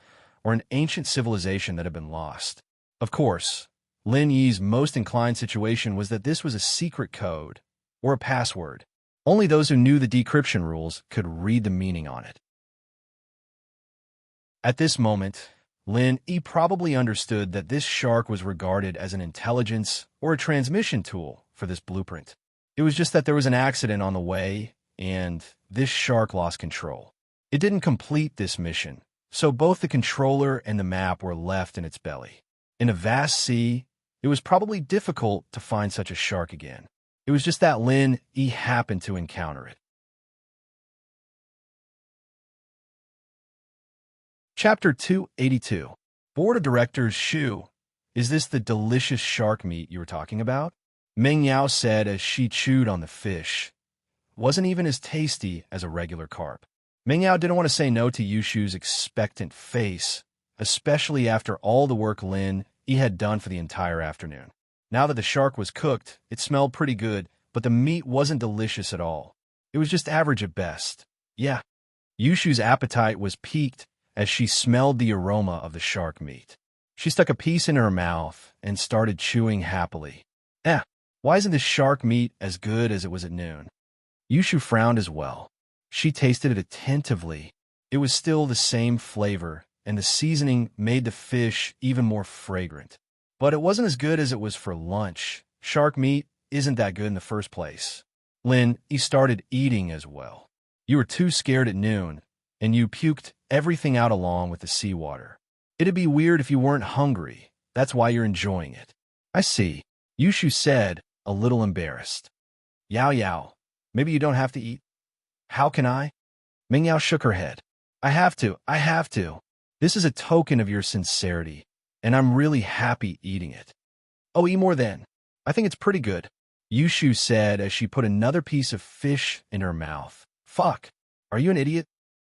or an ancient civilization that had been lost. Of course, Lin Yi's most inclined situation was that this was a secret code, or a password. Only those who knew the decryption rules could read the meaning on it. At this moment, Lin Yi probably understood that this shark was regarded as an intelligence or a transmission tool for this blueprint. It was just that there was an accident on the way, and this shark lost control. It didn't complete this mission, so both the controller and the map were left in its belly. In a vast sea, it was probably difficult to find such a shark again. It was just that Lin Yi happened to encounter it. Chapter 282. Board of Directors Shu. Is this the delicious shark meat you were talking about? Meng Yao said as she chewed on the fish. Wasn't even as tasty as a regular carp. Meng Yao didn't want to say no to Yushu's expectant face, especially after all the work Lin Yi had done for the entire afternoon. Now that the shark was cooked, it smelled pretty good, but the meat wasn't delicious at all. It was just average at best. Yeah. Yushu's appetite was piqued as she smelled the aroma of the shark meat. She stuck a piece in her mouth and started chewing happily. Why isn't this shark meat as good as it was at noon? Yushu frowned as well. She tasted it attentively. It was still the same flavor, and the seasoning made the fish even more fragrant. But it wasn't as good as it was for lunch. Shark meat isn't that good in the first place. Lin Yi started eating as well. You were too scared at noon, and you puked everything out along with the seawater. It'd be weird if you weren't hungry. That's why you're enjoying it. I see, Yushu said, a little embarrassed. Yao, maybe you don't have to eat. How can I? Meng Yao shook her head. I have to. This is a token of your sincerity, and I'm really happy eating it. Oh, eat more then. I think it's pretty good, Yushu said as she put another piece of fish in her mouth. Fuck, are you an idiot?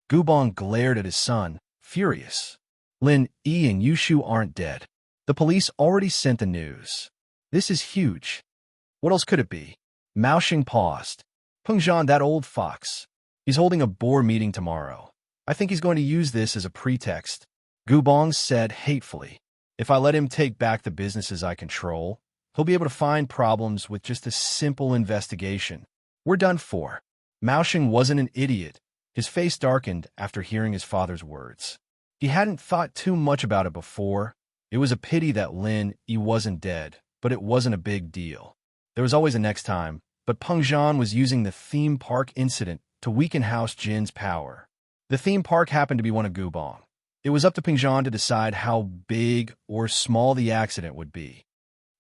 Gubong glared at his son, furious. Lin Yi and Yushu aren't dead. The police already sent the news. This is huge. What else could it be? Mao Xing paused. Pengzhan, that old fox. He's holding a board meeting tomorrow. I think he's going to use this as a pretext. Gubong said hatefully. If I let him take back the businesses I control, he'll be able to find problems with just a simple investigation. We're done for. Mao Xing wasn't an idiot. His face darkened after hearing his father's words. He hadn't thought too much about it before. It was a pity that Lin Yi wasn't dead, but it wasn't a big deal. There was always a next time, but Pengzhan was using the theme park incident to weaken House Jin's power. The theme park happened to be one of Gubong. It was up to Pengzhan to decide how big or small the accident would be.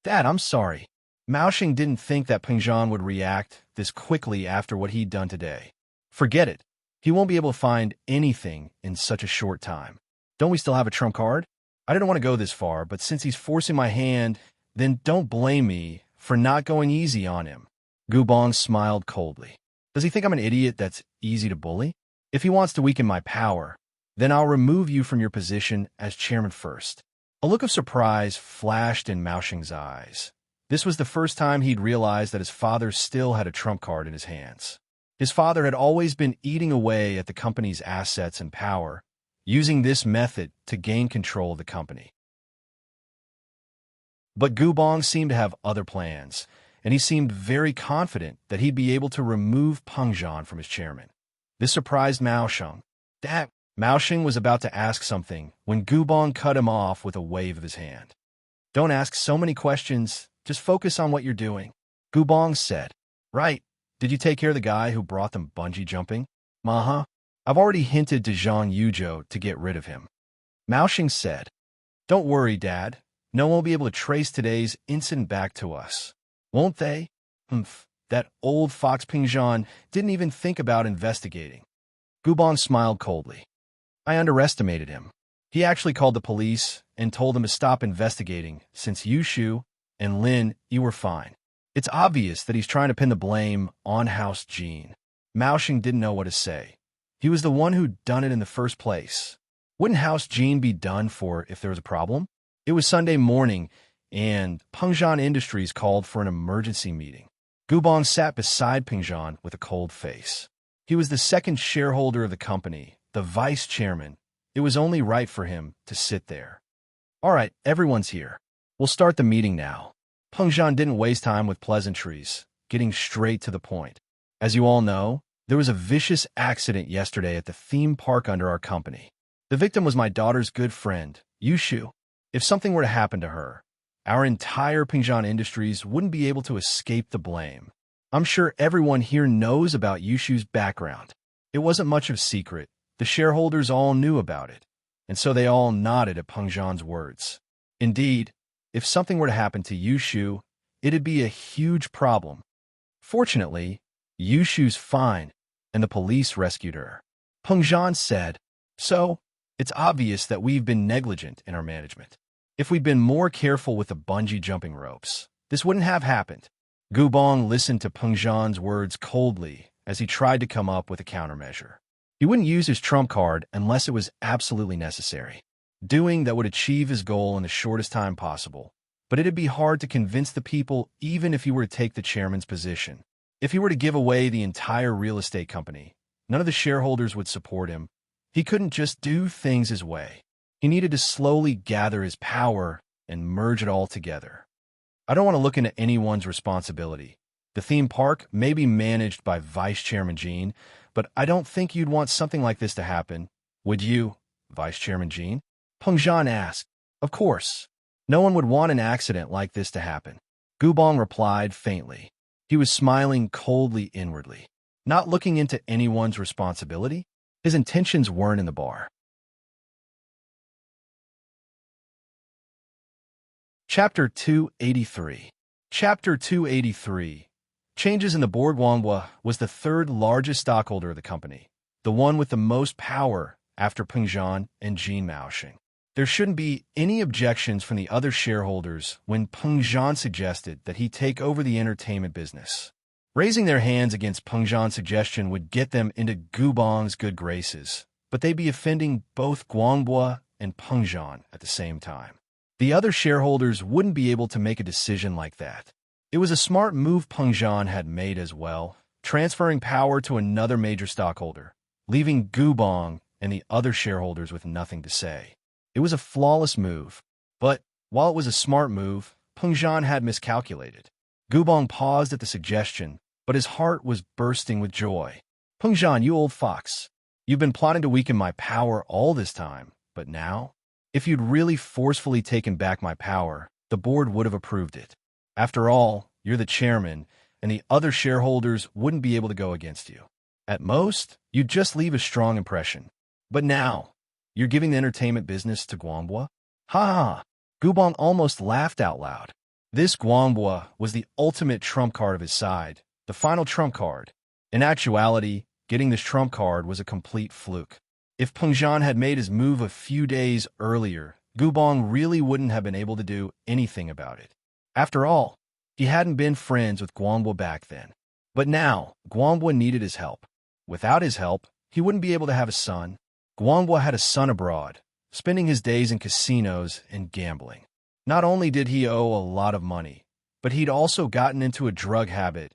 Dad, I'm sorry. Mao Xing didn't think that Pengzhan would react this quickly after what he'd done today. Forget it. He won't be able to find anything in such a short time. Don't we still have a trump card? I didn't want to go this far, but since he's forcing my hand, then don't blame me for not going easy on him. Gubong smiled coldly. Does he think I'm an idiot that's easy to bully? If he wants to weaken my power, then I'll remove you from your position as chairman first. A look of surprise flashed in Mao Xing's eyes. This was the first time he'd realized that his father still had a trump card in his hands. His father had always been eating away at the company's assets and power, using this method to gain control of the company. But Gubong seemed to have other plans, and he seemed very confident that he'd be able to remove Pengzhan from his chairman. This surprised Mao Xing. Dad, Mao Xing was about to ask something when Gubong cut him off with a wave of his hand. Don't ask so many questions, just focus on what you're doing, Gubong said. Right, Did you take care of the guy who brought them bungee jumping? Uh-huh. I've already hinted to Zhang Yuzhou to get rid of him. Mao Xing said. Don't worry, Dad. No one will be able to trace today's incident back to us. Won't they? Humph. That old fox Pingzhan didn't even think about investigating. Gubon smiled coldly. I underestimated him. He actually called the police and told them to stop investigating since Yushu and Lin, you were fine. It's obvious that he's trying to pin the blame on House Jean. Mao Xing didn't know what to say. He was the one who'd done it in the first place. Wouldn't House Jean be done for if there was a problem? It was Sunday morning, and Pengzhan Industries called for an emergency meeting. Gubon sat beside Pengzhan with a cold face. He was the second shareholder of the company, the vice chairman. It was only right for him to sit there. All right, everyone's here. We'll start the meeting now. Pengzhan didn't waste time with pleasantries, getting straight to the point. As you all know, there was a vicious accident yesterday at the theme park under our company. The victim was my daughter's good friend, Yushu. If something were to happen to her, our entire Pengzhan Industries wouldn't be able to escape the blame. I'm sure everyone here knows about Yushu's background. It wasn't much of a secret. The shareholders all knew about it, and so they all nodded at Pengzhan's words. Indeed, if something were to happen to Yushu, it'd be a huge problem. Fortunately, Yushu's fine, and the police rescued her. Pengzhan said, so, it's obvious that we've been negligent in our management. If we'd been more careful with the bungee jumping ropes, this wouldn't have happened. Gubong listened to Pengzhan's words coldly as he tried to come up with a countermeasure. He wouldn't use his trump card unless it was absolutely necessary. Doing that would achieve his goal in the shortest time possible, but it'd be hard to convince the people even if he were to take the chairman's position. If he were to give away the entire real estate company, none of the shareholders would support him. He couldn't just do things his way. He needed to slowly gather his power and merge it all together. I don't want to look into anyone's responsibility. The theme park may be managed by Vice Chairman Jean, but I don't think you'd want something like this to happen. Would you, Vice Chairman Jean? Pengzhan asked. Of course. No one would want an accident like this to happen. Gubong replied faintly. He was smiling coldly inwardly, not looking into anyone's responsibility. His intentions weren't in the bar. Chapter 283. Chapter 283. Changes in the board. Guanghua was the third largest stockholder of the company, the one with the most power after Pengzhan and Jean Maoxing. There shouldn't be any objections from the other shareholders when Pengzhan suggested that he take over the entertainment business. Raising their hands against Pengzhan's suggestion would get them into Gubong's good graces, but they'd be offending both Guanghua and Pengzhan at the same time. The other shareholders wouldn't be able to make a decision like that. It was a smart move Pengzhan had made as well, transferring power to another major stockholder, leaving Gubong and the other shareholders with nothing to say. It was a flawless move, but while it was a smart move, Pengzhan had miscalculated. Gubong paused at the suggestion, but his heart was bursting with joy. Pengzhan, you old fox. You've been plotting to weaken my power all this time, but now? If you'd really forcefully taken back my power, the board would have approved it. After all, you're the chairman, and the other shareholders wouldn't be able to go against you. At most, you'd just leave a strong impression. But now, you're giving the entertainment business to Guanghua? Ha ha! Gubong almost laughed out loud. This Guanghua was the ultimate trump card of his side, the final trump card. In actuality, getting this trump card was a complete fluke. If Pengzhan had made his move a few days earlier, Gubong really wouldn't have been able to do anything about it. After all, he hadn't been friends with Guanghua back then. But now, Guanghua needed his help. Without his help, he wouldn't be able to have a son. Guanghua had a son abroad, spending his days in casinos and gambling. Not only did he owe a lot of money, but he'd also gotten into a drug habit,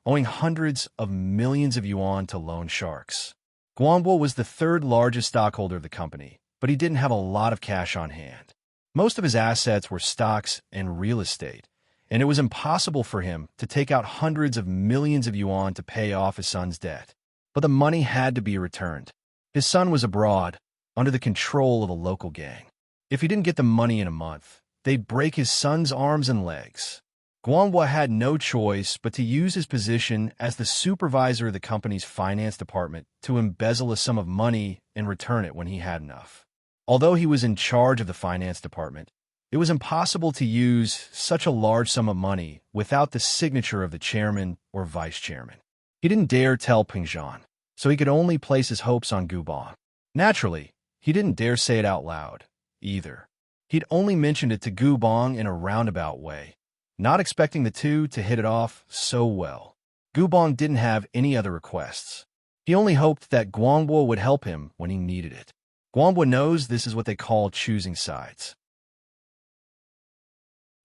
owing hundreds of millions of yuan to loan sharks. Guanghua was the third largest stockholder of the company, but he didn't have a lot of cash on hand. Most of his assets were stocks and real estate, and it was impossible for him to take out hundreds of millions of yuan to pay off his son's debt. But the money had to be returned. His son was abroad, under the control of a local gang. If he didn't get the money in a month, they'd break his son's arms and legs. Guanghua had no choice but to use his position as the supervisor of the company's finance department to embezzle a sum of money and return it when he had enough. Although he was in charge of the finance department, it was impossible to use such a large sum of money without the signature of the chairman or vice chairman. He didn't dare tell Peng Zhan, so he could only place his hopes on Gubong. Naturally, he didn't dare say it out loud, either. He'd only mentioned it to Gubong in a roundabout way, not expecting the two to hit it off so well. Gubong didn't have any other requests. He only hoped that Guanghua would help him when he needed it. Guanghua knows this is what they call choosing sides.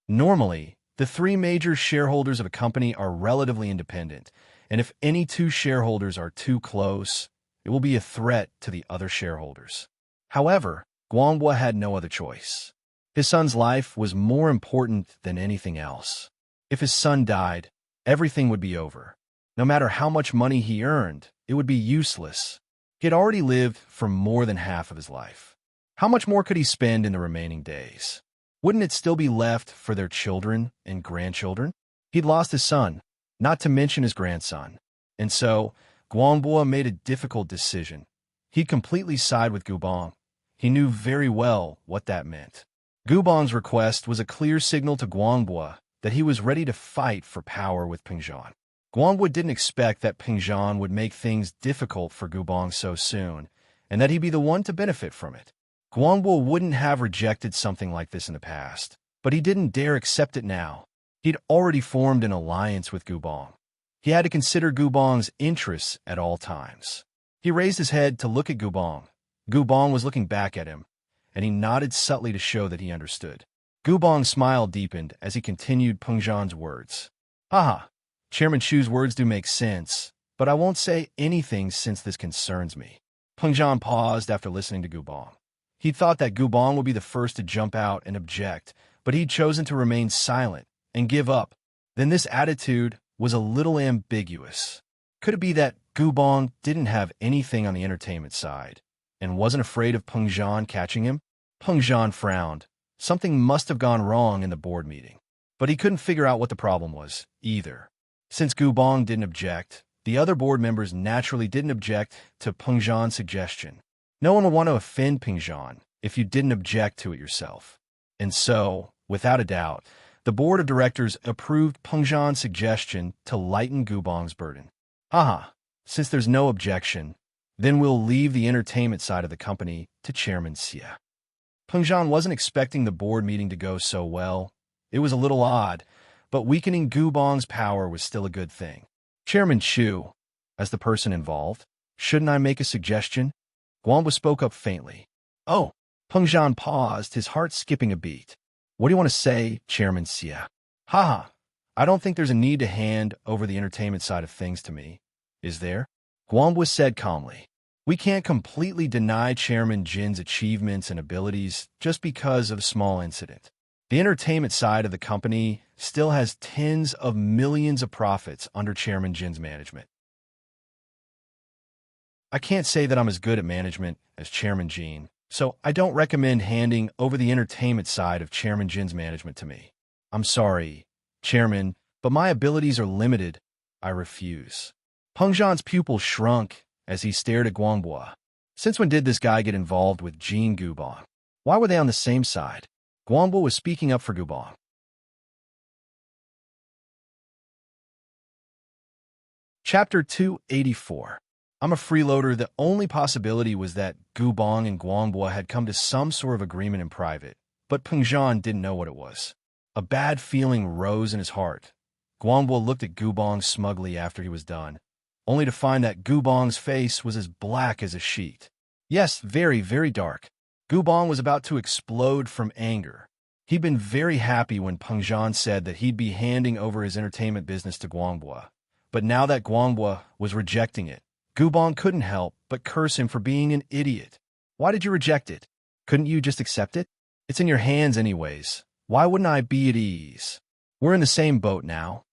Normally, the three major shareholders of a company are relatively independent, and if any two shareholders are too close, it will be a threat to the other shareholders. However, Guanghua had no other choice. His son's life was more important than anything else. If his son died, everything would be over. No matter how much money he earned, it would be useless. He had already lived for more than half of his life. How much more could he spend in the remaining days? Wouldn't it still be left for their children and grandchildren? He'd lost his son, not to mention his grandson. And so, Guanghua made a difficult decision. He'd completely side with Gubong. He knew very well what that meant. Gubong's request was a clear signal to Guanghua that he was ready to fight for power with Peng Zhan. Guanghua didn't expect that Peng Zhan would make things difficult for Gubong so soon, and that he'd be the one to benefit from it. Guanghua wouldn't have rejected something like this in the past, but he didn't dare accept it now. He'd already formed an alliance with Gubong. He had to consider Gubong's interests at all times. He raised his head to look at Gubong. Gubong was looking back at him, and he nodded subtly to show that he understood. Gubong's smile deepened as he continued Peng Zhan's words. Haha, Chairman Chu's words do make sense, but I won't say anything since this concerns me. Peng Zhan paused after listening to Gubong. He thought that Gubong would be the first to jump out and object, but he'd chosen to remain silent and give up. Then this attitude was a little ambiguous. Could it be that Gubong didn't have anything on the entertainment side and wasn't afraid of Peng Zhan catching him? Peng Zhan frowned. Something must have gone wrong in the board meeting. But he couldn't figure out what the problem was, either. Since Gubong didn't object, the other board members naturally didn't object to Peng Zhan's suggestion. No one would want to offend Peng Zhan if you didn't object to it yourself. And so, without a doubt, the board of directors approved Peng Zhan's suggestion to lighten Gubong's burden. Haha, since there's no objection, then we'll leave the entertainment side of the company to Chairman Xie. Peng Zhan wasn't expecting the board meeting to go so well. It was a little odd, but weakening Gubong's power was still a good thing. Chairman Chu, as the person involved, shouldn't I make a suggestion? Guanghua spoke up faintly. Oh, Peng Zhan paused, his heart skipping a beat. What do you want to say, Chairman Xie? Haha, I don't think there's a need to hand over the entertainment side of things to me, is there? Guanghua said calmly. We can't completely deny Chairman Jin's achievements and abilities just because of a small incident. The entertainment side of the company still has tens of millions of profits under Chairman Jin's management. I can't say that I'm as good at management as Chairman Jin, so I don't recommend handing over the entertainment side of Chairman Jin's management to me. I'm sorry, Chairman, but my abilities are limited. I refuse. Peng Zhan's pupil shrunk as he stared at Guanghua. Since when did this guy get involved with Jin Gubong? Why were they on the same side? Guanghua was speaking up for Gubong. Chapter 284. I'm a freeloader. The only possibility was that Gubong and Guanghua had come to some sort of agreement in private, but Peng Zhan didn't know what it was. A bad feeling rose in his heart. Guanghua looked at Gubong smugly after he was done, only to find that Gubong's face was as black as a sheet. Yes, very, very dark. Gubong was about to explode from anger. He'd been very happy when Peng Zhan said that he'd be handing over his entertainment business to Guanghua, but now that Guanghua was rejecting it, Gubong couldn't help but curse him for being an idiot. Why did you reject it? Couldn't you just accept it? It's in your hands anyways. Why wouldn't I be at ease? We're in the same boat now.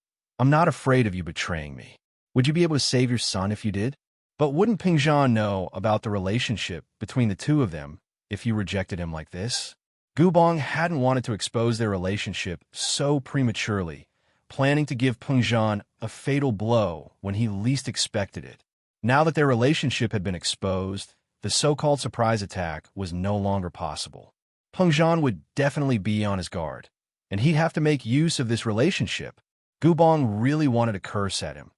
I'm not afraid of you betraying me. Would you be able to save your son if you did? But wouldn't Peng Zhan know about the relationship between the two of them if you rejected him like this? Gubong hadn't wanted to expose their relationship so prematurely, planning to give Peng Zhan a fatal blow when he least expected it. Now that their relationship had been exposed, the so-called surprise attack was no longer possible. Peng Zhan would definitely be on his guard, and he'd have to make use of this relationship. Gubong really wanted to curse at him.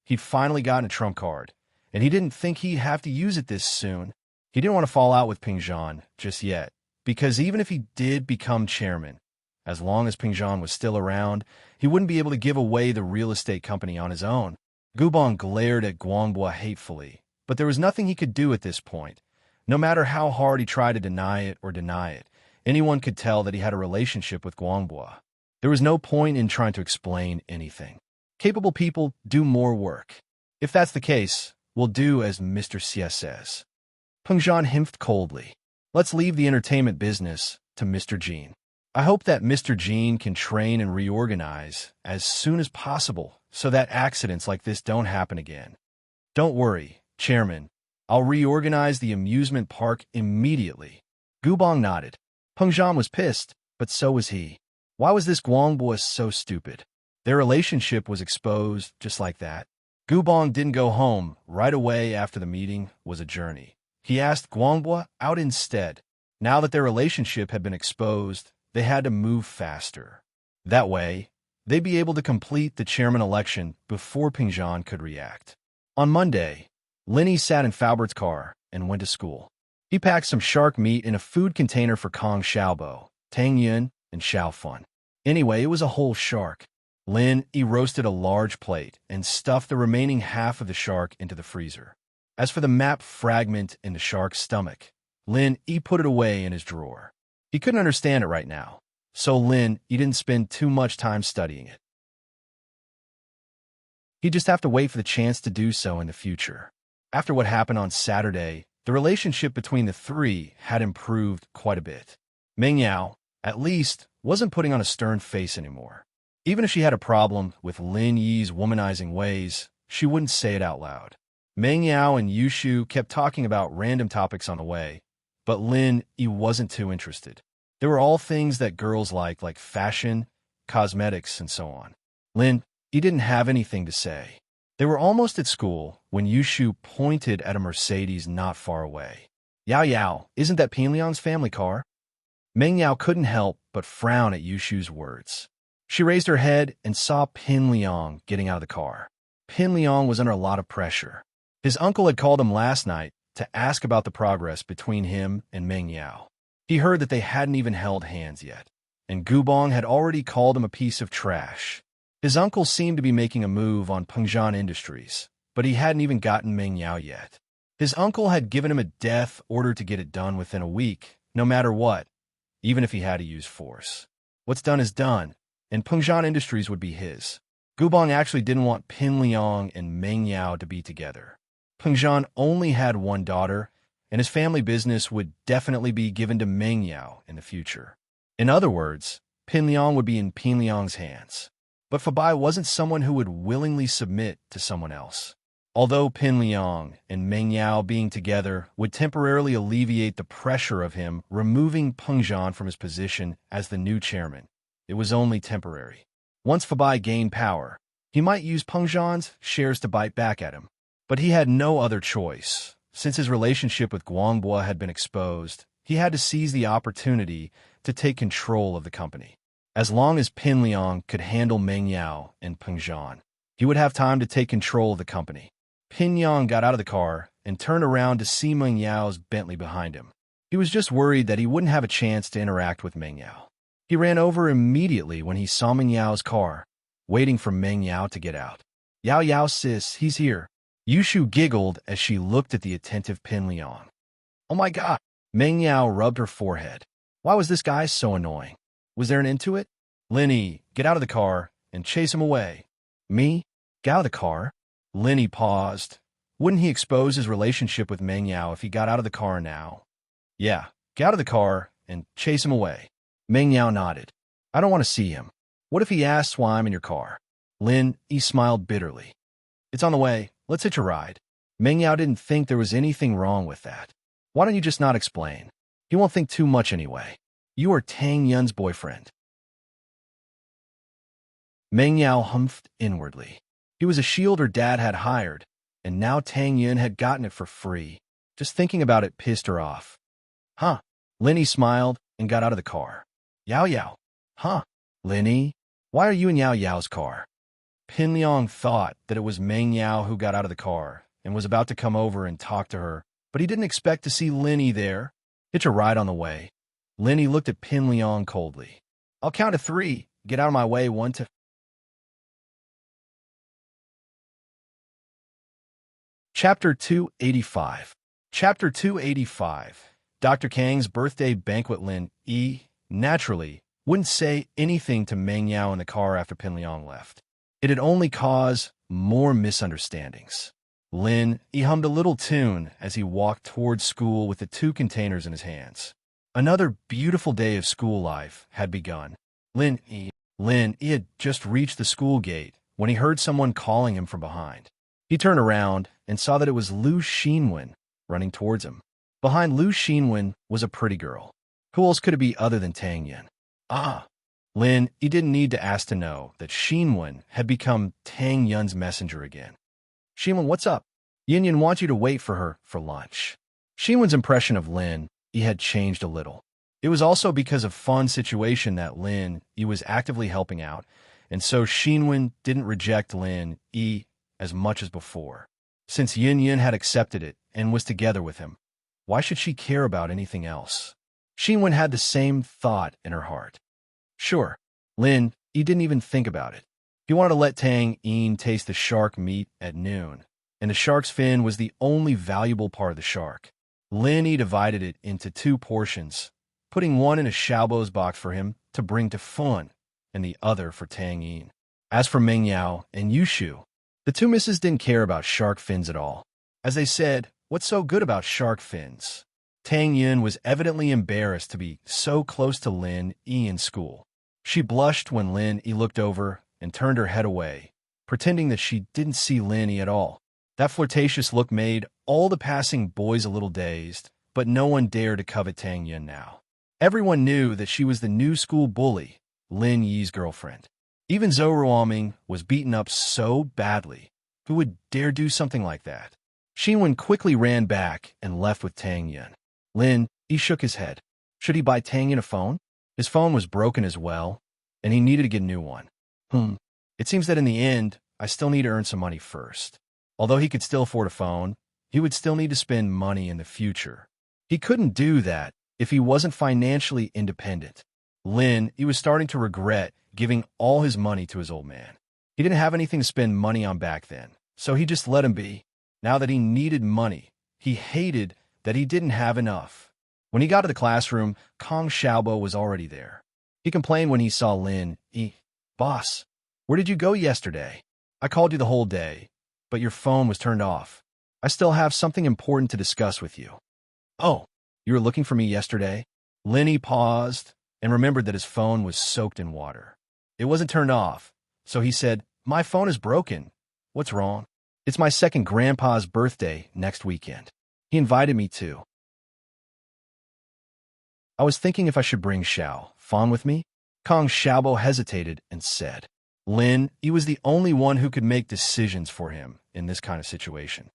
He'd finally gotten a trump card, and he didn't think he'd have to use it this soon. He didn't want to fall out with Peng Zhan just yet, because even if he did become chairman, as long as Peng Zhan was still around, he wouldn't be able to give away the real estate company on his own. Gubong glared at Guangbua hatefully, but there was nothing he could do at this point. No matter how hard he tried to deny it, anyone could tell that he had a relationship with Guangbua. There was no point in trying to explain anything. Capable people do more work. If that's the case, we'll do as Mr. Xie says. Peng Zhan hemped coldly. Let's leave the entertainment business to Mr. Jean. I hope that Mr. Jean can train and reorganize as soon as possible so that accidents like this don't happen again. Don't worry, Chairman. I'll reorganize the amusement park immediately. Gubong nodded. Peng Zhan was pissed, but so was he. Why was this Guangbua so stupid? Their relationship was exposed just like that. Gubong didn't go home right away after the meeting was a journey. He asked Guangbua out instead. Now that their relationship had been exposed, they had to move faster. That way, they'd be able to complete the chairman election before Peng Zhan could react. On Monday, Linny sat in Faubert's car and went to school. He packed some shark meat in a food container for Kong Xiaobo, Tang Yun, and Xiao Fun. Anyway, it was a whole shark. Lin Yi roasted a large plate and stuffed the remaining half of the shark into the freezer. As for the map fragment in the shark's stomach, Lin Yi put it away in his drawer. He couldn't understand it right now, so Lin Yi didn't spend too much time studying it. He'd just have to wait for the chance to do so in the future. After what happened on Saturday, the relationship between the three had improved quite a bit. Meng Yao, at least, wasn't putting on a stern face anymore. Even if she had a problem with Lin Yi's womanizing ways, she wouldn't say it out loud. Meng Yao and Yushu kept talking about random topics on the way, but Lin Yi wasn't too interested. They were all things that girls like fashion, cosmetics, and so on. Lin Yi didn't have anything to say. They were almost at school when Yushu pointed at a Mercedes not far away. Yao Yao, isn't that Pinliang's family car? Meng Yao couldn't help but frown at Yushu's words. She raised her head and saw Pinliang getting out of the car. Pinliang was under a lot of pressure. His uncle had called him last night to ask about the progress between him and Meng Yao. He heard that they hadn't even held hands yet, and Gubong had already called him a piece of trash. His uncle seemed to be making a move on Peng Zhan Industries, but he hadn't even gotten Meng Yao yet. His uncle had given him a death order to get it done within a week, no matter what, even if he had to use force. What's done is done, and Peng Zhan Industries would be his. Gubong actually didn't want Pinliang and Meng Yao to be together. Peng Zhan only had one daughter, and his family business would definitely be given to Meng Yao in the future. In other words, Pinliang would be in Pinliang's hands. But Fabai wasn't someone who would willingly submit to someone else. Although Pinliang and Meng Yao being together would temporarily alleviate the pressure of him removing Peng Zhan from his position as the new chairman, it was only temporary. Once Fabai gained power, he might use Peng Zhan's shares to bite back at him. But he had no other choice. Since his relationship with Guangbua had been exposed, he had to seize the opportunity to take control of the company. As long as Pinliang could handle Meng Yao and Peng Zhan, he would have time to take control of the company. Pinliang got out of the car and turned around to see Meng Yao's Bentley behind him. He was just worried that he wouldn't have a chance to interact with Meng Yao. He ran over immediately when he saw Meng Yao's car, waiting for Meng Yao to get out. Yao Yao sis, he's here. Yushu giggled as she looked at the attentive Pinliang. Oh my god! Meng Yao rubbed her forehead. Why was this guy so annoying? Was there an end to it? Linny, get out of the car and chase him away. Me? Get out of the car? Linny paused. Wouldn't he expose his relationship with Meng Yao if he got out of the car now? Yeah, get out of the car and chase him away. Meng Yao nodded. I don't want to see him. What if he asks why I'm in your car? Lin Yi smiled bitterly. It's on the way. Let's hitch a ride. Meng Yao didn't think there was anything wrong with that. Why don't you just not explain? He won't think too much anyway. You are Tang Yun's boyfriend. Meng Yao humphed inwardly. He was a shield her dad had hired, and now Tang Yin had gotten it for free. Just thinking about it pissed her off. Huh? Linny smiled and got out of the car. Yao Yao. Huh? Linny? Why are you in Yao Yao's car? Pin Liang thought that it was Meng Yao who got out of the car and was about to come over and talk to her, but he didn't expect to see Linny there. Hitch a ride on the way. Linny looked at Pin Liang coldly. I'll count to 3. Get out of my way. 1, 2. Chapter 285. Chapter 285. Dr. Kang's birthday banquet. Lin Yi, naturally, wouldn't say anything to Meng Yao in the car after Pin Liang left. It'd only cause more misunderstandings. Lin Yi hummed a little tune as he walked towards school with the 2 containers in his hands. Another beautiful day of school life had begun. Lin Yi had just reached the school gate when he heard someone calling him from behind. He turned around and saw that it was Lu Xinwen running towards him. Behind Lu Xinwen was a pretty girl. Who else could it be other than Tang Yin? Lin Yi didn't need to ask to know that Xinwen had become Tang Yin's messenger again. Xinwen, what's up? Yin wants you to wait for her for lunch. Xinwen's impression of Lin Yi had changed a little. It was also because of fun situation that Lin Yi was actively helping out, and so Xinwen didn't reject Lin Yi as much as before. Since Yin had accepted it and was together with him, why should she care about anything else? Xinwen had the same thought in her heart. Sure, Lin Yi didn't even think about it. He wanted to let Tang Yin taste the shark meat at noon, and the shark's fin was the only valuable part of the shark. Lin Yi divided it into 2 portions, putting one in a Xiaobo's box for him to bring to Fun, and the other for Tang Yin. As for Meng Yao and Yushu, the 2 misses didn't care about shark fins at all. As they said, what's so good about shark fins? Tang Yin was evidently embarrassed to be so close to Lin Yi in school. She blushed when Lin Yi looked over and turned her head away, pretending that she didn't see Lin Yi at all. That flirtatious look made all the passing boys a little dazed, but no one dared to covet Tang Yin now. Everyone knew that she was the new school bully, Lin Yi's girlfriend. Even Zhou Ruoming was beaten up so badly. Who would dare do something like that? Xinwen quickly ran back and left with Tang Yin. Lin Yi shook his head. Should he buy Tang Yin a phone? His phone was broken as well, and he needed to get a new one. It seems that in the end, I still need to earn some money first. Although he could still afford a phone, he would still need to spend money in the future. He couldn't do that if he wasn't financially independent. Lin Yi was starting to regret giving all his money to his old man. He didn't have anything to spend money on back then, so he just let him be. Now that he needed money, he hated that he didn't have enough. When he got to the classroom, Kong Xiaobo was already there. He complained when he saw Lin Yi. Boss, where did you go yesterday? I called you the whole day, but your phone was turned off. I still have something important to discuss with you. Oh, you were looking for me yesterday? Lin Yi paused and remembered that his phone was soaked in water. It wasn't turned off, so he said, my phone is broken. What's wrong? It's my second grandpa's birthday next weekend. He invited me to. I was thinking if I should bring Xiao Fan with me. Kong Xiaobo hesitated and said. Lin Yi was the only one who could make decisions for him in this kind of situation.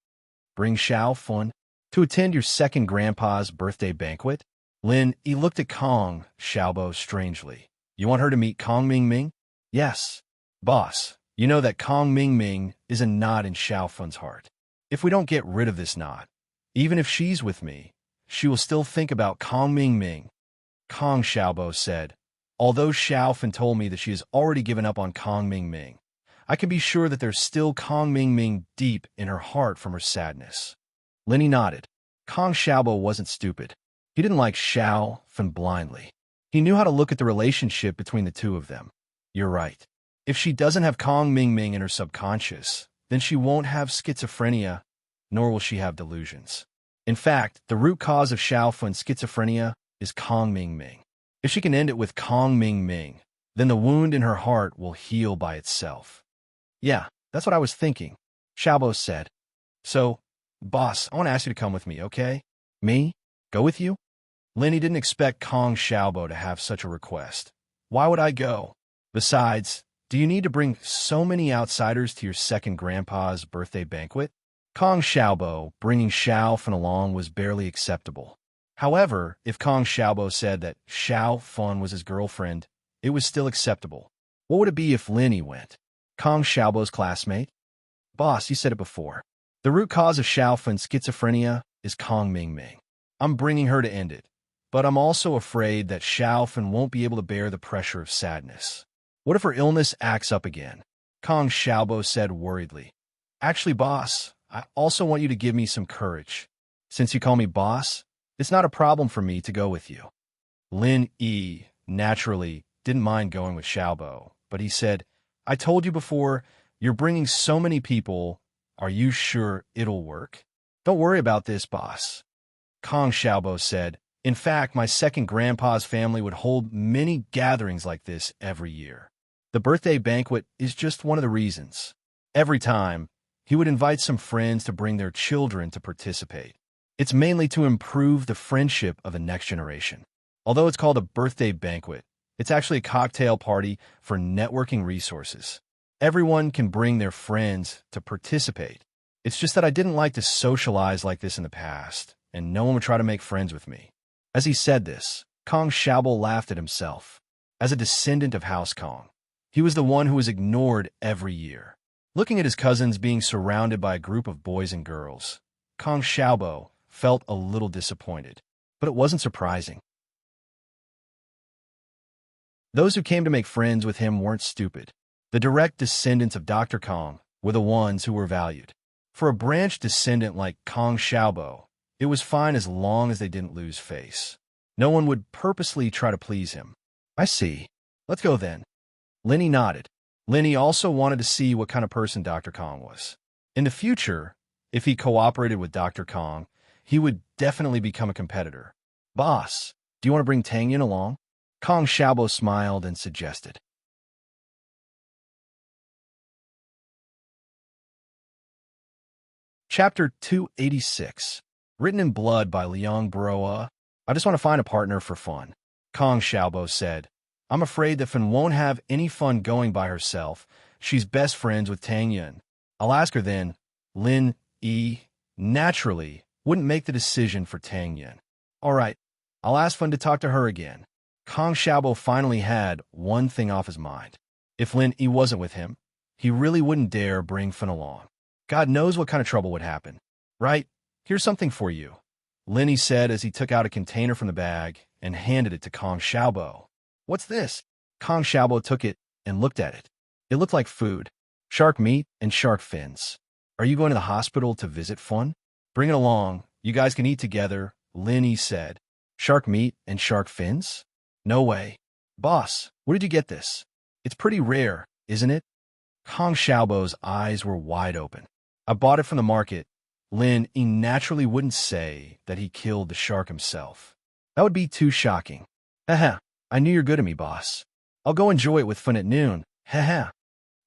Bring Xiao Fan to attend your second grandpa's birthday banquet? Lin Yi looked at Kong Xiaobo strangely. You want her to meet Kong Mingming? Yes. Boss, you know that Kong Mingming is a knot in Xiao Fan's heart. If we don't get rid of this knot, even if she's with me, she will still think about Kong Mingming. Kong Xiaobo said, although Xiao Fan told me that she has already given up on Kong Mingming, I can be sure that there's still Kong Mingming deep in her heart from her sadness. Lin Yi nodded. Kong Xiaobo wasn't stupid. He didn't like Xiao Fan blindly. He knew how to look at the relationship between the 2 of them. You're right. If she doesn't have Kong Mingming in her subconscious, then she won't have schizophrenia, nor will she have delusions. In fact, the root cause of Xiao Fan's schizophrenia is Kong Mingming. If she can end it with Kong Mingming, then the wound in her heart will heal by itself. Yeah, that's what I was thinking, Xiaobo said. So, boss, I want to ask you to come with me, okay? Me? Go with you? Lin Yi didn't expect Kong Xiaobo to have such a request. Why would I go? Besides, Do you need to bring so many outsiders to your second grandpa's birthday banquet? Kong Xiaobo bringing Xiao Fan along was barely acceptable. However, if Kong Xiaobo said that Xiao Fan was his girlfriend, it was still acceptable. What would it be if Linny went? Kong Xiaobo's classmate? Boss, you said it before. The root cause of Xiao Fan's schizophrenia is Kong Mingming. I'm bringing her to end it, but I'm also afraid that Xiao Fan won't be able to bear the pressure of sadness. What if her illness acts up again? Kong Xiaobo said worriedly. Actually, boss, I also want you to give me some courage. Since you call me boss, it's not a problem for me to go with you. Lin Yi, naturally, didn't mind going with Xiaobo, but he said, I told you before, you're bringing so many people. Are you sure it'll work? Don't worry about this, boss. Kong Xiaobo said, in fact, my second grandpa's family would hold many gatherings like this every year. The birthday banquet is just one of the reasons. Every time, he would invite some friends to bring their children to participate. It's mainly to improve the friendship of the next generation. Although it's called a birthday banquet, it's actually a cocktail party for networking resources. Everyone can bring their friends to participate. It's just that I didn't like to socialize like this in the past, and no one would try to make friends with me. As he said this, Kong Xiaobo laughed at himself. As a descendant of House Kong, he was the one who was ignored every year. Looking at his cousins being surrounded by a group of boys and girls, Kong Xiaobo felt a little disappointed, but it wasn't surprising. Those who came to make friends with him weren't stupid. The direct descendants of Dr. Kong were the ones who were valued. For a branch descendant like Kong Xiaobo, it was fine as long as they didn't lose face. No one would purposely try to please him. I see. Let's go then. Linny nodded. Linny also wanted to see what kind of person Dr. Kong was. In the future, if he cooperated with Dr. Kong, he would definitely become a competitor. Boss, do you want to bring Tang Yin along? Kong Xiaobo smiled and suggested. Chapter 286. Written in blood by Liang Broa. I just want to find a partner for fun. Kong Xiaobo said, I'm afraid that Fan won't have any fun going by herself. She's best friends with Tang Yin. I'll ask her then. Lin Yi, naturally, wouldn't make the decision for Tang Yin. All right, I'll ask Fan to talk to her again. Kong Xiaobo finally had one thing off his mind. If Lin Yi wasn't with him, he really wouldn't dare bring Fan along. God knows what kind of trouble would happen. Right? Here's something for you, Lin Yi said as he took out a container from the bag and handed it to Kong Xiaobo. What's this? Kong Xiaobo took it and looked at it. It looked like food. Shark meat and shark fins. Are you going to the hospital to visit Fan? Bring it along. You guys can eat together, Lin Yi said. Shark meat and shark fins? No way. Boss, where did you get this? It's pretty rare, isn't it? Kong Xiaobo's eyes were wide open. I bought it from the market. Lin Yi naturally wouldn't say that he killed the shark himself. That would be too shocking. Haha, I knew you're good at me, boss. I'll go enjoy it with Fan at noon. Haha.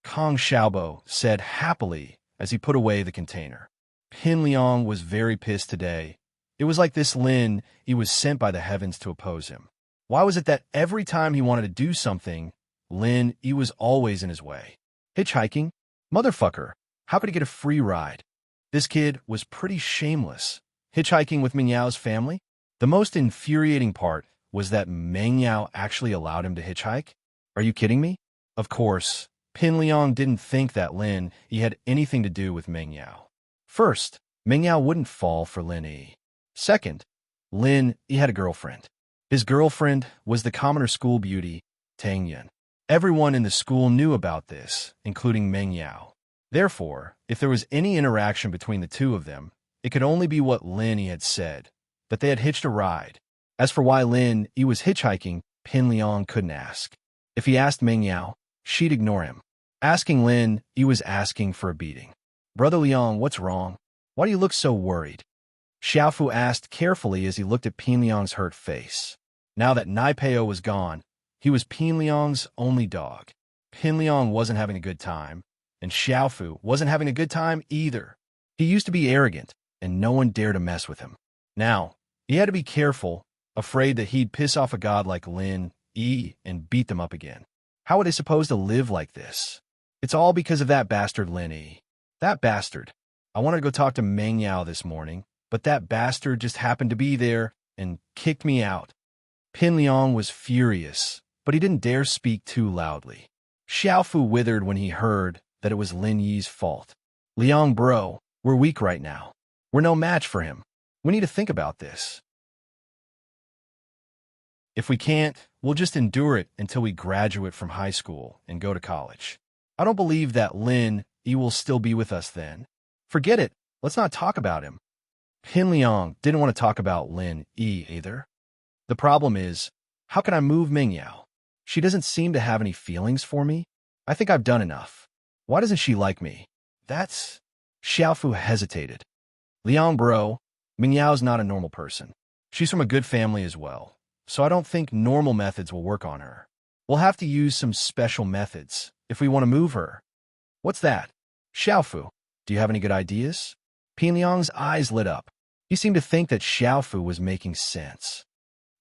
Kong Xiaobo said happily as he put away the container. Pin Liang was very pissed today. It was like this Lin Yi was sent by the heavens to oppose him. Why was it that every time he wanted to do something, Lin Yi was always in his way? Hitchhiking? Motherfucker, how could he get a free ride? This kid was pretty shameless. Hitchhiking with Meng Yao's family? The most infuriating part was that Meng Yao actually allowed him to hitchhike. Are you kidding me? Of course, Pin Liang didn't think that Lin Yi had anything to do with Meng Yao. First, Meng Yao wouldn't fall for Lin Yi. Second, Lin Yi had a girlfriend. His girlfriend was the commoner school beauty, Tang Yin. Everyone in the school knew about this, including Meng Yao. Therefore, if there was any interaction between the two of them, it could only be what Lin Yi had said, that they had hitched a ride. As for why Lin Yi was hitchhiking, Pin Liang couldn't ask. If he asked Meng Yao, she'd ignore him. Asking Lin Yi was asking for a beating. Brother Liang, what's wrong? Why do you look so worried? Xiaofu asked carefully as he looked at Pin Liang's hurt face. Now that Nai Peo was gone, he was Pin Liang's only dog. Pin Liang wasn't having a good time, and Xiaofu wasn't having a good time either. He used to be arrogant, and no one dared to mess with him. Now, he had to be careful, afraid that he'd piss off a god like Lin Yi and beat them up again. How are they supposed to live like this? It's all because of that bastard Lin. That bastard. I wanted to go talk to Meng Yao this morning, but that bastard just happened to be there and kicked me out. Pin Liang was furious, but he didn't dare speak too loudly. Xiaofu withered when he heard that it was Lin Yi's fault. Liang bro, we're weak right now. We're no match for him. We need to think about this. If we can't, we'll just endure it until we graduate from high school and go to college. I don't believe that Lin Yi will still be with us then. Forget it. Let's not talk about him. Pin Liang didn't want to talk about Lin Yi either. The problem is, how can I move Meng Yao? She doesn't seem to have any feelings for me. I think I've done enough. Why doesn't she like me? That's... Xiaofu hesitated. Liang bro, Meng Yao's not a normal person. She's from a good family as well, so I don't think normal methods will work on her. We'll have to use some special methods if we want to move her. What's that? Xiaofu, do you have any good ideas? Pin Liang's eyes lit up. He seemed to think that Xiaofu was making sense.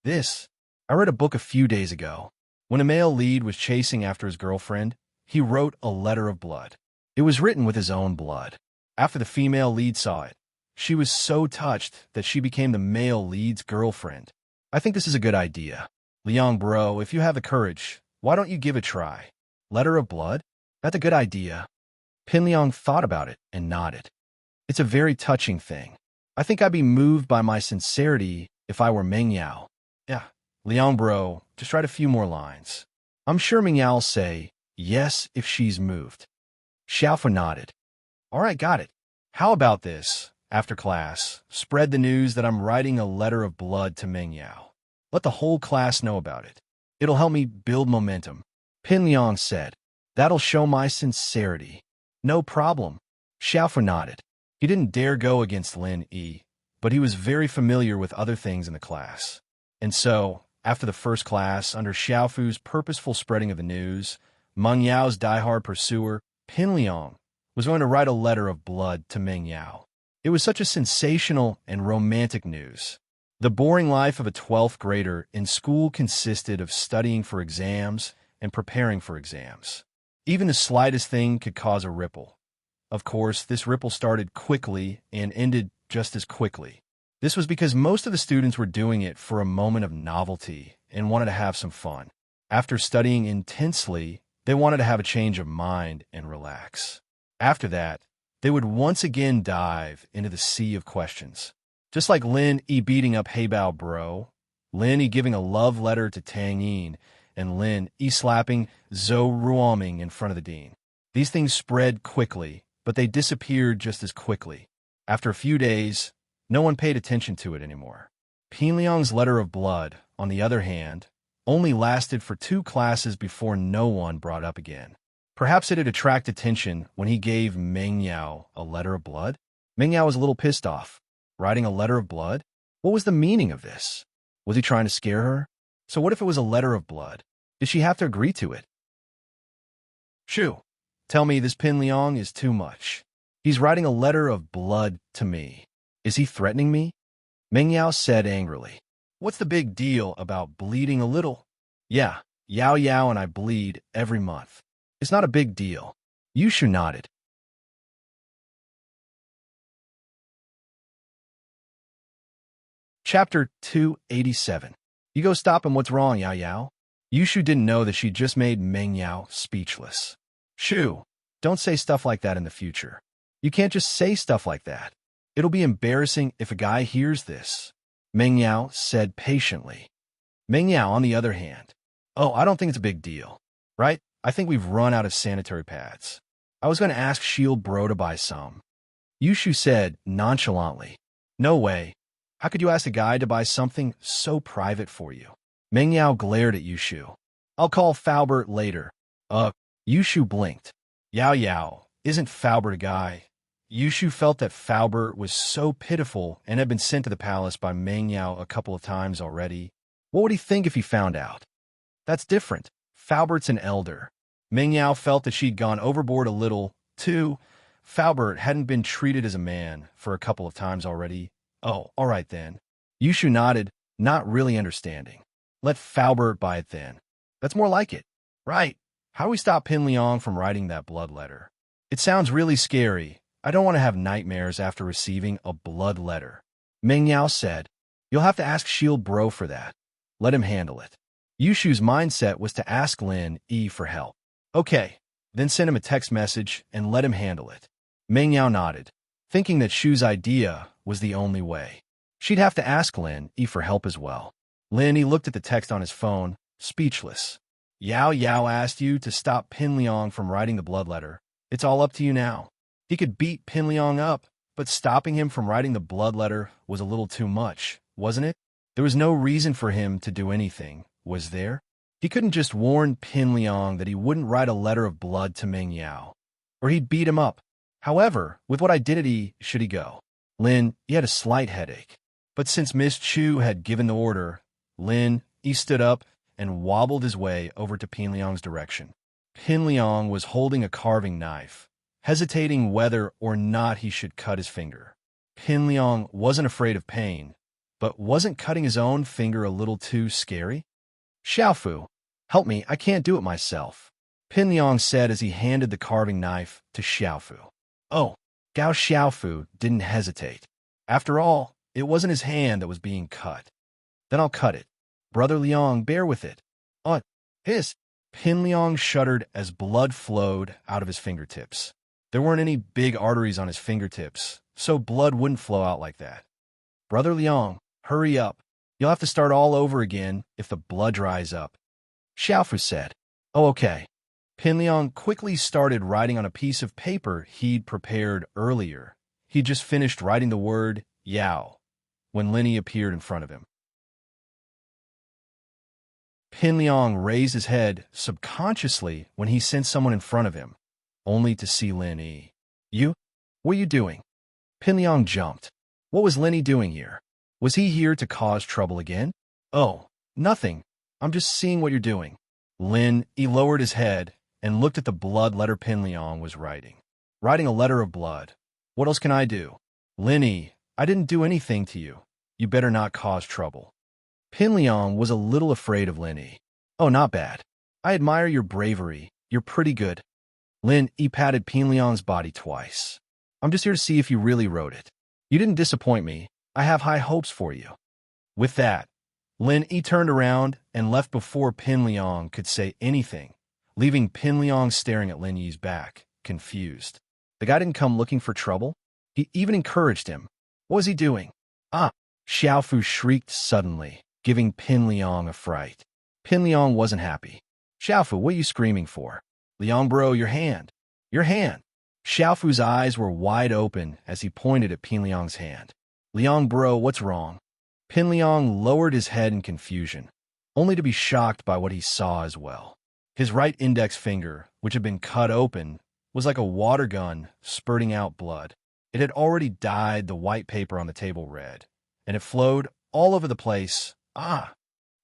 I read a book a few days ago. When a male lead was chasing after his girlfriend, he wrote a letter of blood. It was written with his own blood. After the female lead saw it, she was so touched that she became the male lead's girlfriend. I think this is a good idea. Liang bro, if you have the courage, why don't you give it a try? Letter of blood? That's a good idea. Pin Liang thought about it and nodded. It's a very touching thing. I think I'd be moved by my sincerity if I were Meng Yao. Yeah, Liang bro, just write a few more lines. I'm sure Meng Yao'll say yes if she's moved. Xiaofu nodded. All right, got it. How about this? After class, spread the news that I'm writing a letter of blood to Meng Yao. Let the whole class know about it. It'll help me build momentum. Pin Liang said, that'll show my sincerity. No problem. Xiaofu nodded. He didn't dare go against Lin Yi, but he was very familiar with other things in the class. And so, after the first class, under Xiaofu's purposeful spreading of the news, Meng Yao's diehard pursuer, Pin Liang, was going to write a letter of blood to Meng Yao. It was such a sensational and romantic news. The boring life of a 12th grader in school consisted of studying for exams and preparing for exams. Even the slightest thing could cause a ripple. Of course, this ripple started quickly and ended just as quickly. This was because most of the students were doing it for a moment of novelty and wanted to have some fun. After studying intensely, they wanted to have a change of mind and relax. After that, they would once again dive into the sea of questions. Just like Lin Yi beating up Hey Bao Bro, Lin Yi giving a love letter to Tang Yin, and Lin Yi slapping Zhou Ruoming in front of the dean. These things spread quickly, but they disappeared just as quickly. After a few days, no one paid attention to it anymore. Pin Liang's letter of blood, on the other hand, only lasted for 2 classes before no one brought up again. Perhaps it had attracted attention when he gave Meng Yao a letter of blood? Meng Yao was a little pissed off. Writing a letter of blood? What was the meaning of this? Was he trying to scare her? So what if it was a letter of blood? Did she have to agree to it? Shoo, tell me this Pin Liang is too much. He's writing a letter of blood to me. Is he threatening me? Meng Yao said angrily. What's the big deal about bleeding a little? Yeah, Yao Yao and I bleed every month. It's not a big deal. Yushu nodded. Chapter 287. You go stop him, what's wrong, Yao Yao? Yushu didn't know that she just made Meng Yao speechless. Shoo, don't say stuff like that in the future. You can't just say stuff like that. It'll be embarrassing if a guy hears this. Meng Yao said patiently. Meng Yao, on the other hand, oh, I don't think it's a big deal, right? I think we've run out of sanitary pads. I was going to ask Shield Bro to buy some. Yushu said nonchalantly. No way. How could you ask a guy to buy something so private for you? Meng Yao glared at Yushu. I'll call Faubert later. Yushu blinked. Yao Yao, isn't Faubert a guy? Yushu felt that Faubert was so pitiful and had been sent to the palace by Meng Yao a couple of times already. What would he think if he found out? That's different. Faubert's an elder. Meng Yao felt that she'd gone overboard a little, too. Faubert hadn't been treated as a man for a couple of times already. Oh, all right then. Yushu nodded, not really understanding. Let Faubert buy it then. That's more like it. Right. How do we stop Pin Liang from writing that blood letter? It sounds really scary. I don't want to have nightmares after receiving a blood letter. Meng Yao said. You'll have to ask Shield Bro for that. Let him handle it. Yushu's mindset was to ask Lin Yi for help. Okay, then send him a text message and let him handle it. Meng Yao nodded, thinking that Shu's idea was the only way. She'd have to ask Lin Yi for help as well. Lin Yi looked at the text on his phone, speechless. Yao asked you to stop Pin Liang from writing the blood letter. It's all up to you now. He could beat Pin Liang up, but stopping him from writing the blood letter was a little too much, wasn't it? There was no reason for him to do anything, was there? He couldn't just warn Pin Liang that he wouldn't write a letter of blood to Meng Yao, or he'd beat him up. However, with what identity should he go? Lin Yi had a slight headache, but since Miss Chu had given the order, Lin Yi stood up and wobbled his way over to Pin Liang's direction. Pin Liang was holding a carving knife, hesitating whether or not he should cut his finger. Pin Liang wasn't afraid of pain, but wasn't cutting his own finger a little too scary? Xiaofu, help me, I can't do it myself, Pin Liang said as he handed the carving knife to Xiaofu. Oh, Gao Xiaofu didn't hesitate. After all, it wasn't his hand that was being cut. Then I'll cut it. Brother Liang, bear with it. His. Pin Liang shuddered as blood flowed out of his fingertips. There weren't any big arteries on his fingertips, so blood wouldn't flow out like that. Brother Liang, hurry up. You'll have to start all over again if the blood dries up. Xiaofu said. Oh, okay. Pin Liang quickly started writing on a piece of paper he'd prepared earlier. He'd just finished writing the word Yao when Lin Yi appeared in front of him. Pin Liang raised his head subconsciously when he sensed someone in front of him, only to see Lin Yi. You? What are you doing? Pin Liang jumped. What was Lin Yi doing here? Was he here to cause trouble again? Oh, nothing. I'm just seeing what you're doing. Lin Yi lowered his head and looked at the blood letter Pin Liang was writing. Writing a letter of blood. What else can I do? Lin Yi, I didn't do anything to you. You better not cause trouble. Pin Liang was a little afraid of Lin Yi. Oh, not bad. I admire your bravery. You're pretty good. Lin Yi patted Pin Liang's body twice. I'm just here to see if you really wrote it. You didn't disappoint me. I have high hopes for you. With that, Lin Yi turned around and left before Pin Liang could say anything, leaving Pin Liang staring at Lin Yi's back, confused. The guy didn't come looking for trouble. He even encouraged him. What was he doing? Xiaofu shrieked suddenly, giving Pin Liang a fright. Pin Liang wasn't happy. Xiaofu, what are you screaming for? Liang bro, your hand. Your hand. Xiaofu's eyes were wide open as he pointed at Pin Liang's hand. Liang bro, what's wrong? Pin Liang lowered his head in confusion, only to be shocked by what he saw as well. His right index finger, which had been cut open, was like a water gun spurting out blood. It had already dyed the white paper on the table red, and it flowed all over the place.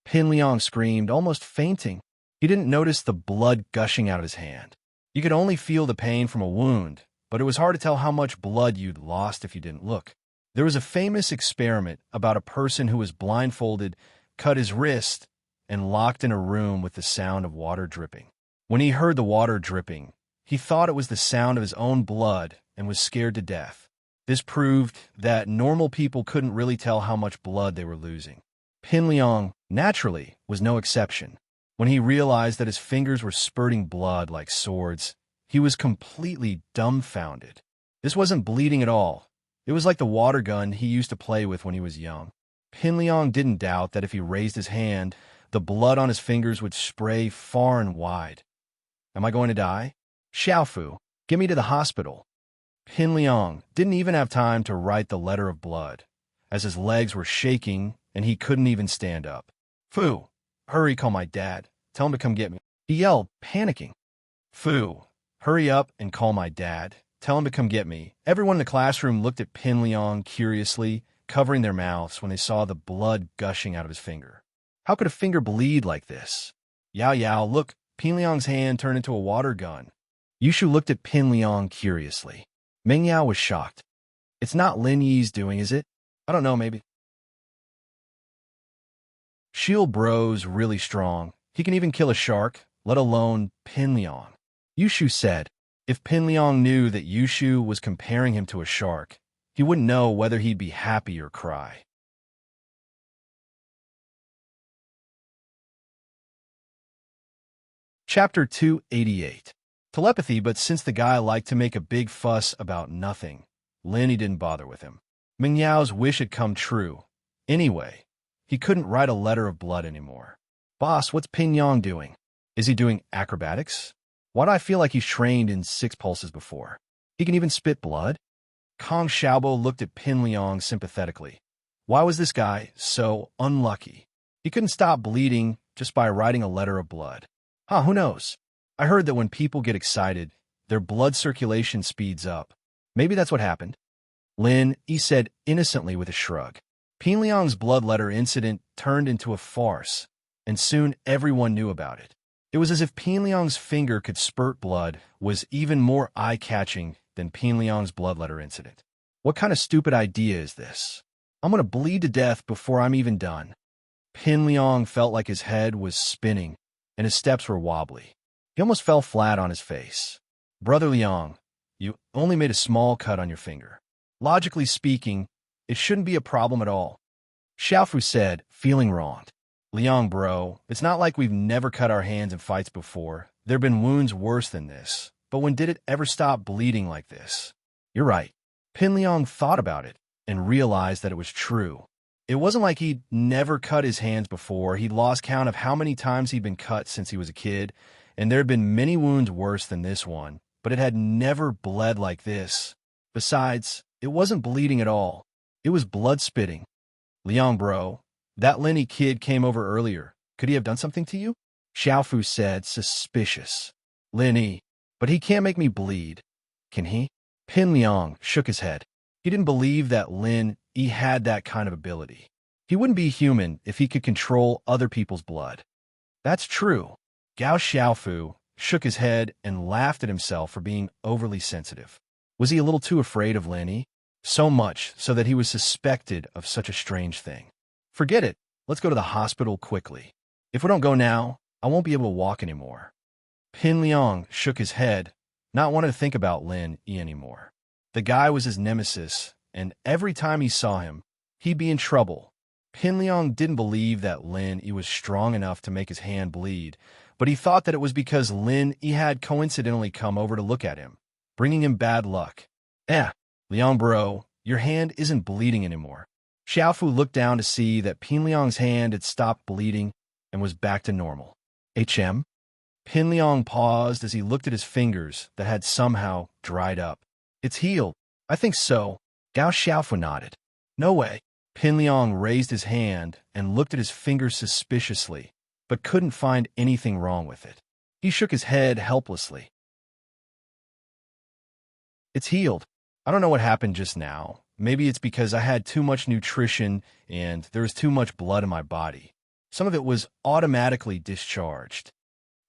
Pin Liang screamed, almost fainting. He didn't notice the blood gushing out of his hand. You could only feel the pain from a wound, but it was hard to tell how much blood you'd lost if you didn't look. There was a famous experiment about a person who was blindfolded, cut his wrist, and locked in a room with the sound of water dripping. When he heard the water dripping, he thought it was the sound of his own blood and was scared to death. This proved that normal people couldn't really tell how much blood they were losing. Pin Liang, naturally, was no exception. When he realized that his fingers were spurting blood like swords, he was completely dumbfounded. This wasn't bleeding at all. It was like the water gun he used to play with when he was young. Pin Liang didn't doubt that if he raised his hand, the blood on his fingers would spray far and wide. Am I going to die? Xiaofu, get me to the hospital. Pin Liang didn't even have time to write the letter of blood, as his legs were shaking and he couldn't even stand up. Fu, hurry, call my dad. Tell him to come get me. He yelled, panicking. Fu, hurry up and call my dad. Tell him to come get me. Everyone in the classroom looked at Pin Liang curiously, covering their mouths when they saw the blood gushing out of his finger. How could a finger bleed like this? Yao, look, Pin Liang's hand turned into a water gun. Yushu looked at Pin Liang curiously. Meng Yao was shocked. It's not Lin Yi's doing, is it? I don't know, maybe. Shield Bro's really strong. He can even kill a shark, let alone Pin Liang. Yushu said. If Pin Liang knew that Yushu was comparing him to a shark, he wouldn't know whether he'd be happy or cry. Chapter 288. Telepathy, but since the guy liked to make a big fuss about nothing, Lin didn't bother with him. Ming Yao's wish had come true. Anyway, he couldn't write a letter of blood anymore. Boss, what's Pin Liang doing? Is he doing acrobatics? Why do I feel like he's trained in 6 pulses before? He can even spit blood? Kong Xiaobo looked at Pin Liang sympathetically. Why was this guy so unlucky? He couldn't stop bleeding just by writing a letter of blood. Who knows? I heard that when people get excited, their blood circulation speeds up. Maybe that's what happened. Lin, he said innocently with a shrug. Pin Liang's blood letter incident turned into a farce, and soon everyone knew about it. It was as if Pin Liang's finger could spurt blood was even more eye-catching than Pin Liang's blood letter incident. What kind of stupid idea is this? I'm going to bleed to death before I'm even done. Pin Liang felt like his head was spinning, and his steps were wobbly. He almost fell flat on his face. Brother Liang, you only made a small cut on your finger. Logically speaking, it shouldn't be a problem at all. Xiaofu said, feeling wronged. Liang bro, it's not like we've never cut our hands in fights before. There've been wounds worse than this. But when did it ever stop bleeding like this? You're right. Pin Liang thought about it and realized that it was true. It wasn't like he'd never cut his hands before. He'd lost count of how many times he'd been cut since he was a kid, and there had been many wounds worse than this one, but it had never bled like this. Besides, it wasn't bleeding at all. It was blood spitting. Liang bro, that Lenny kid came over earlier. Could he have done something to you? Xiaofu said, suspicious. Lenny, but he can't make me bleed. Can he? Pin Liang shook his head. He didn't believe that he had that kind of ability. He wouldn't be human if he could control other people's blood. That's true. Gao Xiaofu shook his head and laughed at himself for being overly sensitive. Was he a little too afraid of Lenny? So much so that he was suspected of such a strange thing. Forget it. Let's go to the hospital quickly. If we don't go now, I won't be able to walk anymore. Pin Liang shook his head, not wanting to think about Lin Yi anymore. The guy was his nemesis, and every time he saw him, he'd be in trouble. Pin Liang didn't believe that Lin Yi was strong enough to make his hand bleed, but he thought that it was because Lin Yi had coincidentally come over to look at him, bringing him bad luck. Liang bro, your hand isn't bleeding anymore. Xiaofu looked down to see that Pin Liang's hand had stopped bleeding and was back to normal. HM? Pin Liang paused as he looked at his fingers that had somehow dried up. It's healed. I think so. Gao Xiaofu nodded. No way. Pin Liang raised his hand and looked at his fingers suspiciously, but couldn't find anything wrong with it. He shook his head helplessly. It's healed. I don't know what happened just now. Maybe it's because I had too much nutrition and there was too much blood in my body. Some of it was automatically discharged.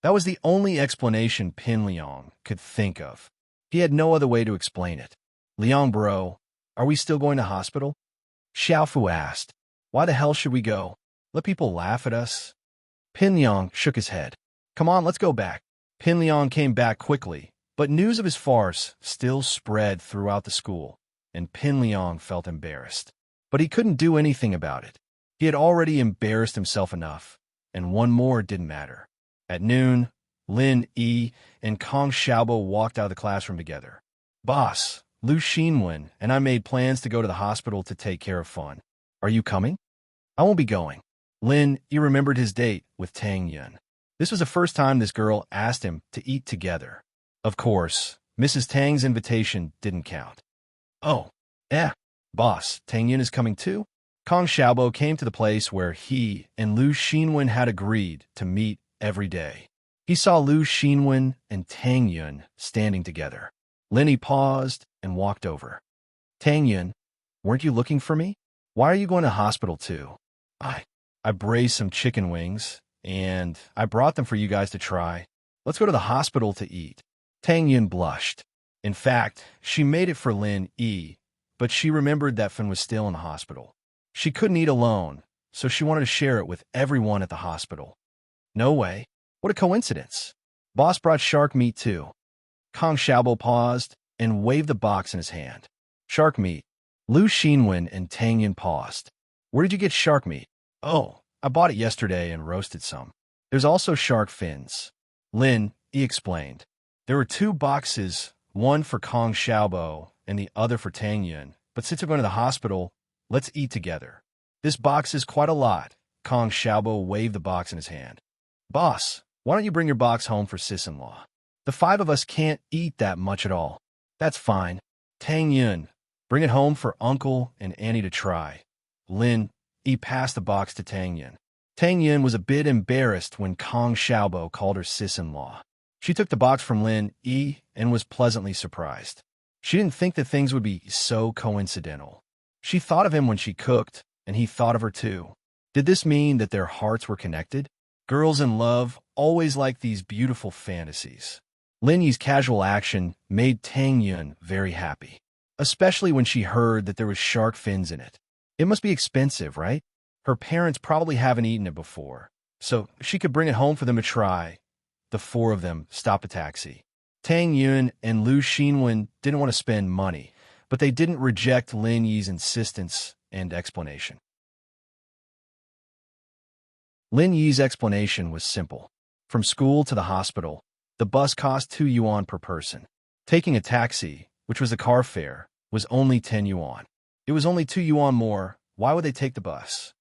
That was the only explanation Pin Liang could think of. He had no other way to explain it. Liang bro, are we still going to hospital? Xiaofu asked. Why the hell should we go? Let people laugh at us? Pin Liang shook his head. Come on, let's go back. Pin Liang came back quickly, but news of his farce still spread throughout the school, and Pin Liang felt embarrassed. But he couldn't do anything about it. He had already embarrassed himself enough, and one more didn't matter. At noon, Lin Yi and Kong Xiaobo walked out of the classroom together. Boss, Lu Xinwen and I made plans to go to the hospital to take care of Fun. Are you coming? I won't be going. Lin Yi remembered his date with Tang Yun. This was the first time this girl asked him to eat together. Of course, Mrs. Tang's invitation didn't count. Oh, boss, Tang Yun is coming too? Kong Xiaobo came to the place where he and Lu Xinwen had agreed to meet every day. He saw Lu Xinwen and Tang Yun standing together. Lin Yi paused and walked over. Tang Yun, weren't you looking for me? Why are you going to hospital too? I braised some chicken wings, and I brought them for you guys to try. Let's go to the hospital to eat. Tang Yun blushed. In fact, she made it for Lin Yi, but she remembered that Fun was still in the hospital. She couldn't eat alone, so she wanted to share it with everyone at the hospital. No way. What a coincidence. Boss brought shark meat too. Kong Xiaobo paused and waved the box in his hand. Shark meat. Lu Xinwen and Tang Yin paused. Where did you get shark meat? Oh, I bought it yesterday and roasted some. There's also shark fins. Lin, he explained. There were 2 boxes, one for Kong Xiaobo and the other for Tang Yin, but since we're going to the hospital, let's eat together. This box is quite a lot. Kong Xiaobo waved the box in his hand. Boss, why don't you bring your box home for sis-in-law? The 5 of us can't eat that much at all. That's fine. Tang Yin, bring it home for Uncle and Annie to try. Lin, he passed the box to Tang Yin. Tang Yin was a bit embarrassed when Kong Xiaobo called her sis-in-law. She took the box from Lin Yi and was pleasantly surprised. She didn't think that things would be so coincidental. She thought of him when she cooked, and he thought of her too. Did this mean that their hearts were connected? Girls in love always like these beautiful fantasies. Lin Yi's casual action made Tang Yin very happy, especially when she heard that there was shark fins in it. It must be expensive, right? Her parents probably haven't eaten it before, so she could bring it home for them to try. The 4 of them stopped a taxi. Tang Yin and Lu Xinwen didn't want to spend money, but they didn't reject Lin Yi's insistence and explanation. Lin Yi's explanation was simple. From school to the hospital, the bus cost 2 yuan per person. Taking a taxi, which was the car fare, was only 10 yuan. It was only 2 yuan more. Why would they take the bus?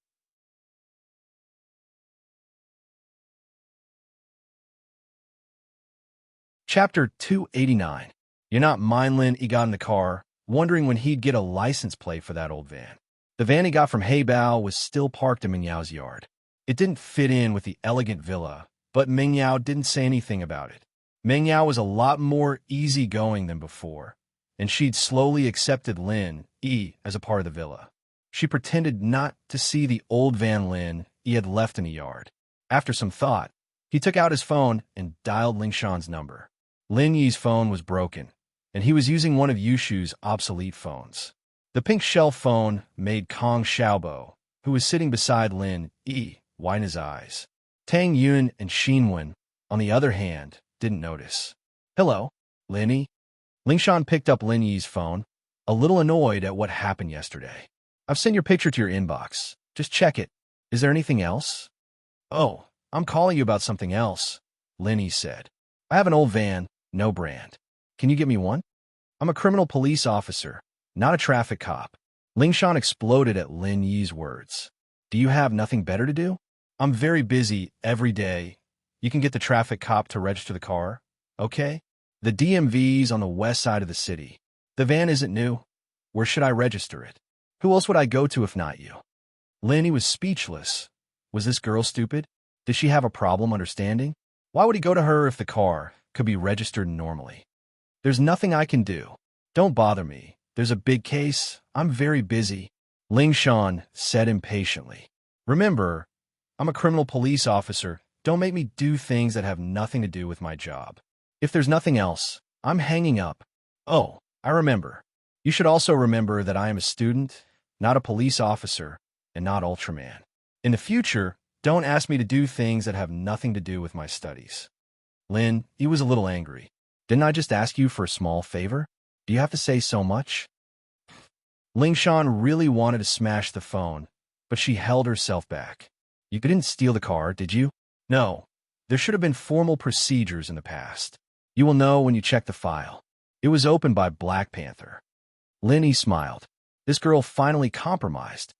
Chapter 289. You're not Lin. He got in the car, wondering when he'd get a license plate for that old van. The van he got from Heibao was still parked in Mingyao's yard. It didn't fit in with the elegant villa, but Mingyao didn't say anything about it. Mingyao was a lot more easygoing than before, and she'd slowly accepted Lin Yi as a part of the villa. She pretended not to see the old van Lin Yi had left in the yard. After some thought, he took out his phone and dialed Lingshan's number. Lin Yi's phone was broken, and he was using one of Yushu's obsolete phones. The pink shell phone made Kong Xiaobo, who was sitting beside Lin Yi, widen his eyes. Tang Yun and Xinwen, on the other hand, didn't notice. Hello, Lin Yi. Lingshan picked up Lin Yi's phone, a little annoyed at what happened yesterday. I've sent your picture to your inbox. Just check it. Is there anything else? Oh, I'm calling you about something else, Lin Yi said. I have an old van, no brand. Can you get me one? I'm a criminal police officer, not a traffic cop. Lingshan exploded at Lin Yi's words. Do you have nothing better to do? I'm very busy every day. You can get the traffic cop to register the car, okay? The DMV's on the west side of the city. The van isn't new. Where should I register it? Who else would I go to if not you? Lin Yi was speechless. Was this girl stupid? Did she have a problem understanding? Why would he go to her if the car could be registered normally? There's nothing I can do. Don't bother me. There's a big case. I'm very busy, Lingshan said impatiently. Remember, I'm a criminal police officer. Don't make me do things that have nothing to do with my job. If there's nothing else, I'm hanging up. Oh, I remember. You should also remember that I am a student, not a police officer, and not Ultraman. In the future, don't ask me to do things that have nothing to do with my studies. Lin, he was a little angry. Didn't I just ask you for a small favor? Do you have to say so much? Lingshan really wanted to smash the phone, but she held herself back. You didn't steal the car, did you? No. There should have been formal procedures in the past. You will know when you check the file. It was opened by Black Panther. Lin Yi smiled. This girl finally compromised.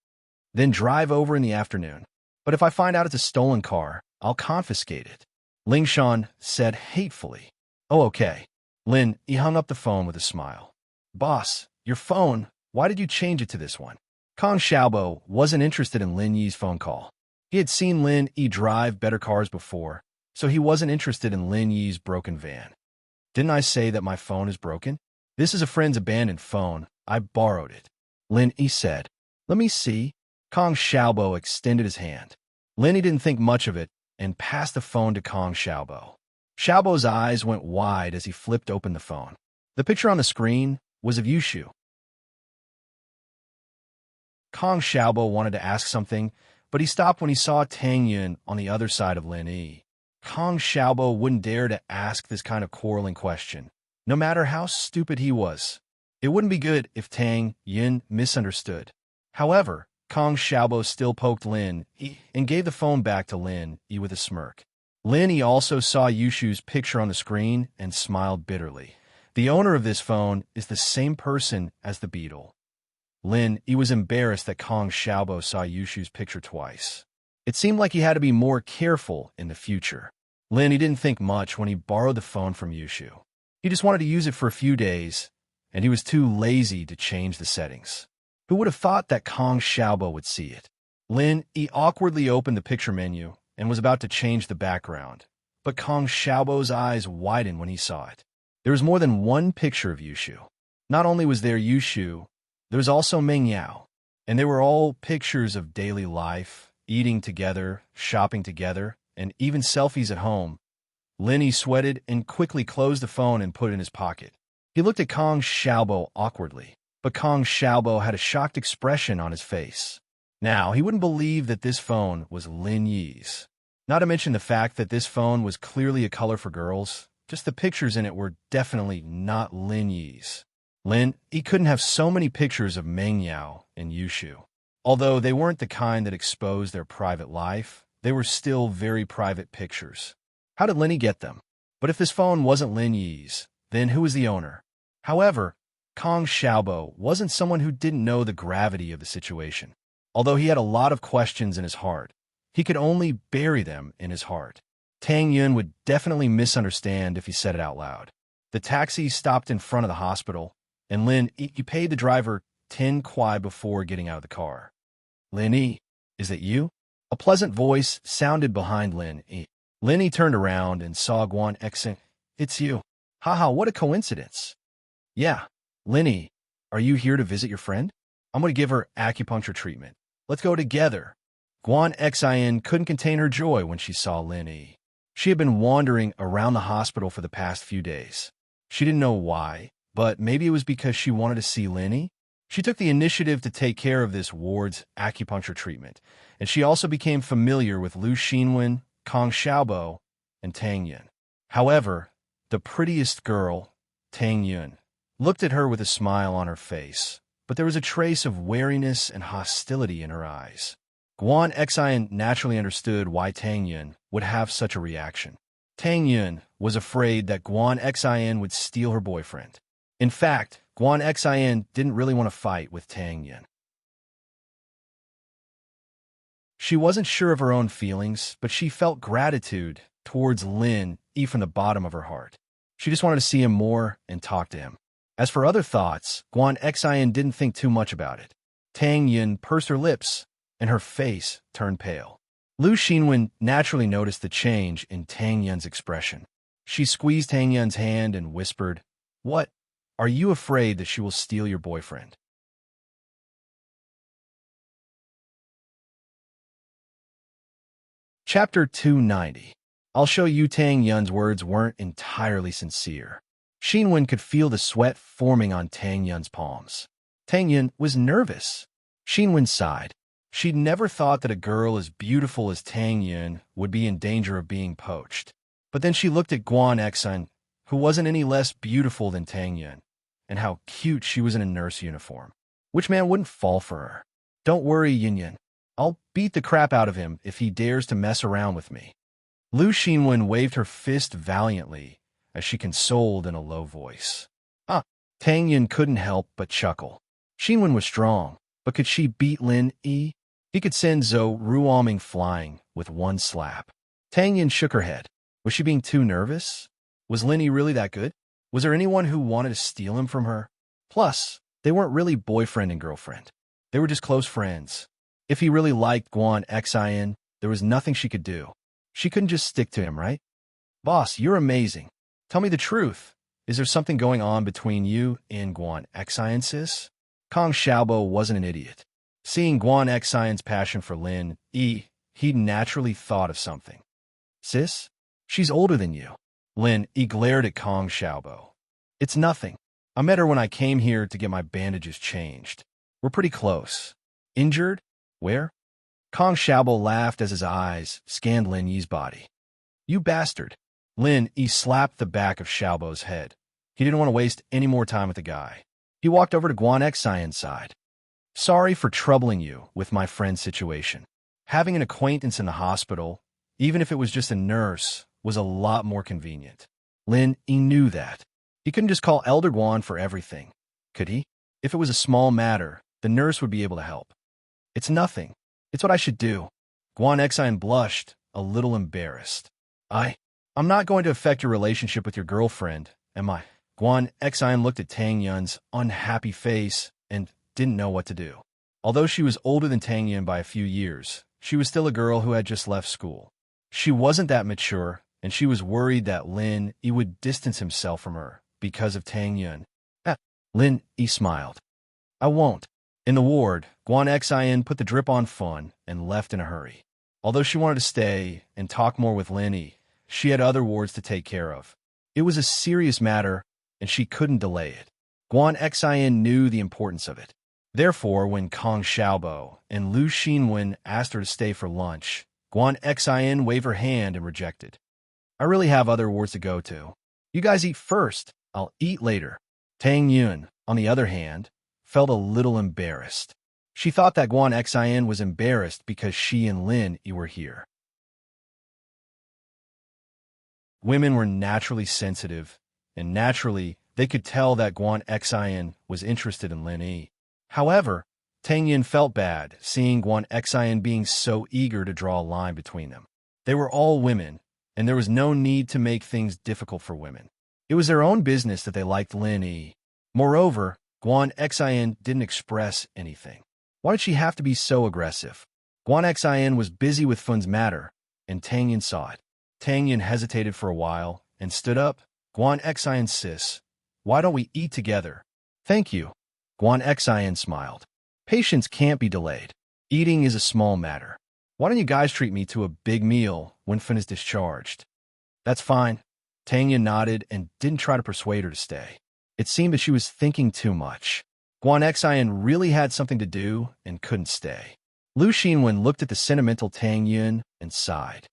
Then drive over in the afternoon. But if I find out it's a stolen car, I'll confiscate it, Lingshan said hatefully. Oh, okay. Lin, he hung up the phone with a smile. Boss, your phone, why did you change it to this one? Kong Xiaobo wasn't interested in Lin Yi's phone call. He had seen Lin Yi drive better cars before, so he wasn't interested in Lin Yi's broken van. Didn't I say that my phone is broken? This is a friend's abandoned phone. I borrowed it, Lin Yi said. Let me see. Kong Xiaobo extended his hand. Lin Yi didn't think much of it and passed the phone to Kong Xiaobo. Xiaobo's eyes went wide as he flipped open the phone. The picture on the screen was of Yushu. Kong Xiaobo wanted to ask something, but he stopped when he saw Tang Yun on the other side of Lin Yi. Kong Xiaobo wouldn't dare to ask this kind of quarreling question, no matter how stupid he was. It wouldn't be good if Tang Yin misunderstood. However, Kong Xiaobo still poked Lin Yi and gave the phone back to Lin Yi with a smirk. Lin Yi also saw Yushu's picture on the screen and smiled bitterly. The owner of this phone is the same person as the beetle. Lin Yi was embarrassed that Kong Xiaobo saw Yushu's picture twice. It seemed like he had to be more careful in the future. Lin Yi didn't think much when he borrowed the phone from Yushu. He just wanted to use it for a few days, and he was too lazy to change the settings. Who would have thought that Kong Xiaobo would see it? Lin Yi awkwardly opened the picture menu and was about to change the background, but Kong Xiaobo's eyes widened when he saw it. There was more than one picture of Yushu. Not only was there Yushu, there was also Meng Yao, and they were all pictures of daily life, eating together, shopping together, and even selfies at home. Lin Yi sweated and quickly closed the phone and put it in his pocket. He looked at Kong Xiaobo awkwardly, but Kong Xiaobo had a shocked expression on his face. Now, he wouldn't believe that this phone was Lin Yi's. Not to mention the fact that this phone was clearly a color for girls, just the pictures in it were definitely not Lin Yi's. Lin Yi couldn't have so many pictures of Meng Yao and Yushu. Although they weren't the kind that exposed their private life, they were still very private pictures. How did Lin Yi get them? But if this phone wasn't Lin Yi's, then who was the owner? However, Kong Xiaobo wasn't someone who didn't know the gravity of the situation. Although he had a lot of questions in his heart, he could only bury them in his heart. Tang Yun would definitely misunderstand if he said it out loud. The taxi stopped in front of the hospital, and Lin Yi paid the driver 10 kuai before getting out of the car. Lin Yi, is that you? A pleasant voice sounded behind Lin Yi. Lin Yi turned around and saw Guan Exing. It's you. Haha, what a coincidence. Yeah, Lin Yi, are you here to visit your friend? I'm going to give her acupuncture treatment. Let's go together. Guan Xin couldn't contain her joy when she saw Lin Yi. She had been wandering around the hospital for the past few days. She didn't know why, but maybe it was because she wanted to see Lin Yi. She took the initiative to take care of this ward's acupuncture treatment, and she also became familiar with Lu Xinwen, Kong Xiaobo, and Tang Yun. However, the prettiest girl, Tang Yun, looked at her with a smile on her face, but there was a trace of wariness and hostility in her eyes. Guan Xin naturally understood why Tang Yun would have such a reaction. Tang Yun was afraid that Guan Xin would steal her boyfriend. In fact, Guan Xin didn't really want to fight with Tang Yun. She wasn't sure of her own feelings, but she felt gratitude towards Lin Yi from the bottom of her heart. She just wanted to see him more and talk to him. As for other thoughts, Guan Xin didn't think too much about it. Tang Yun pursed her lips, and her face turned pale. Lu Xinwen naturally noticed the change in Tang Yun's expression. She squeezed Tang Yun's hand and whispered, "What? Are you afraid that she will steal your boyfriend?" Chapter 290. I'll show you Tang Yun's words weren't entirely sincere. Xinwen could feel the sweat forming on Tang Yun's palms. Tang Yun was nervous. Xinwen sighed. She'd never thought that a girl as beautiful as Tang Yun would be in danger of being poached. But then she looked at Guan Xin, who wasn't any less beautiful than Tang Yun, and how cute she was in a nurse uniform. Which man wouldn't fall for her? Don't worry, Yin Yin. I'll beat the crap out of him if he dares to mess around with me. Lu Xinwen waved her fist valiantly as she consoled in a low voice. Tang Yun couldn't help but chuckle. Xinwen was strong, but could she beat Lin Yi? He could send Zhou Ruoming flying with one slap. Tang Yun shook her head. Was she being too nervous? Was Lin Yi really that good? Was there anyone who wanted to steal him from her? Plus, they weren't really boyfriend and girlfriend. They were just close friends. If he really liked Guan Xin, there was nothing she could do. She couldn't just stick to him, right? Boss, you're amazing. Tell me the truth. Is there something going on between you and Guan Xin, sis? Kong Xiaobo wasn't an idiot. Seeing Guan Xin's passion for Lin Yi, he naturally thought of something. Sis? She's older than you. Lin Yi glared at Kong Xiaobo. It's nothing. I met her when I came here to get my bandages changed. We're pretty close. Injured? Where? Kong Xiaobo laughed as his eyes scanned Lin Yi's body. You bastard. Lin Yi slapped the back of Xiaobo's head. He didn't want to waste any more time with the guy. He walked over to Guan Xian's side. Sorry for troubling you with my friend's situation. Having an acquaintance in the hospital, even if it was just a nurse, was a lot more convenient. Lin Yi knew that. He couldn't just call Elder Guan for everything, could he? If it was a small matter, the nurse would be able to help. It's nothing. It's what I should do. Guan Xian blushed, a little embarrassed. I'm not going to affect your relationship with your girlfriend, am I? Guan Xian looked at Tang Yun's unhappy face and didn't know what to do. Although she was older than Tang Yun by a few years, she was still a girl who had just left school. She wasn't that mature, and she was worried that Lin Yi would distance himself from her because of Tang Yun. Lin Yi smiled. I won't. In the ward, Guan Xian put the drip on Fun and left in a hurry. Although she wanted to stay and talk more with Lin Yi, she had other wards to take care of. It was a serious matter, and she couldn't delay it. Guan Xian knew the importance of it. Therefore, when Kong Xiaobo and Lu Xinwen asked her to stay for lunch, Guan Xian waved her hand and rejected. I really have other wards to go to. You guys eat first. I'll eat later. Tang Yun, on the other hand, felt a little embarrassed. She thought that Guan Xian was embarrassed because she and Lin Yi were here. Women were naturally sensitive, and naturally, they could tell that Guan Xian was interested in Lin Yi. However, Tang Yun felt bad seeing Guan Xian being so eager to draw a line between them. They were all women, and there was no need to make things difficult for women. It was their own business that they liked Lin Yi. Moreover, Guan Xian didn't express anything. Why did she have to be so aggressive? Guan Xian was busy with Fun's matter, and Tang Yun saw it. Tang Yun hesitated for a while and stood up. Guan Xian sis, why don't we eat together? Thank you. Guan Xian smiled. Patience can't be delayed. Eating is a small matter. Why don't you guys treat me to a big meal when Fun is discharged? That's fine. Tang Yun nodded and didn't try to persuade her to stay. It seemed that she was thinking too much. Guan Xian really had something to do and couldn't stay. Lu Xinwen looked at the sentimental Tang Yun and sighed.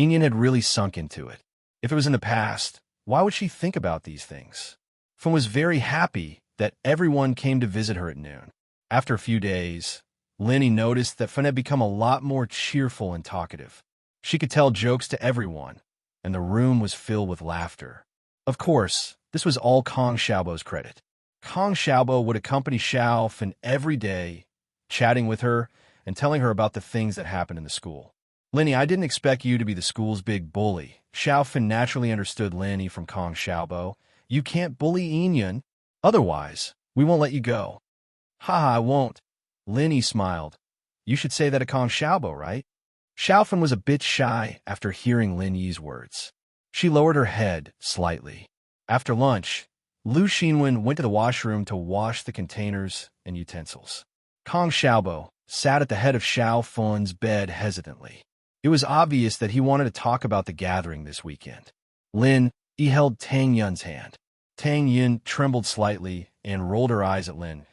Yin had really sunk into it. If it was in the past, why would she think about these things? Fun was very happy that everyone came to visit her at noon. After a few days, Lin Yi noticed that Fun had become a lot more cheerful and talkative. She could tell jokes to everyone, and the room was filled with laughter. Of course, this was all Kong Xiaobo's credit. Kong Xiaobo would accompany Xiao Fan every day, chatting with her and telling her about the things that happened in the school. Lin Yi, I didn't expect you to be the school's big bully. Xiao Fan naturally understood Lin Yi from Kong Xiaobo. You can't bully Yin. Otherwise, we won't let you go. Ha, I won't. Lin Yi smiled. You should say that to Kong Xiaobo, right? Xiao Fan was a bit shy after hearing Lin Yi's words. She lowered her head slightly. After lunch, Lu Xinwen went to the washroom to wash the containers and utensils. Kong Xiaobo sat at the head of Xiao Fan's bed hesitantly. It was obvious that he wanted to talk about the gathering this weekend. Lin Yi held Tang Yun's hand. Tang Yun trembled slightly and rolled her eyes at Lin.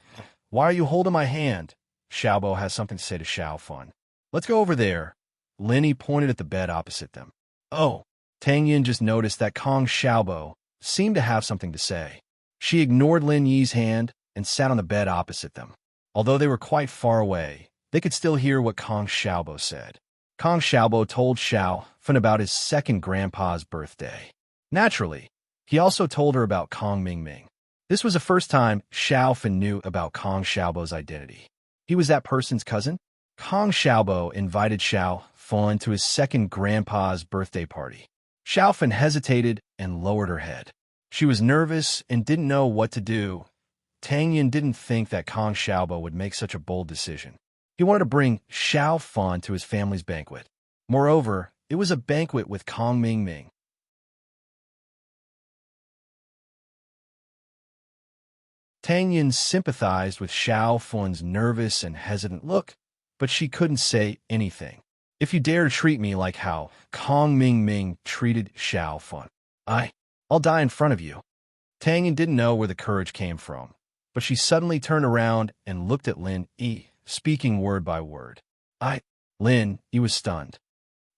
Why are you holding my hand? Xiaobo has something to say to Xiao Fan. Let's go over there. Lin Yi pointed at the bed opposite them. Oh, Tang Yun just noticed that Kong Xiaobo seemed to have something to say. She ignored Lin Yi's hand and sat on the bed opposite them. Although they were quite far away, they could still hear what Kong Xiaobo said. Kong Xiaobo told Xiao Fan about his second grandpa's birthday. Naturally, he also told her about Kong Mingming. This was the first time Xiao Fan knew about Kong Xiaobo's identity. He was that person's cousin? Kong Xiaobo invited Xiao Fan to his second grandpa's birthday party. Xiao Fan hesitated and lowered her head. She was nervous and didn't know what to do. Tang Yun didn't think that Kong Xiaobo would make such a bold decision. He wanted to bring Xiao Fan to his family's banquet. Moreover, it was a banquet with Kong Mingming. Tang Yun sympathized with Xiao Fan's nervous and hesitant look, but she couldn't say anything. If you dare to treat me like how Kong Mingming treated Xiao Fan, I'll die in front of you. Tang Yun didn't know where the courage came from, but she suddenly turned around and looked at Lin Yi, speaking word by word. Lin Yi was stunned.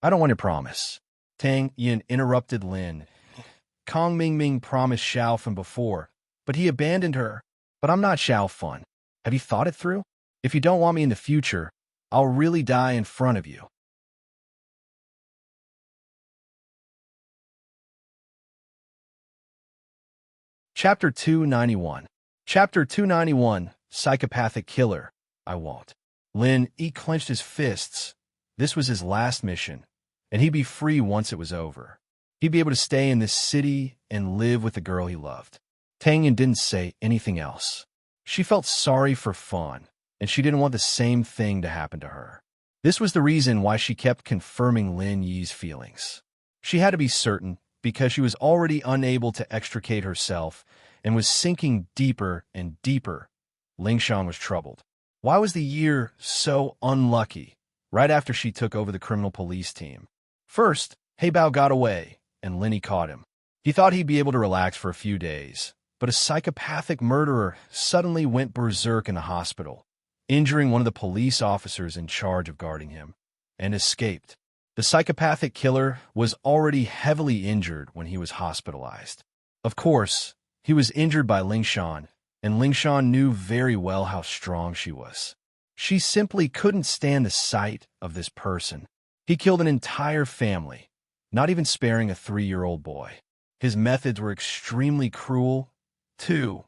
I don't want your promise. Tang Yin interrupted Lin. Kong Mingming promised Xiao from before, but he abandoned her. But I'm not Xiao Fun. Have you thought it through? If you don't want me in the future, I'll really die in front of you. Chapter 291. Chapter 291, Psychopathic Killer. I won't. Lin clenched his fists. This was his last mission, and he'd be free once it was over. He'd be able to stay in this city and live with the girl he loved. Tang Yin didn't say anything else. She felt sorry for Fawn, and she didn't want the same thing to happen to her. This was the reason why she kept confirming Lin Yi's feelings. She had to be certain, because she was already unable to extricate herself and was sinking deeper and deeper. Lingshan was troubled. Why was the year so unlucky right after she took over the criminal police team? First, Heibao got away, and Linny caught him. He thought he'd be able to relax for a few days, but a psychopathic murderer suddenly went berserk in the hospital, injuring one of the police officers in charge of guarding him, and escaped. The psychopathic killer was already heavily injured when he was hospitalized. Of course, he was injured by Lingshan, and Lingshan knew very well how strong she was. She simply couldn't stand the sight of this person. He killed an entire family, not even sparing a 3-year-old boy. His methods were extremely cruel, too,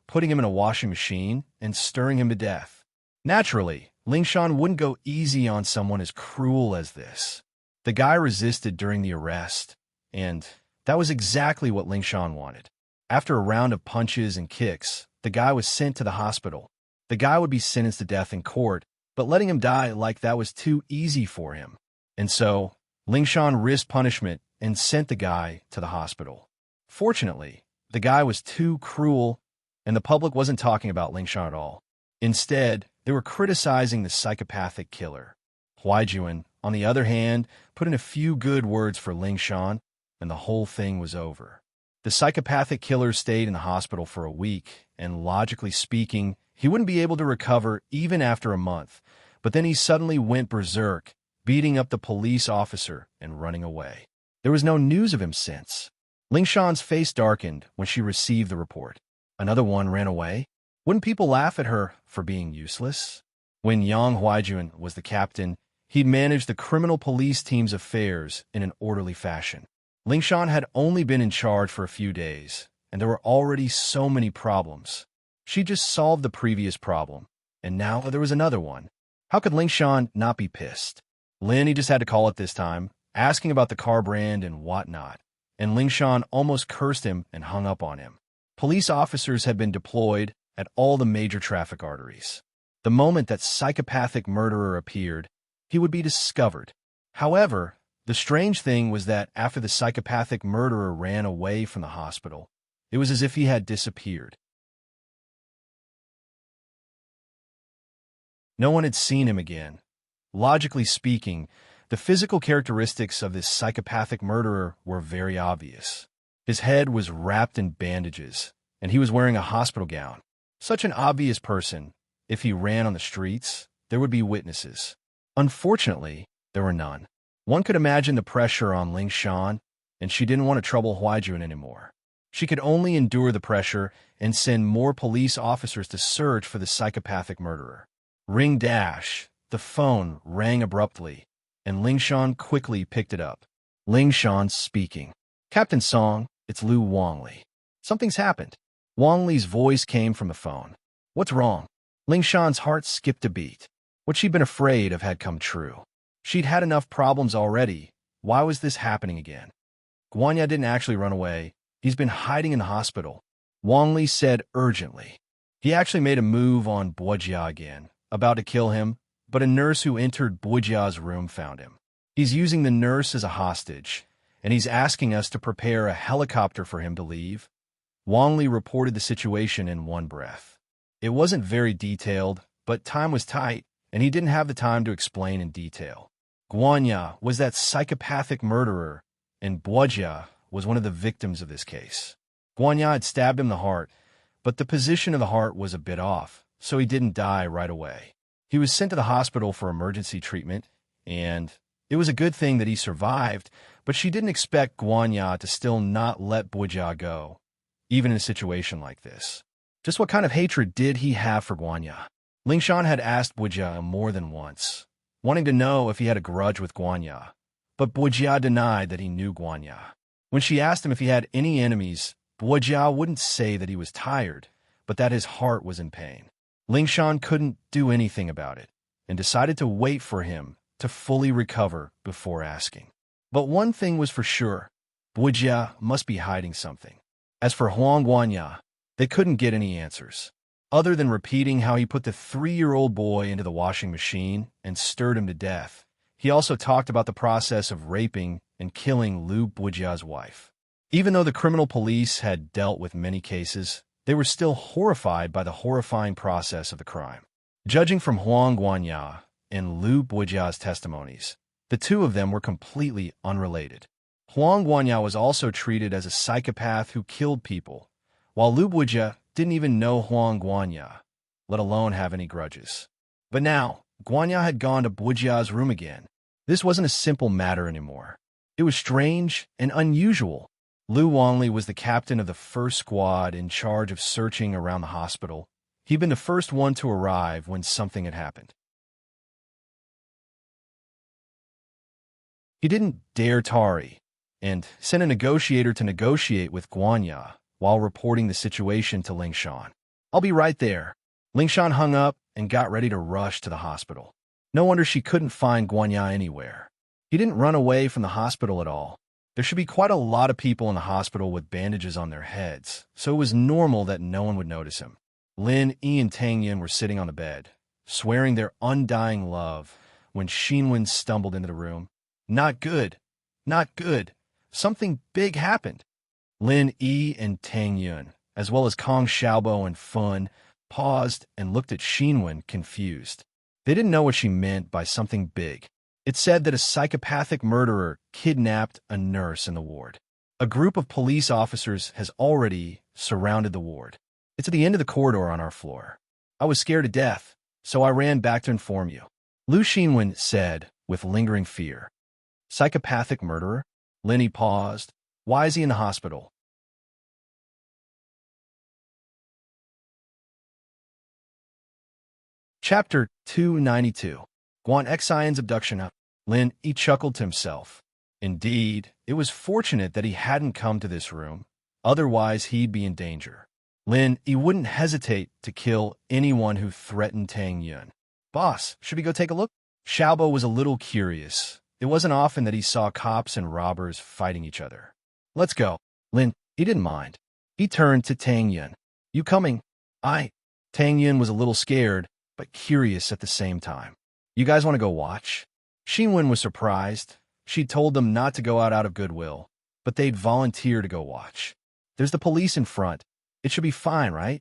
putting him in a washing machine and stirring him to death. Naturally, Lingshan wouldn't go easy on someone as cruel as this. The guy resisted during the arrest, and that was exactly what Lingshan wanted. After a round of punches and kicks, the guy was sent to the hospital. The guy would be sentenced to death in court, but letting him die like that was too easy for him. And so, Lingshan risked punishment and sent the guy to the hospital. Fortunately, the guy was too cruel, and the public wasn't talking about Lingshan at all. Instead, they were criticizing the psychopathic killer. Huaijuan, on the other hand, put in a few good words for Lingshan, and the whole thing was over. The psychopathic killer stayed in the hospital for a week, and logically speaking, he wouldn't be able to recover even after a month. But then he suddenly went berserk, beating up the police officer and running away. There was no news of him since. Lingshan's face darkened when she received the report. Another one ran away? Wouldn't people laugh at her for being useless? When Yang Huaijuan was the captain, he'd managed the criminal police team's affairs in an orderly fashion. Lingshan had only been in charge for a few days, and there were already so many problems. She just solved the previous problem, and now there was another one. How could Lingshan not be pissed? Lin, he just had to call it this time, asking about the car brand and whatnot, and Lingshan almost cursed him and hung up on him. Police officers had been deployed at all the major traffic arteries. The moment that psychopathic murderer appeared, he would be discovered. However, the strange thing was that after the psychopathic murderer ran away from the hospital, it was as if he had disappeared. No one had seen him again. Logically speaking, the physical characteristics of this psychopathic murderer were very obvious. His head was wrapped in bandages, and he was wearing a hospital gown. Such an obvious person, if he ran on the streets, there would be witnesses. Unfortunately, there were none. One could imagine the pressure on Lingshan, and she didn't want to trouble Huaijuan anymore. She could only endure the pressure and send more police officers to search for the psychopathic murderer. Ring dash. The phone rang abruptly, and Lingshan quickly picked it up. Lingshan speaking. Captain Song, it's Lu Wangli. Something's happened. Wangli's voice came from the phone. What's wrong? Lingshan's heart skipped a beat. What she'd been afraid of had come true. She'd had enough problems already. Why was this happening again? Guanya didn't actually run away. He's been hiding in the hospital. Wangli said urgently. He actually made a move on Boijia again, about to kill him, but a nurse who entered Boijia's room found him. He's using the nurse as a hostage, and he's asking us to prepare a helicopter for him to leave. Wangli reported the situation in one breath. It wasn't very detailed, but time was tight, and he didn't have the time to explain in detail. Guanya was that psychopathic murderer, and Boijia was one of the victims of this case. Guanya had stabbed him in the heart, but the position of the heart was a bit off, so he didn't die right away. He was sent to the hospital for emergency treatment, and It was a good thing that he survived, but she didn't expect Guanya to still not let Bujia go, even in a situation like this. Just what kind of hatred did he have for Guanya? Lingshan had asked Bujia more than once, wanting to know if he had a grudge with Guanya, but Bujia denied that he knew Guanya. When she asked him if he had any enemies, Bujia wouldn't say that he was tired, but that his heart was in pain. Lingshan couldn't do anything about it, and decided to wait for him to fully recover before asking. But one thing was for sure, Bujia must be hiding something. As for Huang Guanya, they couldn't get any answers, other than repeating how he put the 3-year-old boy into the washing machine and stirred him to death. He also talked about the process of raping and killing Lu Bujia's wife. Even though the criminal police had dealt with many cases, they were still horrified by the horrifying process of the crime. Judging from Huang Guanya and Lu Bujia's testimonies, the two of them were completely unrelated. Huang Guanya was also treated as a psychopath who killed people, while Lu Bujia didn't even know Huang Guanya, let alone have any grudges. But now, Guanya had gone to Bujia's room again. This wasn't a simple matter anymore. It was strange and unusual. Lu Wangli was the captain of the first squad in charge of searching around the hospital. He'd been the first one to arrive when something had happened. He didn't dare tarry and sent a negotiator to negotiate with Guanya while reporting the situation to Lingshan. "I'll be right there." Lingshan hung up and got ready to rush to the hospital. No wonder she couldn't find Guanya anywhere. He didn't run away from the hospital at all. There should be quite a lot of people in the hospital with bandages on their heads, so it was normal that no one would notice him. Lin Yi and Tang Yin were sitting on the bed, swearing their undying love, when Xinwen stumbled into the room. Not good. Not good. Something big happened. Lin Yi and Tang Yun, as well as Kong Xiaobo and Fun, paused and looked at Xinwen confused. They didn't know what she meant by something big. It said that a psychopathic murderer kidnapped a nurse in the ward. A group of police officers has already surrounded the ward. It's at the end of the corridor on our floor. I was scared to death, so I ran back to inform you. Lu Xinwen said with lingering fear. Psychopathic murderer? Linny paused. Why is he in the hospital? Chapter 292. Guan Xian's abduction. Lin Yi chuckled to himself. Indeed, it was fortunate that he hadn't come to this room. Otherwise, he'd be in danger. Lin Yi wouldn't hesitate to kill anyone who threatened Tang Yun. Boss, should we go take a look? Xiaobo was a little curious. It wasn't often that he saw cops and robbers fighting each other. Let's go. Lin, he didn't mind. He turned to Tang Yun. You coming? Tang Yun was a little scared, but curious at the same time. You guys want to go watch? Xinwen was surprised. She'd told them not to go out of goodwill, but they'd volunteer to go watch. There's the police in front. It should be fine, right?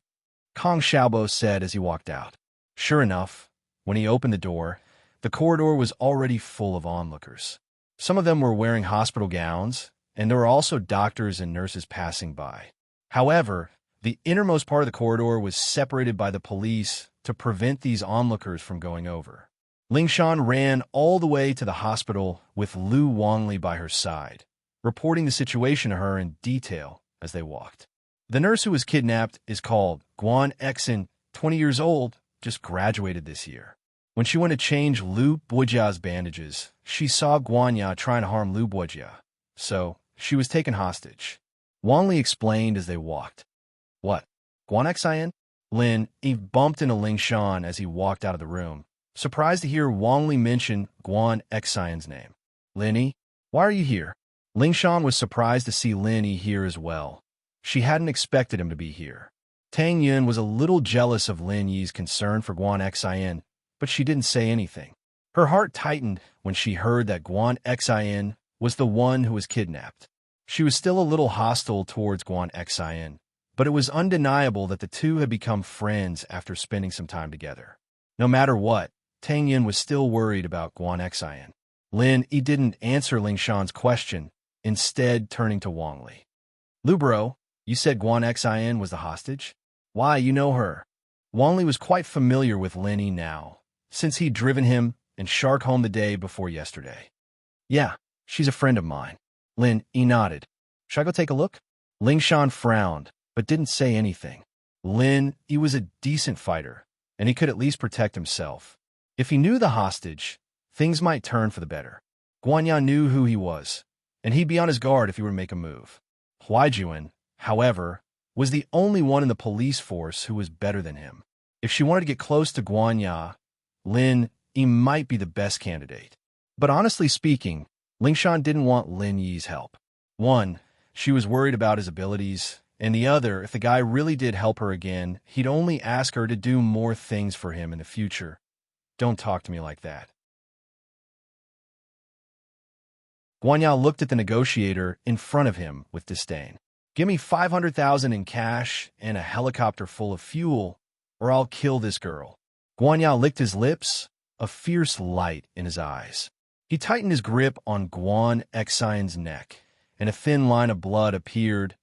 Kong Xiaobo said as he walked out. Sure enough, when he opened the door, the corridor was already full of onlookers. Some of them were wearing hospital gowns, and there were also doctors and nurses passing by. However, the innermost part of the corridor was separated by the police to prevent these onlookers from going over. Lingshan ran all the way to the hospital with Lu Wangli by her side, reporting the situation to her in detail as they walked. The nurse who was kidnapped is called Guan Xin, 20 years old, just graduated this year. When she went to change Lu Bujia's bandages, she saw Guanya trying to harm Lu Bujia, so she was taken hostage. Wangli explained as they walked. What? Guan Xin? Lin Yi bumped into Lingshan as he walked out of the room, surprised to hear Wangli mention Guan Xin's name. Lin Yi, why are you here? Lingshan was surprised to see Lin Yi here as well. She hadn't expected him to be here. Tang Yun was a little jealous of Lin Yi's concern for Guan Xin, but she didn't say anything. Her heart tightened when she heard that Guan Xin was the one who was kidnapped. She was still a little hostile towards Guan Xin, but it was undeniable that the two had become friends after spending some time together. No matter what, Tang Yun was still worried about Guan Xin. Lin Yi didn't answer Lingshan's question, instead turning to Wangli. Lu bro, you said Guan Xin was the hostage? Why, you know her. Wangli was quite familiar with Lin Yi now, since he'd driven him and Shark home the day before yesterday. Yeah, she's a friend of mine. Lin Yi nodded. Should I go take a look? Ling Shan frowned, but didn't say anything. Lin Yi was a decent fighter, and he could at least protect himself. If he knew the hostage, things might turn for the better. Guanya knew who he was, and he'd be on his guard if he were to make a move. Huaijuan, however, was the only one in the police force who was better than him. If she wanted to get close to Guanya, Lin Yi might be the best candidate. But honestly speaking, Lingshan didn't want Lin Yi's help. One, she was worried about his abilities, and the other, if the guy really did help her again, he'd only ask her to do more things for him in the future. Don't talk to me like that. Guanya looked at the negotiator in front of him with disdain. Give me 500,000 in cash and a helicopter full of fuel, or I'll kill this girl. Guanya licked his lips, a fierce light in his eyes. He tightened his grip on Guan Xian's neck, and a thin line of blood appeared.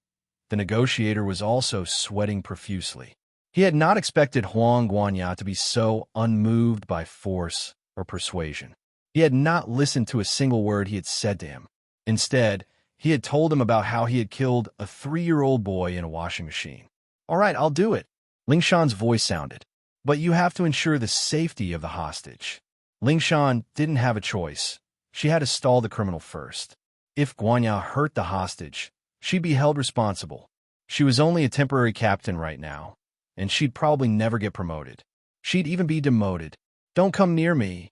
The negotiator was also sweating profusely. He had not expected Huang Guanya to be so unmoved by force or persuasion. He had not listened to a single word he had said to him. Instead, he had told him about how he had killed a 3-year-old boy in a washing machine. All right, I'll do it. Lingshan's voice sounded. But you have to ensure the safety of the hostage. Lingshan didn't have a choice. She had to stall the criminal first. If Guanya hurt the hostage, she'd be held responsible. She was only a temporary captain right now, and she'd probably never get promoted. She'd even be demoted. Don't come near me.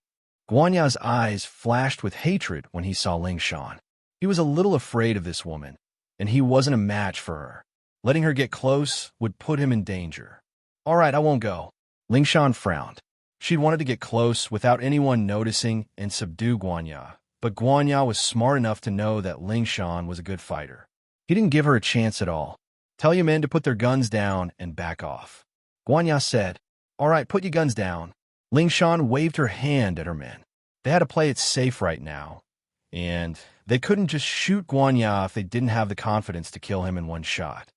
Guanya's eyes flashed with hatred when he saw Lingshan. He was a little afraid of this woman, and he wasn't a match for her. Letting her get close would put him in danger. All right, I won't go. Lingshan frowned. She'd wanted to get close without anyone noticing and subdue Guanya, but Guanya was smart enough to know that Lingshan was a good fighter. He didn't give her a chance at all. Tell your men to put their guns down and back off. Guanya said, All right, put your guns down. Lingshan waved her hand at her men. They had to play it safe right now, and they couldn't just shoot Guanya if they didn't have the confidence to kill him in one shot.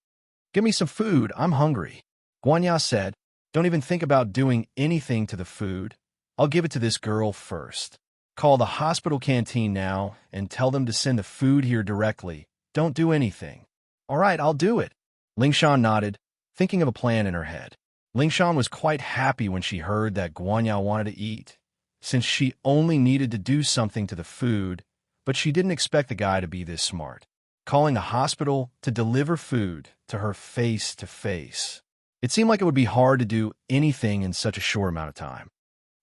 Give me some food, I'm hungry. Guanya said, Don't even think about doing anything to the food. I'll give it to this girl first. Call the hospital canteen now and tell them to send the food here directly. Don't do anything. All right, I'll do it. Lingshan nodded, thinking of a plan in her head. Lingshan was quite happy when she heard that Guanya wanted to eat, since she only needed to do something to the food, but she didn't expect the guy to be this smart. Calling a hospital to deliver food to her face to face. It seemed like it would be hard to do anything in such a short amount of time.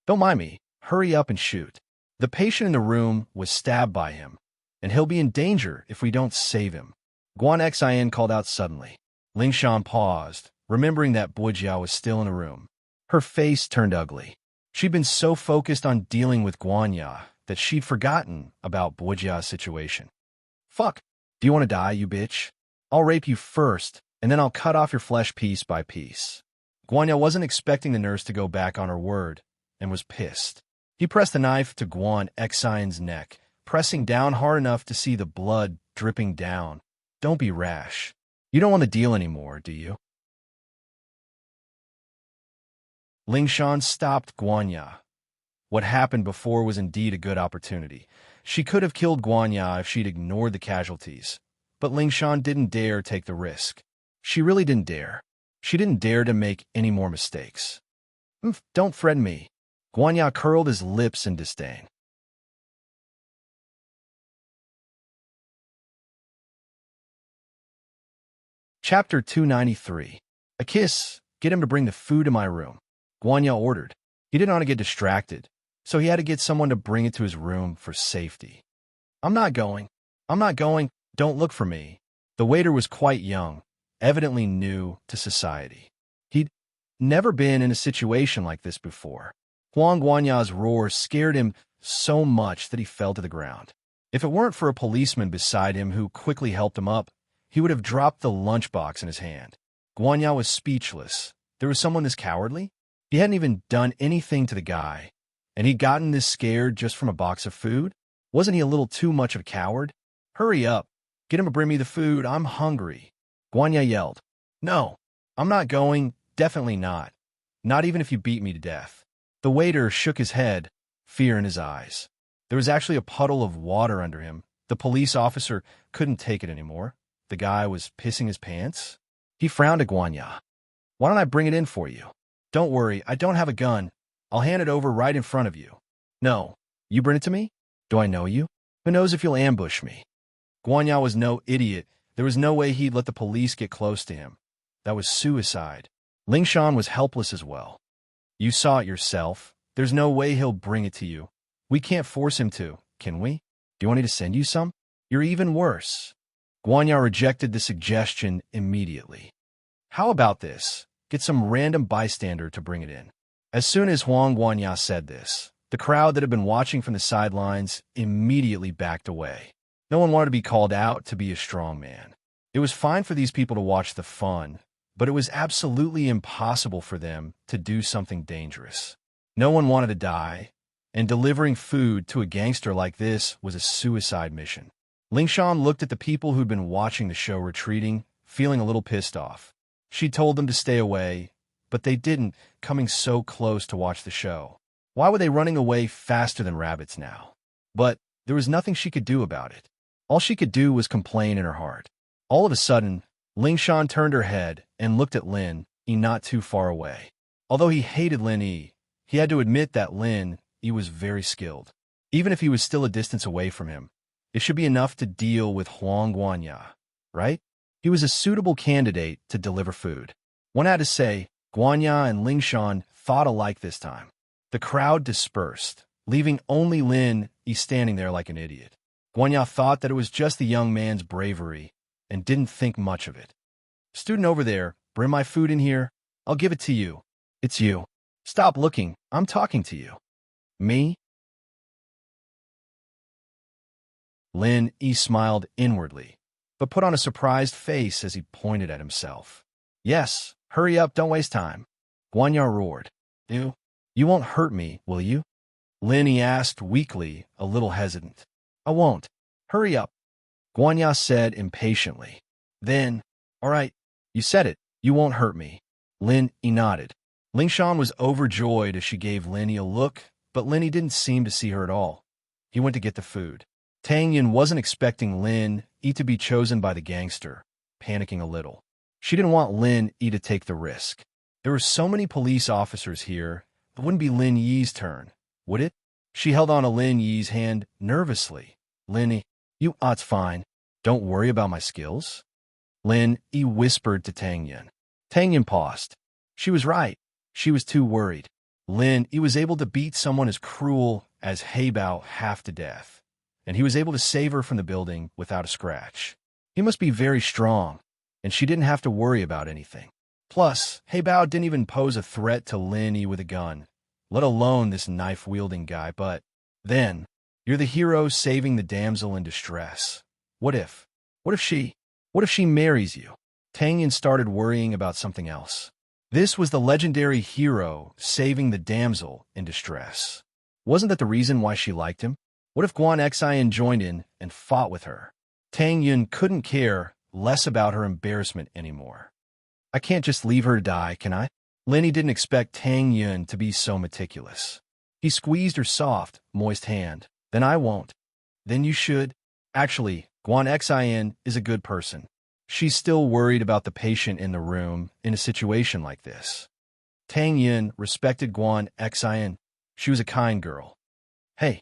Don't mind me. Hurry up and shoot. The patient in the room was stabbed by him, and he'll be in danger if we don't save him. Guan Xian called out suddenly. Lingshan paused, remembering that Bojiao was still in the room. Her face turned ugly. She'd been so focused on dealing with Guanya that she'd forgotten about Bojiao's situation. Fuck. Do you want to die, you bitch? I'll rape you first, and then I'll cut off your flesh piece by piece. Guanya wasn't expecting the nurse to go back on her word, and was pissed. He pressed the knife to Guan Xian's neck, pressing down hard enough to see the blood dripping down. Don't be rash. You don't want the deal anymore, do you? Lingshan stopped Guanya. What happened before was indeed a good opportunity. She could have killed Guanya if she'd ignored the casualties, but Lingshan didn't dare take the risk. She really didn't dare. She didn't dare to make any more mistakes. Don't threaten me. Guanya curled his lips in disdain. Chapter 293. A kiss. Get him to bring the food to my room. Guanya ordered. He didn't want to get distracted, so he had to get someone to bring it to his room for safety. I'm not going. Don't look for me. The waiter was quite young, evidently new to society. He'd never been in a situation like this before. Huang Guanya's roar scared him so much that he fell to the ground. If it weren't for a policeman beside him who quickly helped him up, he would have dropped the lunchbox in his hand. Guanya was speechless. There was someone this cowardly? He hadn't even done anything to the guy, and he'd gotten this scared just from a box of food? Wasn't he a little too much of a coward? Hurry up. Get him to bring me the food. I'm hungry. Guanya yelled. No, I'm not going. Definitely not. Not even if you beat me to death. The waiter shook his head, fear in his eyes. There was actually a puddle of water under him. The police officer couldn't take it anymore. The guy was pissing his pants. He frowned at Guanya. Why don't I bring it in for you? Don't worry, I don't have a gun. I'll hand it over right in front of you. No, you bring it to me? Do I know you? Who knows if you'll ambush me? Guanya was no idiot. There was no way he'd let the police get close to him. That was suicide. Lingshan was helpless as well. You saw it yourself. There's no way he'll bring it to you. We can't force him to, can we? Do you want me to send you some? You're even worse. Guanya rejected the suggestion immediately. How about this? Get some random bystander to bring it in. As soon as Huang Guanya said this, the crowd that had been watching from the sidelines immediately backed away. No one wanted to be called out to be a strong man. It was fine for these people to watch the fun, but it was absolutely impossible for them to do something dangerous. No one wanted to die, and delivering food to a gangster like this was a suicide mission. Lingshan looked at the people who'd been watching the show retreating, feeling a little pissed off. She told them to stay away, but they didn't, coming so close to watch the show. Why were they running away faster than rabbits now? But there was nothing she could do about it. All she could do was complain in her heart. All of a sudden, Lingshan turned her head and looked at Lin Yi not too far away. Although he hated Lin Yi, he had to admit that Lin Yi was very skilled. Even if he was still a distance away from him, it should be enough to deal with Huang Guanya, right? He was a suitable candidate to deliver food. One had to say, Guanya and Lingshan thought alike this time. The crowd dispersed, leaving only Lin Yi standing there like an idiot. Guanya thought that it was just the young man's bravery and didn't think much of it. Student over there, bring my food in here. I'll give it to you. It's you. Stop looking. I'm talking to you. Me? Lin Yi smiled inwardly, but put on a surprised face as he pointed at himself. Yes, hurry up, don't waste time. Guanya roared. You won't hurt me, will you? Lin Yi asked weakly, a little hesitant. I won't. Hurry up, Guanya said impatiently. Then, all right, you said it. You won't hurt me. Lin Yi nodded. Lingshan was overjoyed as she gave Lin Yi a look, but Lin Yi didn't seem to see her at all. He went to get the food. Tang Yin wasn't expecting Lin Yi to be chosen by the gangster, panicking a little. She didn't want Lin Yi to take the risk. There were so many police officers here, it wouldn't be Lin Yi's turn, would it? She held on to Lin Yi's hand nervously. Lin Yi, it's fine. Don't worry about my skills. Lin Yi whispered to Tang Yin. Tang Yin paused. She was right. She was too worried. Lin Yi was able to beat someone as cruel as Heibao half to death, and he was able to save her from the building without a scratch. He must be very strong, and she didn't have to worry about anything. Plus, Heibao didn't even pose a threat to Lin Yi with a gun, let alone this knife-wielding guy. But then, you're the hero saving the damsel in distress. What if she marries you? Tang Yin started worrying about something else. This was the legendary hero saving the damsel in distress. Wasn't that the reason why she liked him? What if Guan Xian joined in and fought with her? Tang Yin couldn't care less about her embarrassment anymore. I can't just leave her to die, can I? Lin Yi didn't expect Tang Yin to be so meticulous. He squeezed her soft, moist hand. Then I won't. Then you should. Actually, Guan Xian is a good person. She's still worried about the patient in the room in a situation like this. Tang Yin respected Guan Xian. She was a kind girl. Hey,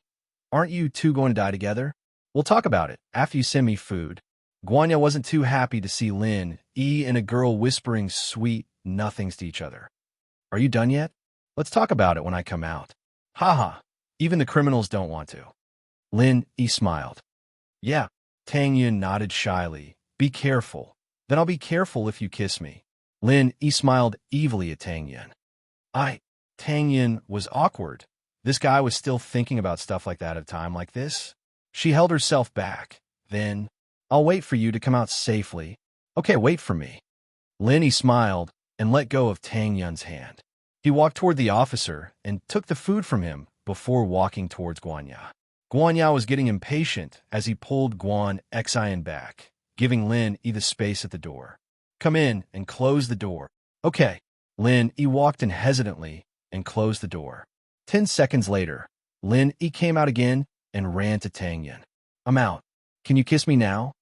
aren't you two going to die together? We'll talk about it after you send me food. Guanya wasn't too happy to see Lin Yi and a girl whispering sweet nothings to each other. Are you done yet? Let's talk about it when I come out. Haha, even the criminals don't want to. Lin Yi smiled. Yeah, Tang Yin nodded shyly. Be careful. Then I'll be careful if you kiss me. Lin Yi smiled evilly at Tang Yin. Tang Yin was awkward. This guy was still thinking about stuff like that at a time like this. She held herself back. Then, I'll wait for you to come out safely. Okay, wait for me. Lin Yi smiled and let go of Tang Yin's hand. He walked toward the officer and took the food from him before walking towards Guanya. Guanya was getting impatient as he pulled Guan Xian back, giving Lin Yi the space at the door. Come in and close the door. Okay. Lin Yi walked in hesitantly and closed the door. 10 seconds later, Lin Yi came out again and ran to Tang Yin. "I'm out. Can you kiss me now?"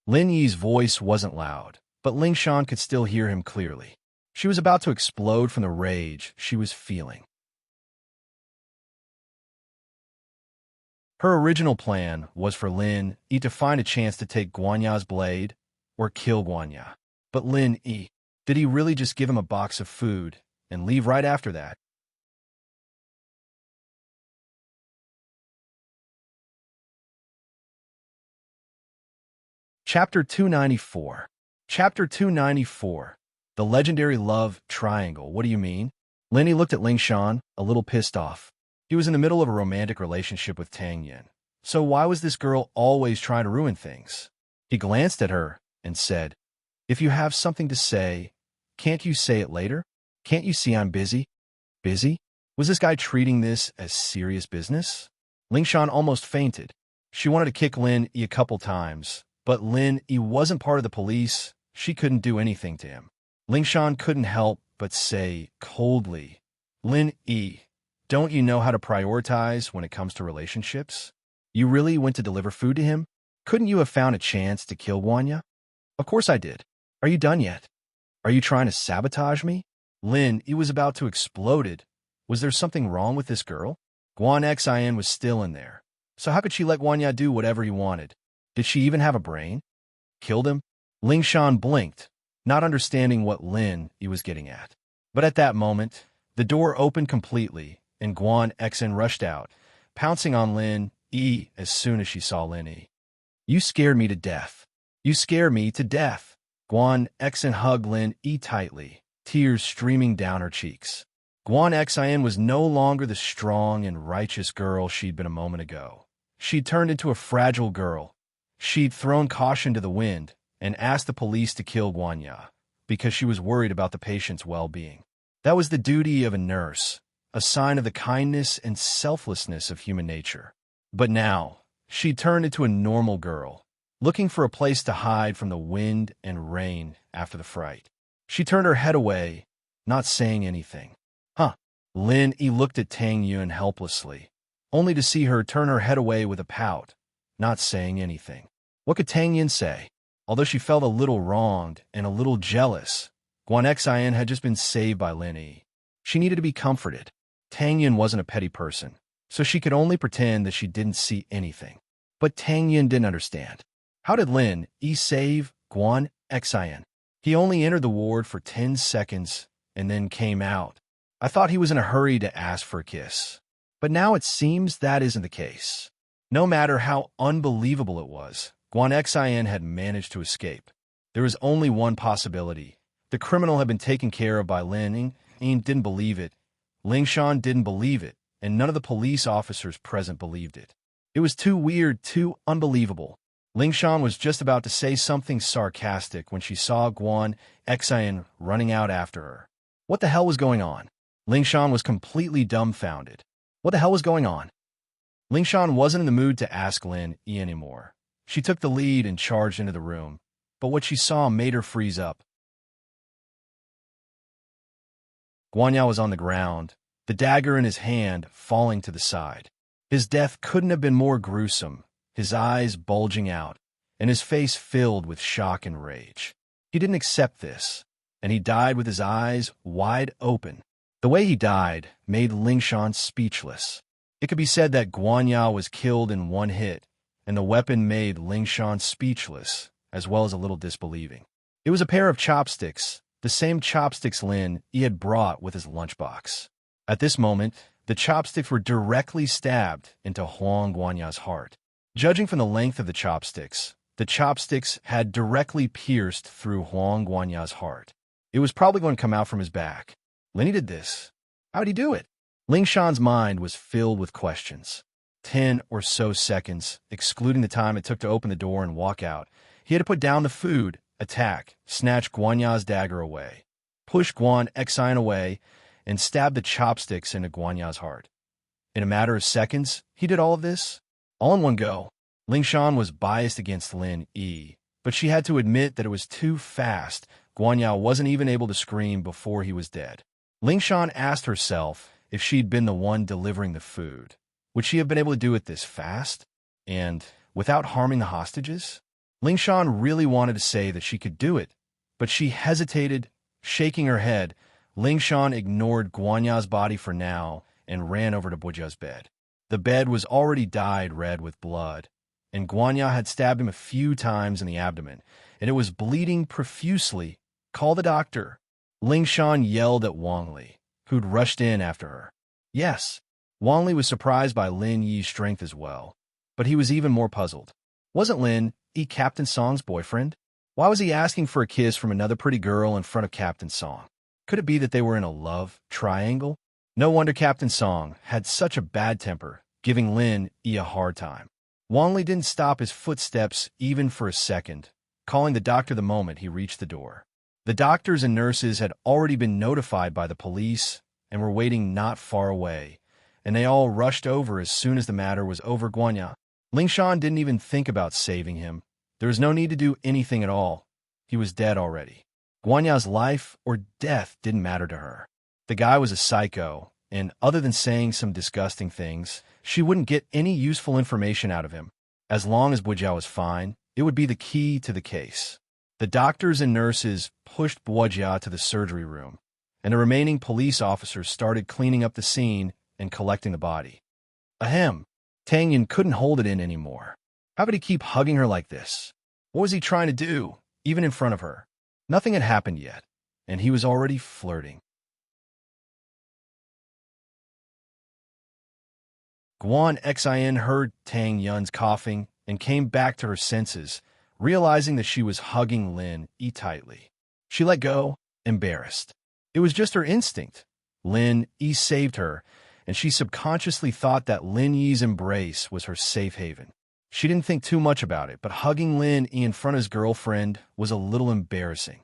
Lin Yi's voice wasn't loud, but Ling Shan could still hear him clearly. She was about to explode from the rage she was feeling. Her original plan was for Lin Yi to find a chance to take Guanya's blade or kill Guanya. But Lin Yi, did he really just give him a box of food and leave right after that? Chapter 294. Chapter 294. The Legendary Love Triangle. What do you mean? Lin Yi looked at Ling Shan, a little pissed off. He was in the middle of a romantic relationship with Tang Yin. So why was this girl always trying to ruin things? He glanced at her and said, "If you have something to say, can't you say it later? Can't you see I'm busy?" Busy? Was this guy treating this as serious business? Ling Shan almost fainted. She wanted to kick Lin Yi a couple times, but Lin Yi wasn't part of the police. She couldn't do anything to him. Ling Shan couldn't help but say coldly, "Lin Yi, don't you know how to prioritize when it comes to relationships? You really went to deliver food to him? Couldn't you have found a chance to kill Guanya?" "Of course I did. Are you done yet? Are you trying to sabotage me?" Lin Yi was about to explode. Was there something wrong with this girl? Guan Xin was still in there. So how could she let Guanya do whatever he wanted? Did she even have a brain? Killed him? Ling Shan blinked, not understanding what Lin Yi was getting at. But at that moment, the door opened completely, and Guan Xin rushed out, pouncing on Lin Yi as soon as she saw Lin Yi. "You scared me to death. You scared me to death." Guan Xin hugged Lin Yi tightly, tears streaming down her cheeks. Guan Xin was no longer the strong and righteous girl she'd been a moment ago. She'd turned into a fragile girl. She'd thrown caution to the wind and asked the police to kill Guanya because she was worried about the patient's well-being. That was the duty of a nurse, a sign of the kindness and selflessness of human nature. But now, she'd turned into a normal girl, looking for a place to hide from the wind and rain after the fright. She turned her head away, not saying anything. "Huh." Lin Yi looked at Tang Yun helplessly, only to see her turn her head away with a pout, not saying anything. What could Tang Yun say? Although she felt a little wronged and a little jealous, Guan Xin had just been saved by Lin Yi. She needed to be comforted. Tang Yun wasn't a petty person, so she could only pretend that she didn't see anything. But Tang Yun didn't understand. How did Lin Yi save Guan Xin? He only entered the ward for 10 seconds and then came out. I thought he was in a hurry to ask for a kiss. But now it seems that isn't the case. No matter how unbelievable it was, Guan Xin had managed to escape. There was only one possibility. The criminal had been taken care of by Lin Yi didn't believe it. Ling Shan didn't believe it, and none of the police officers present believed it. It was too weird, too unbelievable. Ling Shan was just about to say something sarcastic when she saw Guan Xin running out after her. What the hell was going on? Ling Shan was completely dumbfounded. What the hell was going on? Ling Shan wasn't in the mood to ask Lin Yi anymore. She took the lead and charged into the room, but what she saw made her freeze up. Guanya was on the ground, the dagger in his hand falling to the side. His death couldn't have been more gruesome, his eyes bulging out, and his face filled with shock and rage. He didn't accept this, and he died with his eyes wide open. The way he died made Ling Shan speechless. It could be said that Guanya was killed in one hit, and the weapon made Ling Shan speechless, as well as a little disbelieving. It was a pair of chopsticks, the same chopsticks Lin Yi had brought with his lunchbox. At this moment, the chopsticks were directly stabbed into Huang Guanya's heart. Judging from the length of the chopsticks had directly pierced through Huang Guanya's heart. It was probably going to come out from his back. Lin Yi did this. How'd he do it? Ling Shan's mind was filled with questions. 10 or so seconds, excluding the time it took to open the door and walk out. He had to put down the food, attack, snatch Guanya's dagger away, push Guan Xin away, and stab the chopsticks into Guanya's heart. In a matter of seconds, he did all of this, all in one go. Ling Shan was biased against Lin Yi, but she had to admit that it was too fast. Guanya wasn't even able to scream before he was dead. Ling Shan asked herself if she'd been the one delivering the food. Would she have been able to do it this fast? And without harming the hostages? Lingshan really wanted to say that she could do it, but she hesitated, shaking her head. Lingshan ignored Guanya's body for now and ran over to Boja's bed. The bed was already dyed red with blood, and Guanya had stabbed him a few times in the abdomen, and it was bleeding profusely. "Call the doctor." Lingshan yelled at Wang Li, who'd rushed in after her. Yes, Wang Li was surprised by Lin Yi's strength as well, but he was even more puzzled. Wasn't Lin Yi Captain Song's boyfriend? Why was he asking for a kiss from another pretty girl in front of Captain Song? Could it be that they were in a love triangle? No wonder Captain Song had such a bad temper, giving Lin Yi a hard time. Wang Li didn't stop his footsteps even for a second, calling the doctor the moment he reached the door. The doctors and nurses had already been notified by the police and were waiting not far away, and they all rushed over as soon as the matter was over. Guanya. Lingshan didn't even think about saving him. There was no need to do anything at all. He was dead already. Guanya's life or death didn't matter to her. The guy was a psycho, and other than saying some disgusting things, she wouldn't get any useful information out of him. As long as Boja was fine, it would be the key to the case. The doctors and nurses pushed Boja to the surgery room, and the remaining police officers started cleaning up the scene and collecting the body. Ahem. Tang Yin couldn't hold it in anymore. How could he keep hugging her like this? What was he trying to do, even in front of her? Nothing had happened yet, and he was already flirting. Guan Xin heard Tang Yun's coughing and came back to her senses, realizing that she was hugging Lin Yi tightly. She let go, embarrassed. It was just her instinct. Lin Yi saved her, and she subconsciously thought that Lin Yi's embrace was her safe haven. She didn't think too much about it, but hugging Lin Yi in front of his girlfriend was a little embarrassing.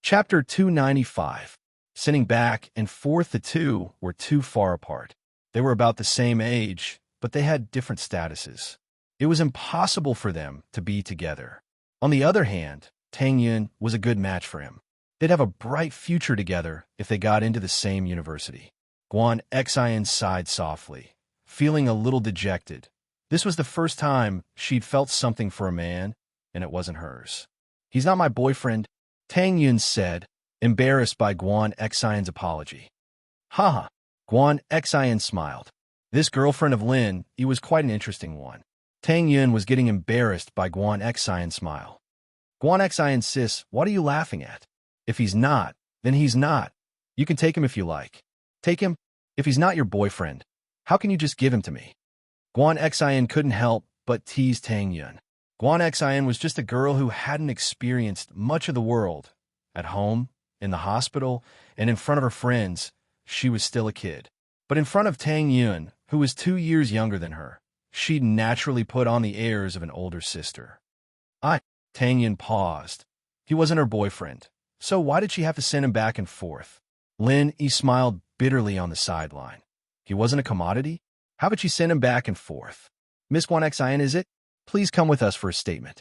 Chapter 295. Sitting back and forth, the two were too far apart. They were about the same age, but they had different statuses. It was impossible for them to be together. On the other hand, Tang Yun was a good match for him. They'd have a bright future together if they got into the same university. Guan Xin sighed softly, feeling a little dejected. This was the first time she'd felt something for a man, and it wasn't hers. "He's not my boyfriend," Tang Yun said, embarrassed by Guan Xion's apology. Haha, Guan Xion smiled. This girlfriend of Lin Yi was quite an interesting one. Tang Yun was getting embarrassed by Guan Xion's smile. Guan Xion sis, what are you laughing at? If he's not, then he's not. You can take him if you like. Take him? If he's not your boyfriend, how can you just give him to me? Guan Xion couldn't help but tease Tang Yun. Guan Xion was just a girl who hadn't experienced much of the world. At home, in the hospital, and in front of her friends, she was still a kid. But in front of Tang Yun, who was 2 years younger than her, she'd naturally put on the airs of an older sister. Tang Yun paused. He wasn't her boyfriend, so why did she have to send him back and forth? Lin Yi smiled bitterly on the sideline. He wasn't a commodity? How could she send him back and forth? Miss Guan Xian, is it? Please come with us for a statement.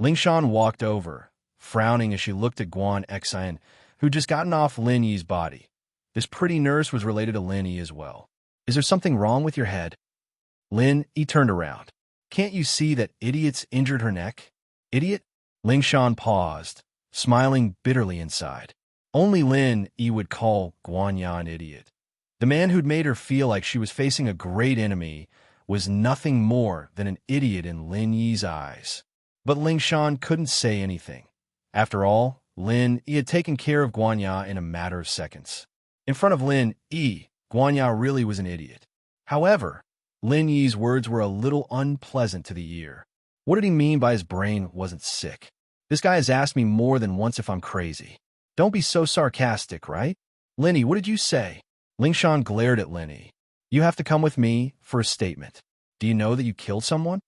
Lingshan walked over, frowning as she looked at Guan Xian, who'd just gotten off Lin Yi's body. This pretty nurse was related to Lin Yi as well. Is there something wrong with your head? Lin Yi turned around. Can't you see that idiot's injured her neck? Idiot? Lingshan paused, smiling bitterly inside. Only Lin Yi would call Guanya an idiot. The man who'd made her feel like she was facing a great enemy was nothing more than an idiot in Lin Yi's eyes. But Lingshan couldn't say anything. After all, Lin Yi had taken care of Guanya in a matter of seconds. In front of Lin Yi, Guanya really was an idiot. However, Lin Yi's words were a little unpleasant to the ear. What did he mean by his brain wasn't sick? This guy has asked me more than once if I'm crazy. Don't be so sarcastic, right? Lin Yi, what did you say? Lingshan glared at Lin Yi. You have to come with me for a statement. Do you know that you killed someone?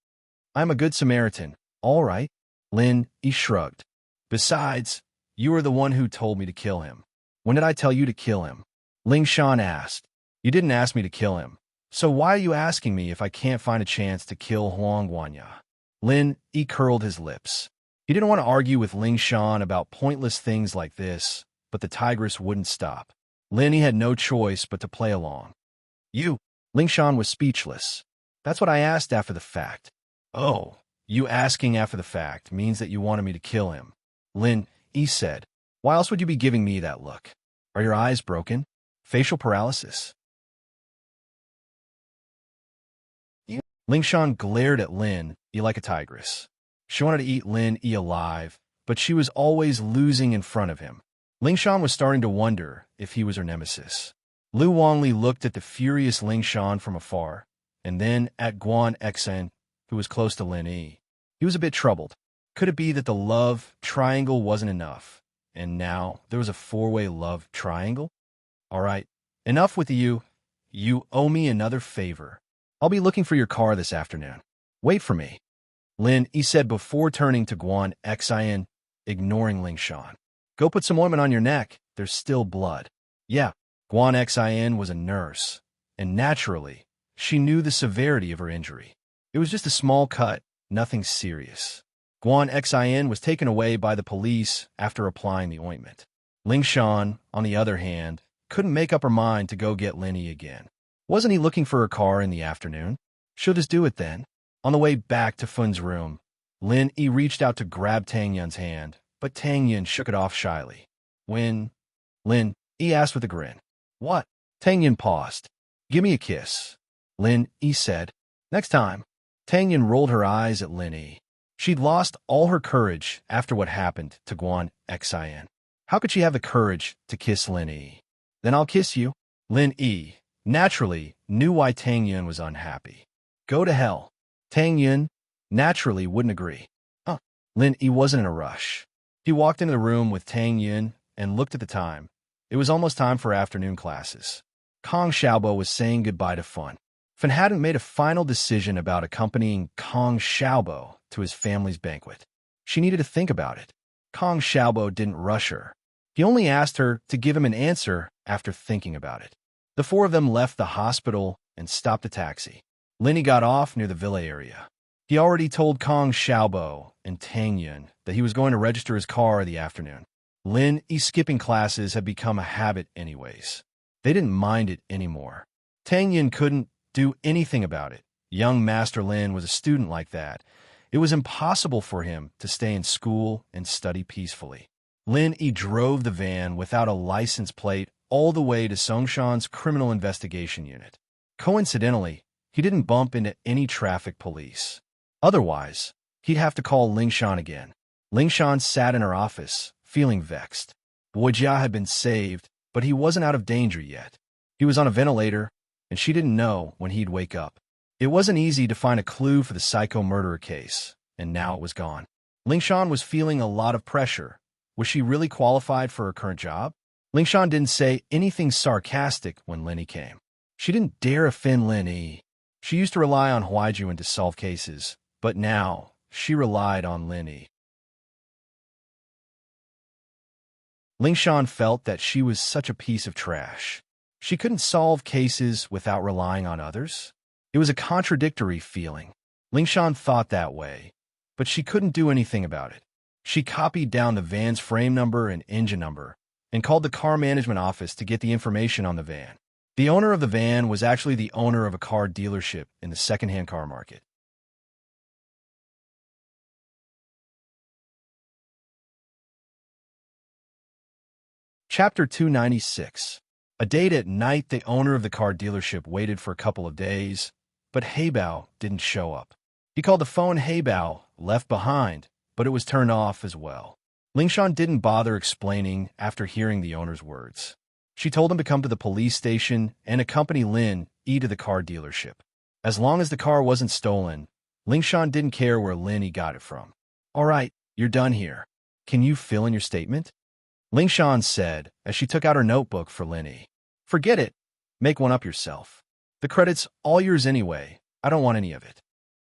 I'm a good Samaritan. All right. Lin Yi shrugged. Besides, you are the one who told me to kill him. When did I tell you to kill him? Lingshan asked. You didn't ask me to kill him. So why are you asking me if I can't find a chance to kill Huang Guanya? Lin Yi curled his lips. He didn't want to argue with Ling Shan about pointless things like this, but the tigress wouldn't stop. Lin had no choice but to play along. You, Ling Shan was speechless. That's what I asked after the fact. Oh, you asking after the fact means that you wanted me to kill him. Lin Yi said. Why else would you be giving me that look? Are your eyes broken? Facial paralysis? Ling Shan glared at Lin Yi like a tigress. She wanted to eat Lin Yi alive, but she was always losing in front of him. Ling Shan was starting to wonder if he was her nemesis. Lu Wangli looked at the furious Ling Shan from afar, and then at Guan Xen, who was close to Lin Yi. He was a bit troubled. Could it be that the love triangle wasn't enough, and now there was a four-way love triangle? All right, enough with you. You owe me another favor. I'll be looking for your car this afternoon. Wait for me. Lin Yi said before turning to Guan Xen, ignoring Ling Shan. Go put some ointment on your neck. There's still blood. Yeah, Guan Xen was a nurse, and naturally, she knew the severity of her injury. It was just a small cut, nothing serious. Guan Xen was taken away by the police after applying the ointment. Ling Shan, on the other hand, couldn't make up her mind to go get Lin Yi again. Wasn't he looking for her car in the afternoon? She'll just do it then. On the way back to Fun's room, Lin Yi reached out to grab Tang Yun's hand, but Tang Yun shook it off shyly. When? Lin Yi asked with a grin. What? Tang Yun paused. Give me a kiss. Lin Yi said. Next time. Tang Yun rolled her eyes at Lin Yi. She'd lost all her courage after what happened to Guan Xen. How could she have the courage to kiss Lin Yi? Then I'll kiss you. Lin Yi, naturally, knew why Tang Yun was unhappy. Go to hell. Tang Yun, naturally, wouldn't agree. Lin Yi wasn't in a rush. He walked into the room with Tang Yun and looked at the time. It was almost time for afternoon classes. Kong Xiaobo was saying goodbye to Fun. Fun hadn't made a final decision about accompanying Kong Xiaobo to his family's banquet. She needed to think about it. Kong Xiaobo didn't rush her. He only asked her to give him an answer after thinking about it. The four of them left the hospital and stopped a taxi. Lin Yi got off near the villa area. He already told Kong Xiaobo and Tang Yun that he was going to register his car in the afternoon. Lin Yi skipping classes had become a habit anyways. They didn't mind it anymore. Tang Yun couldn't do anything about it. Young Master Lin was a student like that. It was impossible for him to stay in school and study peacefully. Lin Yi drove the van without a license plate all the way to Songshan's criminal investigation unit. Coincidentally, he didn't bump into any traffic police. Otherwise, he'd have to call Ling Shan again. Ling Shan sat in her office, feeling vexed. Boyjia had been saved, but he wasn't out of danger yet. He was on a ventilator, and she didn't know when he'd wake up. It wasn't easy to find a clue for the psycho murderer case, and now it was gone. Ling Shan was feeling a lot of pressure. Was she really qualified for her current job? Ling Shan didn't say anything sarcastic when Lin Yi came. She didn't dare offend Lin Yi. She used to rely on Huaijuan to solve cases, but now she relied on Lin Yi. Ling Shan felt that she was such a piece of trash. She couldn't solve cases without relying on others. It was a contradictory feeling. Ling Shan thought that way, but she couldn't do anything about it. She copied down the van's frame number and engine number and called the car management office to get the information on the van. The owner of the van was actually the owner of a car dealership in the second-hand car market. Chapter 296. A date at night, the owner of the car dealership waited for a couple of days, but Heibao didn't show up. He called the phone Heibao, left behind, but it was turned off as well. Ling Shan didn't bother explaining after hearing the owner's words. She told him to come to the police station and accompany Lin Yi to the car dealership. As long as the car wasn't stolen, Ling Shan didn't care where Lin Yi got it from. All right, you're done here. Can you fill in your statement? Ling Shan said as she took out her notebook for Lin Yi. Forget it. Make one up yourself. The credit's all yours anyway. I don't want any of it.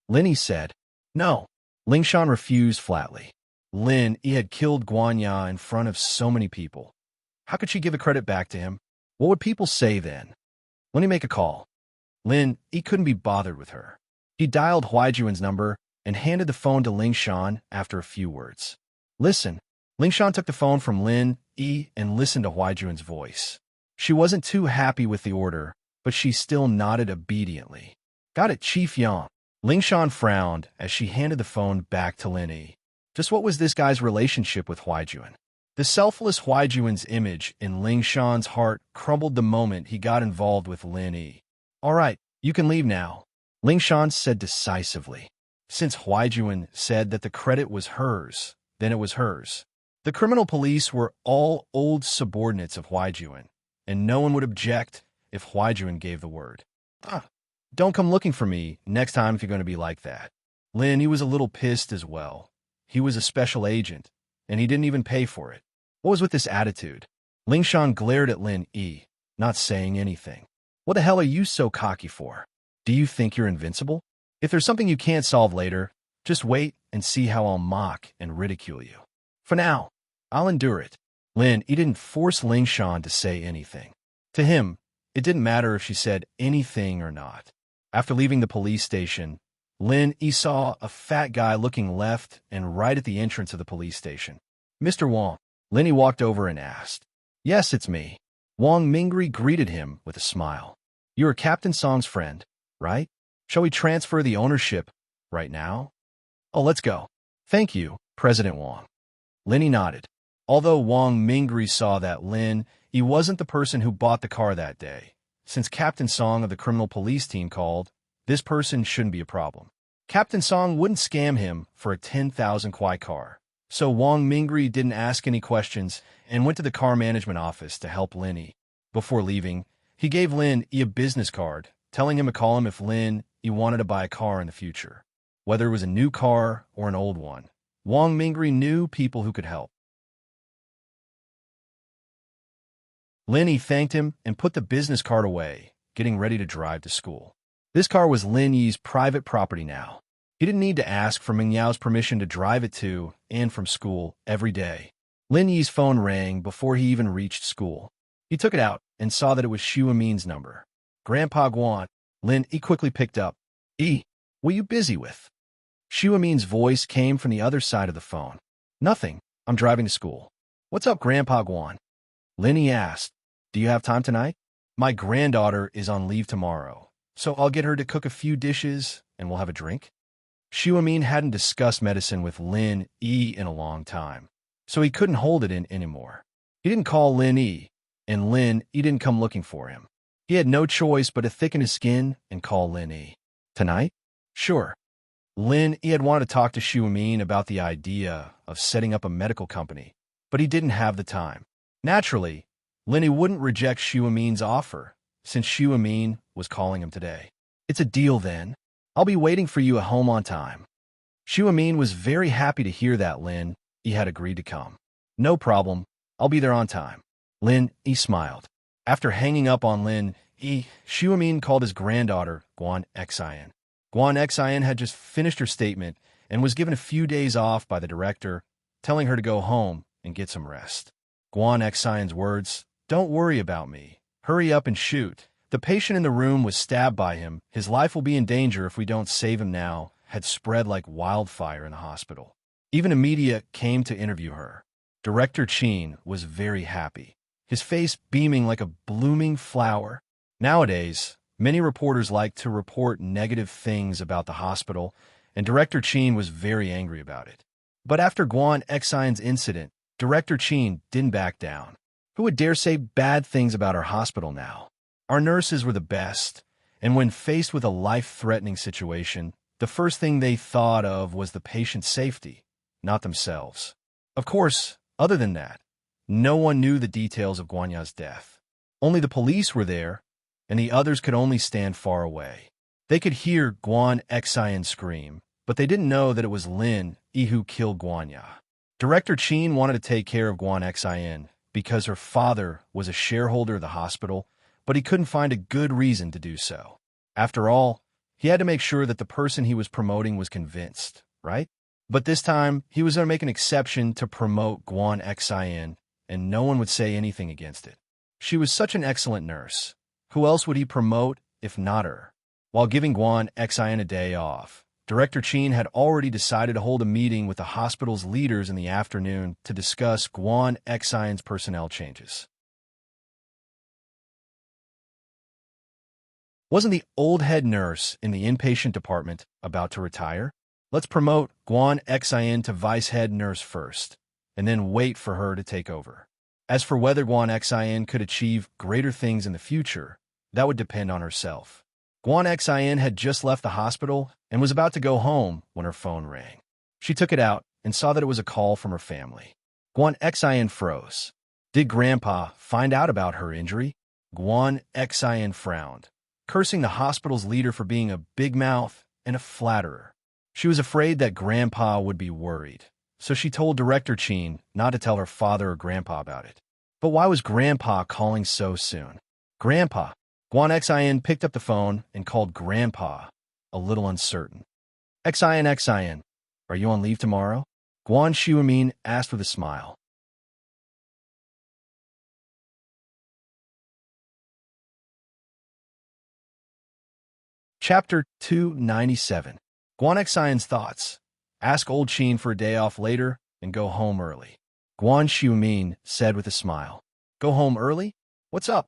Lin Yi said. No. Ling Shan refused flatly. Lin Yi had killed Guanya in front of so many people. How could she give the credit back to him? What would people say then? Let me make a call. Lin Yi couldn't be bothered with her. He dialed Huaijuan's number and handed the phone to Ling Shan after a few words. Listen. Ling Shan took the phone from Lin Yi and listened to Huaijuan's voice. She wasn't too happy with the order, but she still nodded obediently. Got it, Chief Yang. Ling Shan frowned as she handed the phone back to Lin Yi. Just what was this guy's relationship with Huaijuan? The selfless Huaijuan's image in Ling Shan's heart crumbled the moment he got involved with Lin Yi. All right, you can leave now, Ling Shan said decisively. Since Huaijuan said that the credit was hers, then it was hers. The criminal police were all old subordinates of Huaijuan, and no one would object if Huaijuan gave the word. Don't come looking for me next time if you're going to be like that. Lin, he was a little pissed as well. He was a special agent, and he didn't even pay for it. What was with this attitude? Ling Shan glared at Lin Yi, not saying anything. What the hell are you so cocky for? Do you think you're invincible? If there's something you can't solve later, just wait and see how I'll mock and ridicule you. For now, I'll endure it. Lin Yi didn't force Ling Shan to say anything. To him, it didn't matter if she said anything or not. After leaving the police station, Lin Yi saw a fat guy looking left and right at the entrance of the police station. Mr. Wang. Lin Yi walked over and asked. Yes, it's me. Wang Mingri greeted him with a smile. You're Captain Song's friend, right? Shall we transfer the ownership right now? Oh, let's go. Thank you, President Wang. Lin Yi nodded. Although Wang Mingri saw that Lin Yi wasn't the person who bought the car that day, since Captain Song of the criminal police team called, this person shouldn't be a problem. Captain Song wouldn't scam him for a 10,000 kwai car. So Wang Mingri didn't ask any questions and went to the car management office to help Lin Yi. Before leaving, he gave Lin Yi a business card, telling him to call him if Lin Yi wanted to buy a car in the future. Whether it was a new car or an old one, Wang Mingri knew people who could help. Lin Yi thanked him and put the business card away, getting ready to drive to school. This car was Lin Yi's private property now. He didn't need to ask for Ming Yao's permission to drive it to and from school every day. Lin Yi's phone rang before he even reached school. He took it out and saw that it was Xu Amin's number. Grandpa Guan. Lin Yi quickly picked up. What are you busy with? Xu Amin's voice came from the other side of the phone. Nothing. I'm driving to school. What's up, Grandpa Guan? Lin Yi asked. Do you have time tonight? My granddaughter is on leave tomorrow, so I'll get her to cook a few dishes and we'll have a drink. Xu Amin hadn't discussed medicine with Lin Yi in a long time, so he couldn't hold it in anymore. He didn't call Lin Yi, and Lin Yi didn't come looking for him. He had no choice but to thicken his skin and call Lin Yi. Tonight? Sure. Lin Yi had wanted to talk to Xu Amin about the idea of setting up a medical company, but he didn't have the time. Naturally, Lin Yi wouldn't reject Xu Amin's offer, since Xu Amin was calling him today. It's a deal then. I'll be waiting for you at home on time. Xu Amin was very happy to hear that Lin Yi had agreed to come. No problem. I'll be there on time. Lin Yi smiled. After hanging up on Lin Yi, Xu Amin called his granddaughter, Guan Xian. Guan Xian had just finished her statement and was given a few days off by the director, telling her to go home and get some rest. Guan Xian's words, "Don't worry about me. Hurry up and shoot. The patient in the room was stabbed by him. His life will be in danger if we don't save him now," had spread like wildfire in the hospital. Even the media came to interview her. Director Qin was very happy, his face beaming like a blooming flower. Nowadays, many reporters like to report negative things about the hospital, and Director Qin was very angry about it. But after Guan Xian's incident, Director Qin didn't back down. Who would dare say bad things about our hospital now? Our nurses were the best, and when faced with a life-threatening situation, the first thing they thought of was the patient's safety, not themselves. Of course, other than that, no one knew the details of Guanya's death. Only the police were there, and the others could only stand far away. They could hear Guan Xian scream, but they didn't know that it was Lin Yi who killed Guanya. Director Qin wanted to take care of Guan Xian because her father was a shareholder of the hospital, but he couldn't find a good reason to do so. After all, he had to make sure that the person he was promoting was convinced, right? But this time, he was going to make an exception to promote Guan Xian, and no one would say anything against it. She was such an excellent nurse. Who else would he promote if not her? While giving Guan Xian a day off, Director Chin had already decided to hold a meeting with the hospital's leaders in the afternoon to discuss Guan Xian's personnel changes. Wasn't the old head nurse in the inpatient department about to retire? Let's promote Guan Xian to vice head nurse first, and then wait for her to take over. As for whether Guan Xian could achieve greater things in the future, that would depend on herself. Guan Xian had just left the hospital and was about to go home when her phone rang. She took it out and saw that it was a call from her family. Guan Xian froze. Did Grandpa find out about her injury? Guan Xian frowned, cursing the hospital's leader for being a big mouth and a flatterer. She was afraid that Grandpa would be worried, so she told Director Chin not to tell her father or Grandpa about it. But why was Grandpa calling so soon? Grandpa. Guan Xian picked up the phone and called Grandpa, a little uncertain. Xian, are you on leave tomorrow? Guan Xiaomin asked with a smile. Chapter 297. Guan Xian's thoughts. Ask old Chin for a day off later and go home early. Guan Xiaomin said with a smile. Go home early? What's up?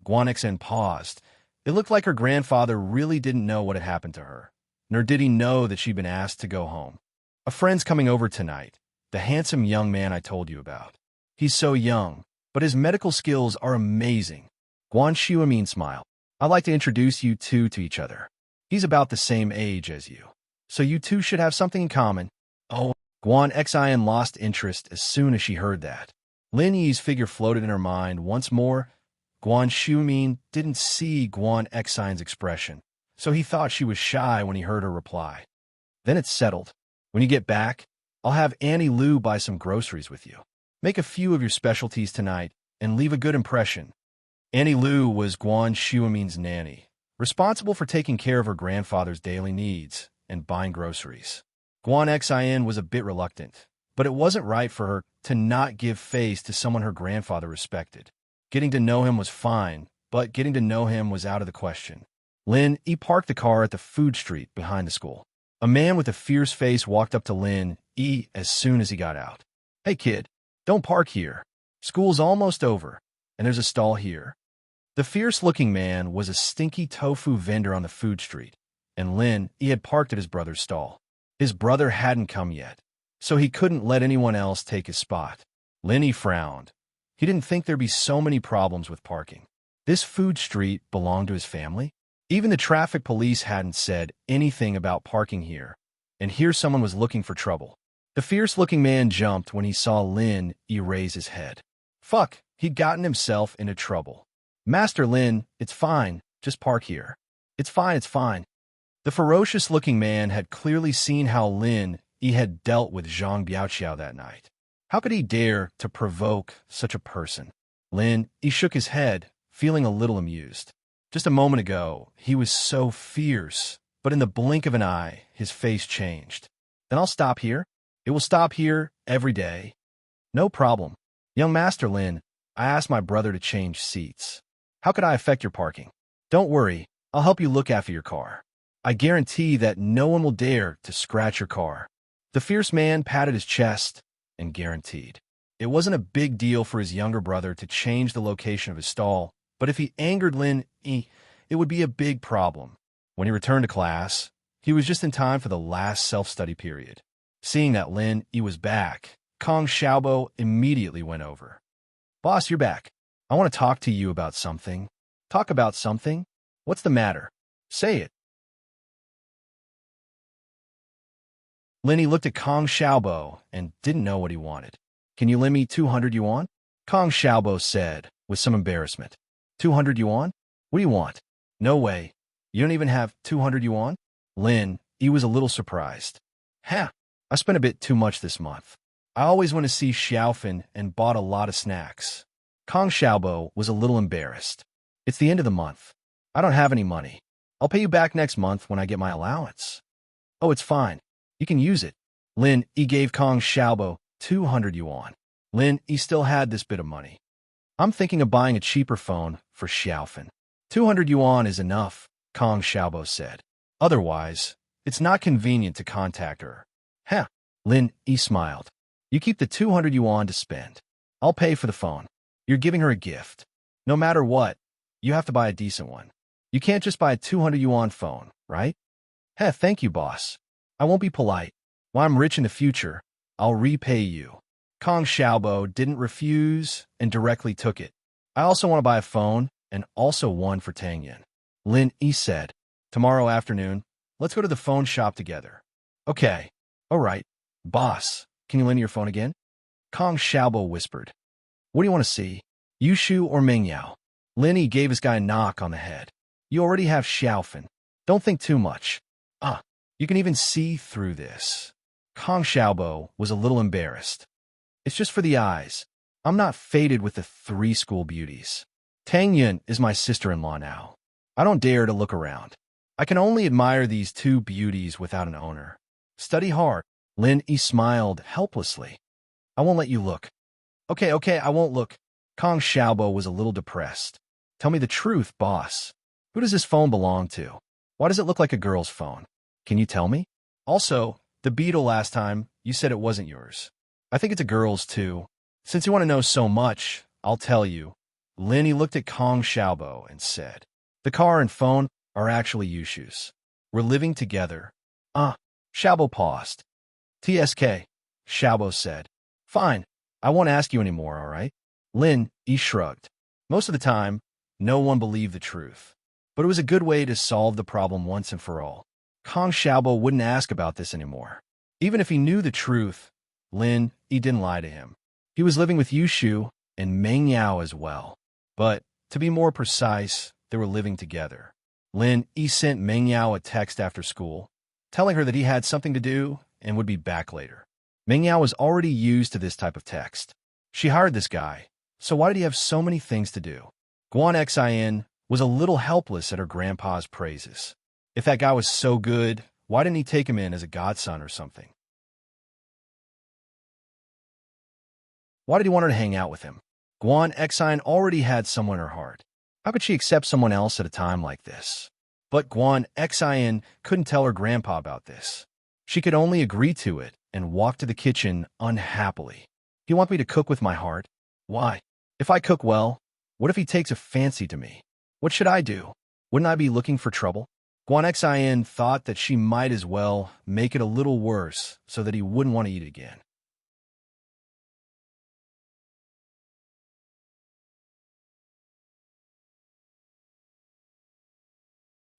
Guan Xian paused. It looked like her grandfather really didn't know what had happened to her, nor did he know that she'd been asked to go home. A friend's coming over tonight, the handsome young man I told you about. He's so young, but his medical skills are amazing. Guan Xiaomin smiled. I'd like to introduce you two to each other. He's about the same age as you, so you two should have something in common. Oh, Guan Xian lost interest as soon as she heard that. Lin Yi's figure floated in her mind once more. Guan Xiaomin didn't see Guan Xian's expression, so he thought she was shy when he heard her reply. Then it's settled. When you get back, I'll have Annie Lu buy some groceries with you. Make a few of your specialties tonight and leave a good impression. Annie Lu was Guan Xiaomin's nanny, responsible for taking care of her grandfather's daily needs and buying groceries. Guan Xian was a bit reluctant, but it wasn't right for her to not give face to someone her grandfather respected. Getting to know him was fine, but getting to know him was out of the question. Lin Yi parked the car at the food street behind the school. A man with a fierce face walked up to Lin Yi as soon as he got out. Hey kid, don't park here. School's almost over, and there's a stall here. The fierce-looking man was a stinky tofu vendor on the food street, and Lin Yi had parked at his brother's stall. His brother hadn't come yet, so he couldn't let anyone else take his spot. Lin Yi frowned. He didn't think there'd be so many problems with parking. This food street belonged to his family? Even the traffic police hadn't said anything about parking here, and here someone was looking for trouble. The fierce-looking man jumped when he saw Lin Yi raise his head. Fuck, he'd gotten himself into trouble. Master Lin, it's fine, just park here. It's fine, it's fine. The ferocious-looking man had clearly seen how Lin Yi had dealt with Zhang Biaoqiao that night. How could he dare to provoke such a person? Lin Yi shook his head, feeling a little amused. Just a moment ago, he was so fierce, but in the blink of an eye, his face changed. Then I'll stop here. It will stop here every day. No problem. Young Master Lin, I asked my brother to change seats. How could I affect your parking? Don't worry, I'll help you look after your car. I guarantee that no one will dare to scratch your car. The fierce man patted his chest and guaranteed. It wasn't a big deal for his younger brother to change the location of his stall, but if he angered Lin Yi, it would be a big problem. When he returned to class, he was just in time for the last self-study period. Seeing that Lin Yi was back, Kong Xiaobo immediately went over. Boss, you're back. I want to talk to you about something. Talk about something? What's the matter? Say it. Lin Yi looked at Kong Xiaobo and didn't know what he wanted. Can you lend me 200 yuan? Kong Xiaobo said, with some embarrassment. 200 yuan? What do you want? No way. You don't even have 200 yuan? Lin Yi was a little surprised. Ha! I spent a bit too much this month. I always went to see Xiaofan and bought a lot of snacks. Kong Xiaobo was a little embarrassed. It's the end of the month. I don't have any money. I'll pay you back next month when I get my allowance. Oh, it's fine. You can use it. Lin Yi gave Kong Xiaobo 200 yuan. Lin Yi still had this bit of money. I'm thinking of buying a cheaper phone for Xiaofan. 200 yuan is enough, Kong Xiaobo said. Otherwise, It's not convenient to contact her. Heh. Lin Yi smiled. You keep the 200 yuan to spend. I'll pay for the phone. You're giving her a gift. No matter what, you have to buy a decent one. You can't just buy a 200 yuan phone, right? Heh, thank you, boss. I won't be polite. When I'm rich in the future, I'll repay you. Kong Xiaobo didn't refuse and directly took it. I also want to buy a phone and also one for Tang Yin. Lin Yi said, tomorrow afternoon, let's go to the phone shop together. Okay. All right. Boss, can you lend me your phone again? Kong Xiaobo whispered. What do you want to see? Yushu or Mingyao? Lin Yi gave his guy a knock on the head. You already have Xiaofan. Don't think too much. You can even see through this. Kong Xiaobo was a little embarrassed. It's just for the eyes. I'm not fated with the 3 school beauties. Tang Yin is my sister-in-law now. I don't dare to look around. I can only admire these 2 beauties without an owner. Study hard. Lin Yi smiled helplessly. I won't let you look. Okay, I won't look. Kong Xiaobo was a little depressed. Tell me the truth, boss. Who does this phone belong to? Why does it look like a girl's phone? Can you tell me? Also, the beetle last time, you said it wasn't yours. I think it's a girl's too. Since you want to know so much, I'll tell you. Lin Yi looked at Kong Xiaobo and said, the car and phone are actually Yushu's. We're living together. Xiaobo paused. TSK, Xiaobo said. Fine, I won't ask you anymore, all right? Lin Yi shrugged. Most of the time, no one believed the truth. But it was a good way to solve the problem once and for all. Kong Xiaobo wouldn't ask about this anymore. Even if he knew the truth, Lin Yi didn't lie to him. He was living with Yushu and Meng Yao as well. But, to be more precise, they were living together. Lin Yi sent Meng Yao a text after school, telling her that he had something to do and would be back later. Meng Yao was already used to this type of text. She hired this guy, so why did he have so many things to do? Guan Xin was a little helpless at her grandpa's praises. If that guy was so good, why didn't he take him in as a godson or something? Why did he want her to hang out with him? Guan Xin already had someone in her heart. How could she accept someone else at a time like this? But Guan Xin couldn't tell her grandpa about this. She could only agree to it and walk to the kitchen unhappily. You want me to cook with my heart? Why? If I cook well, what if he takes a fancy to me? What should I do? Wouldn't I be looking for trouble? Guan Xin thought that she might as well make it a little worse so that he wouldn't want to eat again.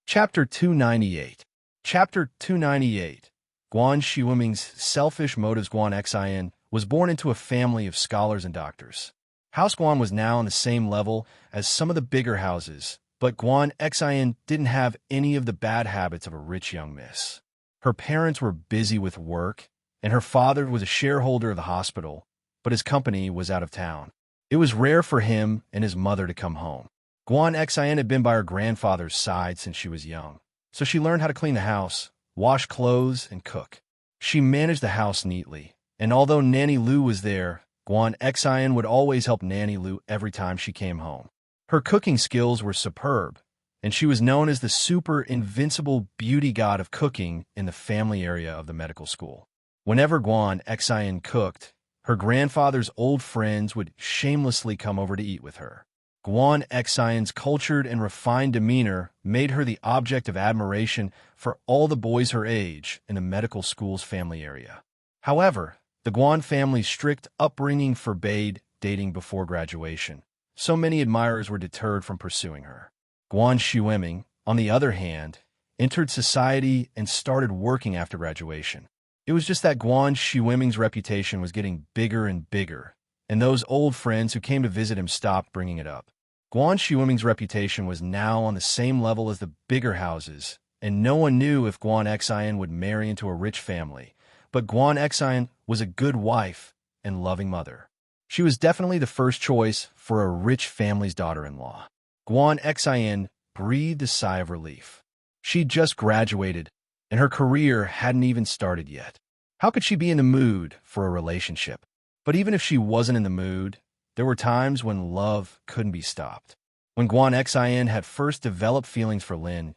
Chapter 298. Chapter 298. Guan Shiwuming's selfish motives. Guan Xin was born into a family of scholars and doctors. House Guan was now on the same level as some of the bigger houses, but Guan Xin didn't have any of the bad habits of a rich young miss. Her parents were busy with work, and her father was a shareholder of the hospital, but his company was out of town. It was rare for him and his mother to come home. Guan Xin had been by her grandfather's side since she was young, so she learned how to clean the house, wash clothes, and cook. She managed the house neatly, and although Nanny Lu was there, Guan Xin would always help Nanny Lu every time she came home. Her cooking skills were superb, and she was known as the super invincible beauty god of cooking in the family area of the medical school. Whenever Guan Xin cooked, her grandfather's old friends would shamelessly come over to eat with her. Guan Xion's cultured and refined demeanor made her the object of admiration for all the boys her age in the medical school's family area. However, the Guan family's strict upbringing forbade dating before graduation, so many admirers were deterred from pursuing her. Guan Shiwuming, on the other hand, entered society and started working after graduation. It was just that Guan Shiwuming's reputation was getting bigger and bigger, and those old friends who came to visit him stopped bringing it up. Guan Shiwuming's reputation was now on the same level as the bigger houses, and no one knew if Guan Xian would marry into a rich family. But Guan Xian was a good wife and loving mother. She was definitely the first choice for a rich family's daughter-in-law. Guan Xian breathed a sigh of relief. She'd just graduated, and her career hadn't even started yet. How could she be in the mood for a relationship? But even if she wasn't in the mood, there were times when love couldn't be stopped. When Guan Xian had first developed feelings for Lin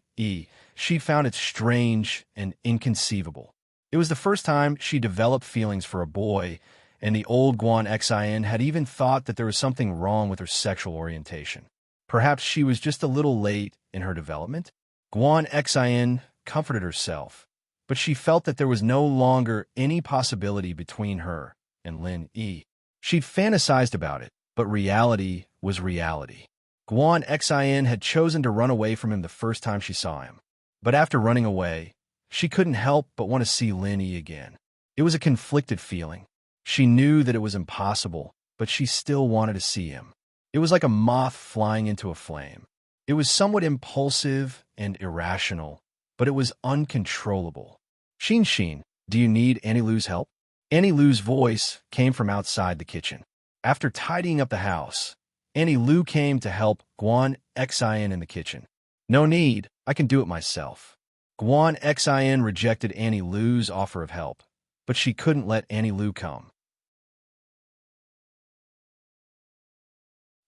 she found it strange and inconceivable. It was the first time she developed feelings for a boy, and the old Guan Xin had even thought that there was something wrong with her sexual orientation. Perhaps she was just a little late in her development? Guan Xin comforted herself, but she felt that there was no longer any possibility between her and Lin Yi. She'd fantasized about it, but reality was reality. Guan Xin had chosen to run away from him the first time she saw him. But after running away, she couldn't help but want to see Lin Yi again. It was a conflicted feeling. She knew that it was impossible, but she still wanted to see him. It was like a moth flying into a flame. It was somewhat impulsive and irrational, but it was uncontrollable. Xin, do you need Annie Lu's help? Annie Lu's voice came from outside the kitchen. After tidying up the house, Annie Lu came to help Guan Xin in the kitchen. No need, I can do it myself. Guan Xin rejected Annie Lu's offer of help, but she couldn't let Annie Lu come.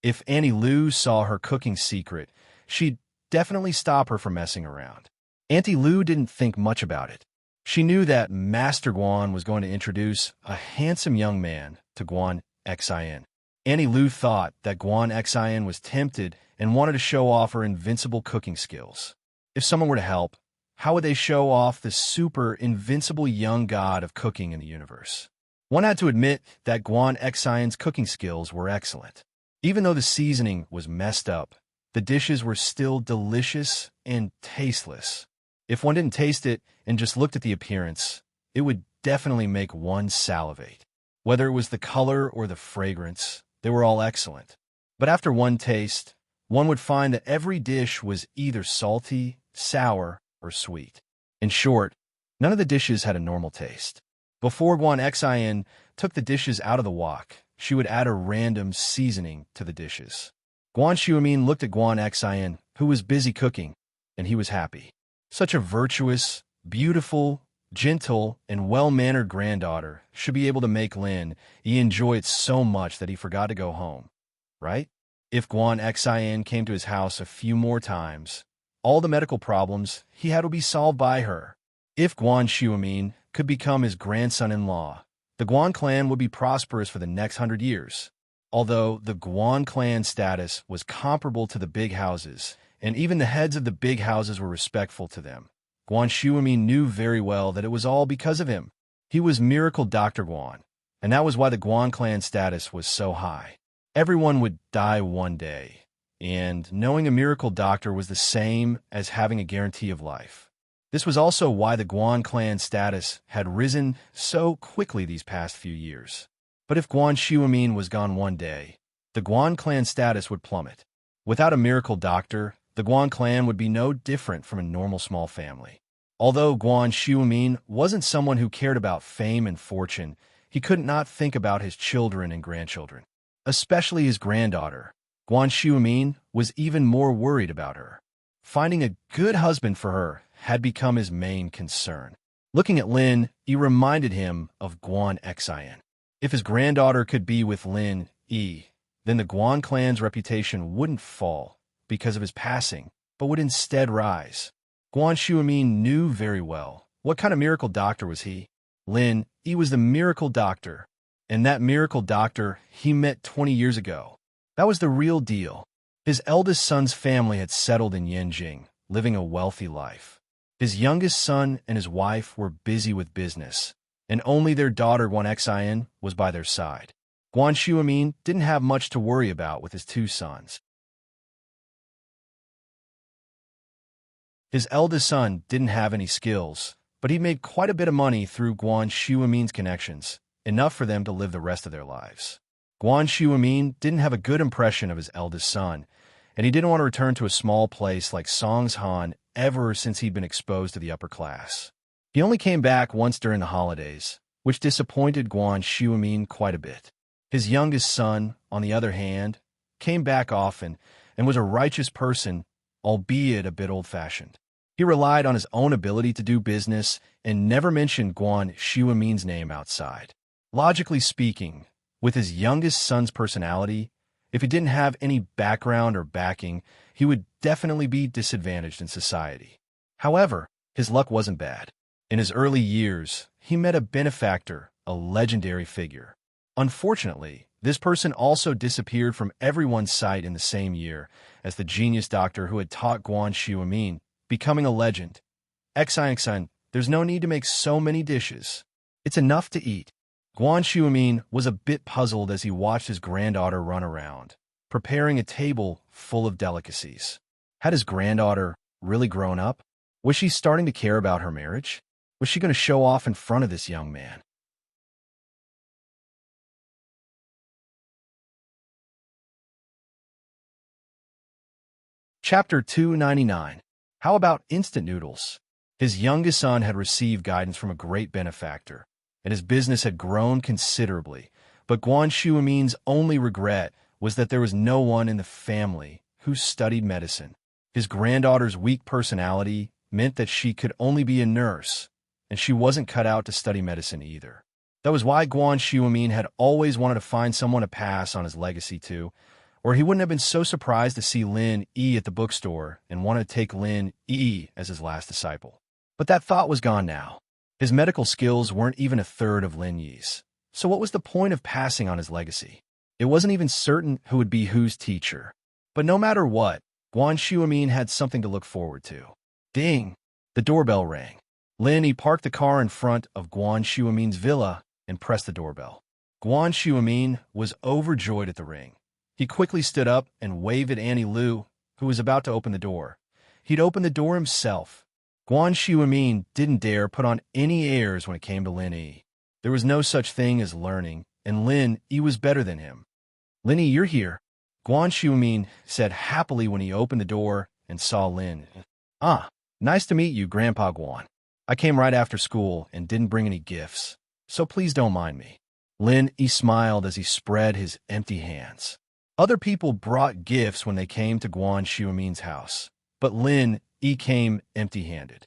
If Annie Lu saw her cooking secret, she'd definitely stop her from messing around. Auntie Lu didn't think much about it. She knew that Master Guan was going to introduce a handsome young man to Guan Xin. Annie Lu thought that Guan Xin was tempted and wanted to show off her invincible cooking skills. If someone were to help, how would they show off the super invincible young god of cooking in the universe? One had to admit that Guan Xion's cooking skills were excellent. Even though the seasoning was messed up, the dishes were still delicious and tasteless. If one didn't taste it and just looked at the appearance, it would definitely make one salivate. Whether it was the color or the fragrance, they were all excellent. But after one taste, one would find that every dish was either salty, sour, or sweet. In short, none of the dishes had a normal taste. Before Guan Xian took the dishes out of the wok, she would add a random seasoning to the dishes. Guan Xiumin looked at Guan Xian, who was busy cooking, and he was happy. Such a virtuous, beautiful, gentle, and well-mannered granddaughter should be able to make Lin Yi enjoy it so much that he forgot to go home, right? If Guan Xian came to his house a few more times, all the medical problems he had would be solved by her. If Guan Xiumin could become his grandson-in-law, the Guan clan would be prosperous for the next 100 years. Although the Guan clan status was comparable to the big houses, and even the heads of the big houses were respectful to them, Guan Xiumin knew very well that it was all because of him. He was Miracle Dr. Guan, and that was why the Guan clan status was so high. Everyone would die one day, and knowing a miracle doctor was the same as having a guarantee of life. This was also why the Guan clan status had risen so quickly these past few years. But if Guan Xiumin was gone one day, the Guan clan status would plummet. Without a miracle doctor, the Guan clan would be no different from a normal small family. Although Guan Xiumin wasn't someone who cared about fame and fortune, he could not think about his children and grandchildren. Especially his granddaughter, Guan Xiumin was even more worried about her. Finding a good husband for her had become his main concern. Looking at Lin, he reminded him of Guan Xian. If his granddaughter could be with Lin Yi, then the Guan clan's reputation wouldn't fall because of his passing, but would instead rise. Guan Xiumin knew very well what kind of miracle doctor was he. Lin Yi was the miracle doctor, and that miracle doctor he met 20 years ago. That was the real deal. His eldest son's family had settled in Yanjing, living a wealthy life. His youngest son and his wife were busy with business, and only their daughter Guan Xian was by their side. Guan Xiumin didn't have much to worry about with his two sons. His eldest son didn't have any skills, but he made quite a bit of money through Guan Xiumin's connections, enough for them to live the rest of their lives. Guan Xiumin didn't have a good impression of his eldest son, and he didn't want to return to a small place like Songshan ever since he'd been exposed to the upper class. He only came back once during the holidays, which disappointed Guan Xiumin quite a bit. His youngest son, on the other hand, came back often and was a righteous person, albeit a bit old-fashioned. He relied on his own ability to do business and never mentioned Guan Xiumin's name outside. Logically speaking, with his youngest son's personality, if he didn't have any background or backing, he would definitely be disadvantaged in society. However, his luck wasn't bad. In his early years, he met a benefactor, a legendary figure. Unfortunately, this person also disappeared from everyone's sight in the same year as the genius doctor who had taught Guan Xiumin, becoming a legend. Xiang, there's no need to make so many dishes. It's enough to eat. Guan Xiumin was a bit puzzled as he watched his granddaughter run around, preparing a table full of delicacies. Had his granddaughter really grown up? Was she starting to care about her marriage? Was she going to show off in front of this young man? Chapter 299. How about instant noodles? His youngest son had received guidance from a great benefactor, and his business had grown considerably. But Guan Xiumin's only regret was that there was no one in the family who studied medicine. His granddaughter's weak personality meant that she could only be a nurse, and she wasn't cut out to study medicine either. That was why Guan Xiumin had always wanted to find someone to pass on his legacy to, or he wouldn't have been so surprised to see Lin Yi at the bookstore and wanted to take Lin Yi as his last disciple. But that thought was gone now. His medical skills weren't even a third of Lin Yi's. So what was the point of passing on his legacy? It wasn't even certain who would be whose teacher. But no matter what, Guan Xiumin had something to look forward to. Ding! The doorbell rang. Lin Yi parked the car in front of Guan Xiumin's villa and pressed the doorbell. Guan Xiumin was overjoyed at the ring. He quickly stood up and waved at Annie Lu, who was about to open the door. He'd open the door himself. Guan Xiumin didn't dare put on any airs when it came to Lin Yi. There was no such thing as learning, and Lin Yi was better than him. Lin Yi, you're here, Guan Xiumin said happily when he opened the door and saw Lin. Ah, nice to meet you, Grandpa Guan. I came right after school and didn't bring any gifts, so please don't mind me. Lin Yi smiled as he spread his empty hands. Other people brought gifts when they came to Guan Xiumin's house, but Lin Yi came empty-handed.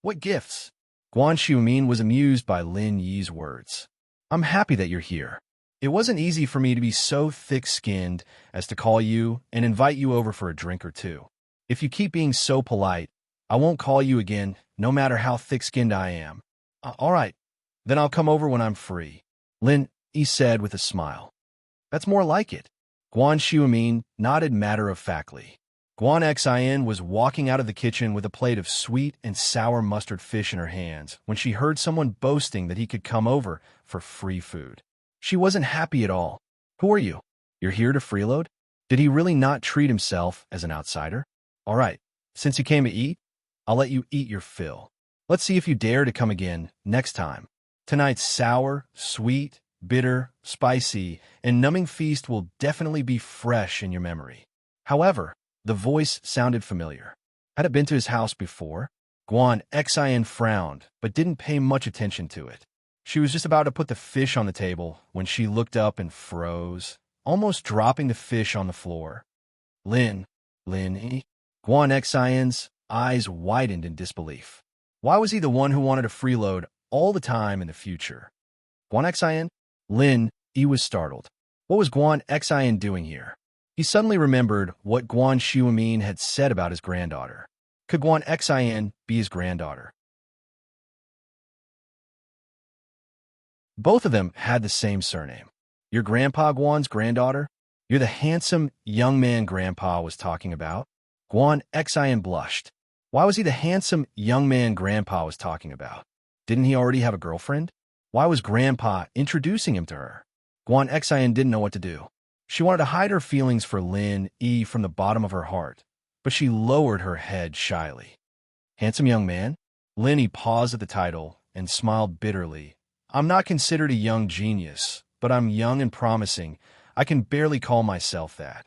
What gifts? Guan Xiumin was amused by Lin Yi's words. I'm happy that you're here. It wasn't easy for me to be so thick-skinned as to call you and invite you over for a drink or two. If you keep being so polite, I won't call you again, no matter how thick-skinned I am. All right, then I'll come over when I'm free, Lin Yi said with a smile. That's more like it. Guan Xiumin nodded matter-of-factly. Guan Xian was walking out of the kitchen with a plate of sweet and sour mustard fish in her hands when she heard someone boasting that he could come over for free food. She wasn't happy at all. Who are you? You're here to freeload? Did he really not treat himself as an outsider? All right, since you came to eat, I'll let you eat your fill. Let's see if you dare to come again next time. Tonight's sour, sweet, bitter, spicy, and numbing feast will definitely be fresh in your memory. However, the voice sounded familiar. Had it been to his house before? Guan Xian frowned, but didn't pay much attention to it. She was just about to put the fish on the table when she looked up and froze, almost dropping the fish on the floor. Lin Yi? Guan Xian's eyes widened in disbelief. Why was he the one who wanted to freeload all the time in the future? Guan Xian? Lin Yi was startled. What was Guan Xian doing here? He suddenly remembered what Guan Xiumin had said about his granddaughter. Could Guan Xian be his granddaughter? Both of them had the same surname. Your Grandpa Guan's granddaughter? You're the handsome young man Grandpa was talking about? Guan Xian blushed. Why was he the handsome young man Grandpa was talking about? Didn't he already have a girlfriend? Why was Grandpa introducing him to her? Guan Xian didn't know what to do. She wanted to hide her feelings for Lin Yi from the bottom of her heart, but she lowered her head shyly. Handsome young man? Lin Yi paused at the title and smiled bitterly. I'm not considered a young genius, but I'm young and promising. I can barely call myself that.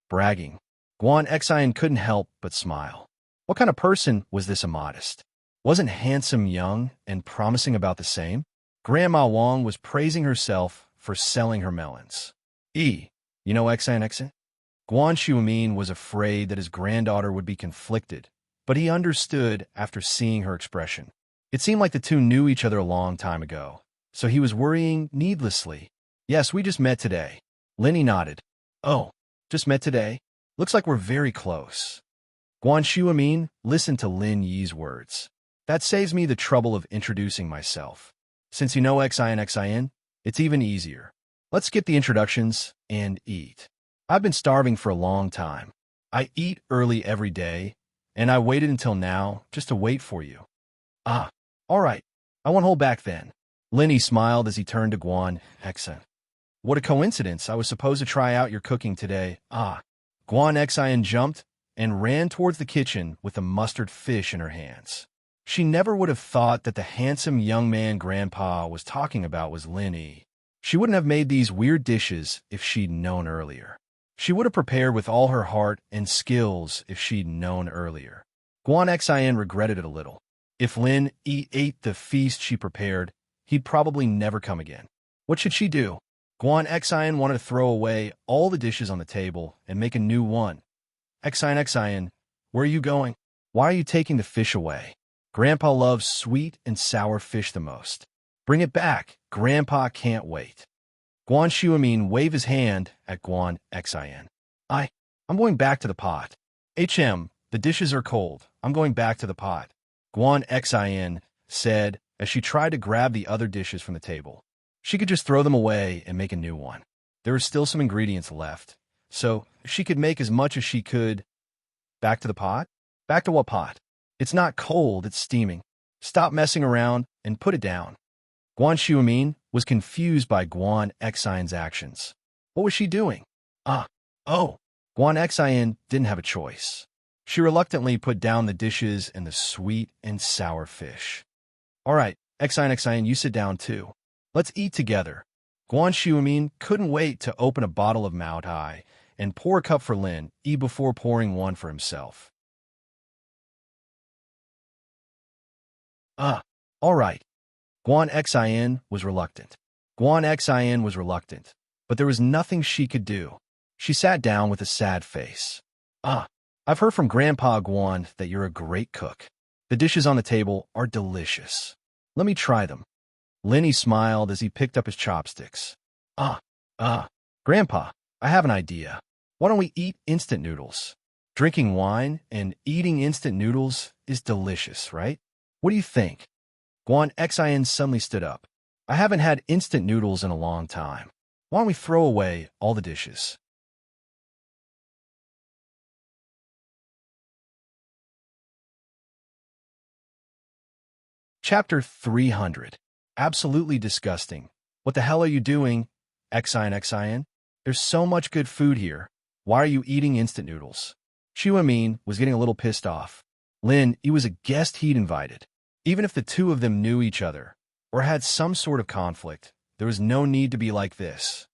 Bragging. Guan Xian couldn't help but smile. What kind of person was this immodest? Wasn't handsome young and promising about the same? Grandma Wang was praising herself for selling her melons. You know Xian? Guan Xiumin was afraid that his granddaughter would be conflicted, but he understood after seeing her expression. It seemed like the two knew each other a long time ago, so he was worrying needlessly. Yes, we just met today. Lin Yi nodded. Oh, just met today? Looks like we're very close. Guan Shuamin, listen to Lin Yi's words. That saves me the trouble of introducing myself. Since you know Xin, it's even easier. Let's skip the introductions and eat. I've been starving for a long time. I eat early every day, and I waited until now just to wait for you. Ah, all right. I won't hold back then. Lin Yi smiled as he turned to Guan Xin. What a coincidence. I was supposed to try out your cooking today. Ah. Guan Xin jumped and ran towards the kitchen with a mustard fish in her hands. She never would have thought that the handsome young man Grandpa was talking about was Lin Yi. She wouldn't have made these weird dishes if she'd known earlier. She would have prepared with all her heart and skills if she'd known earlier. Guan Xin regretted it a little. If Lin Yi ate the feast she prepared, he'd probably never come again. What should she do? Guan Xin wanted to throw away all the dishes on the table and make a new one. Xin, where are you going? Why are you taking the fish away? Grandpa loves sweet and sour fish the most. Bring it back. Grandpa can't wait. Guan Shuamin waved his hand at Guan Xin. I'm going back to the pot. The dishes are cold. I'm going back to the pot. Guan Xin said as she tried to grab the other dishes from the table. She could just throw them away and make a new one. There were still some ingredients left, so she could make as much as she could. Back to the pot? Back to what pot? It's not cold, it's steaming. Stop messing around and put it down. Guan Shuamin was confused by Guan Xin's actions. What was she doing? Guan Xin didn't have a choice. She reluctantly put down the dishes and the sweet and sour fish. All right, Xin, you sit down too. Let's eat together. Guan Shuamin couldn't wait to open a bottle of Mao Tai and pour a cup for Lin Yi before pouring one for himself. All right. Guan Xin was reluctant. But there was nothing she could do. She sat down with a sad face. I've heard from Grandpa Guan that you're a great cook. The dishes on the table are delicious. Let me try them. Lin Yi smiled as he picked up his chopsticks. Grandpa, I have an idea. Why don't we eat instant noodles? Drinking wine and eating instant noodles is delicious, right? What do you think? Guan Xin suddenly stood up. I haven't had instant noodles in a long time. Why don't we throw away all the dishes? Chapter 300. Absolutely disgusting. What the hell are you doing, Xin? There's so much good food here. Why are you eating instant noodles? Shuamin was getting a little pissed off. Lin Yi was a guest he'd invited. Even if the two of them knew each other, or had some sort of conflict, there was no need to be like this.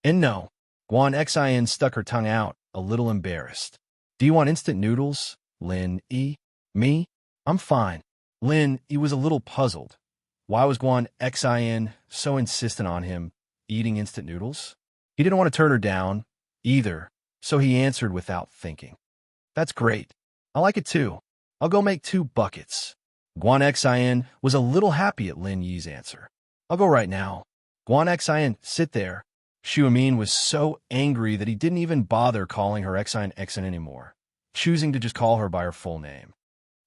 And no, Guan Xin stuck her tongue out, a little embarrassed. Do you want instant noodles, Lin Yi? Me? I'm fine. Lin Yi was a little puzzled. Why was Guan Xin so insistent on him eating instant noodles? He didn't want to turn her down, either, so he answered without thinking. That's great. I like it too. I'll go make 2 buckets. Guan Xin was a little happy at Lin Yi's answer. I'll go right now. Guan Xin, sit there. Shuamin was so angry that he didn't even bother calling her Xin anymore, choosing to just call her by her full name.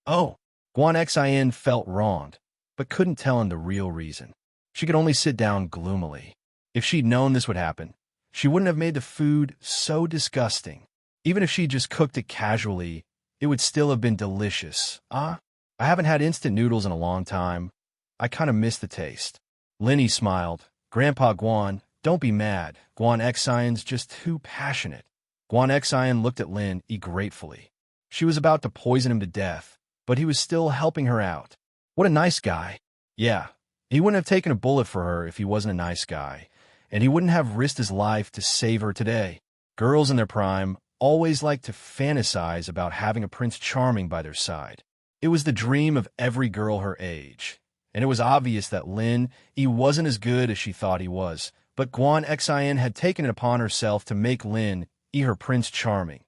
Guan Xin felt wronged, but couldn't tell him the real reason. She could only sit down gloomily. If she'd known this would happen, she wouldn't have made the food so disgusting. Even if she'd just cooked it casually, it would still have been delicious. I haven't had instant noodles in a long time. I kind of miss the taste. Lin Yi smiled. Grandpa Guan, don't be mad. Guan Xin's just too passionate. Guan Xin looked at Lin Yi gratefully. She was about to poison him to death, but he was still helping her out. What a nice guy. Yeah, he wouldn't have taken a bullet for her if he wasn't a nice guy, and he wouldn't have risked his life to save her today. Girls in their prime always like to fantasize about having a Prince Charming by their side. It was the dream of every girl her age, and it was obvious that Lin Yi wasn't as good as she thought he was, but Guan Xin had taken it upon herself to make Lin Yi her Prince Charming.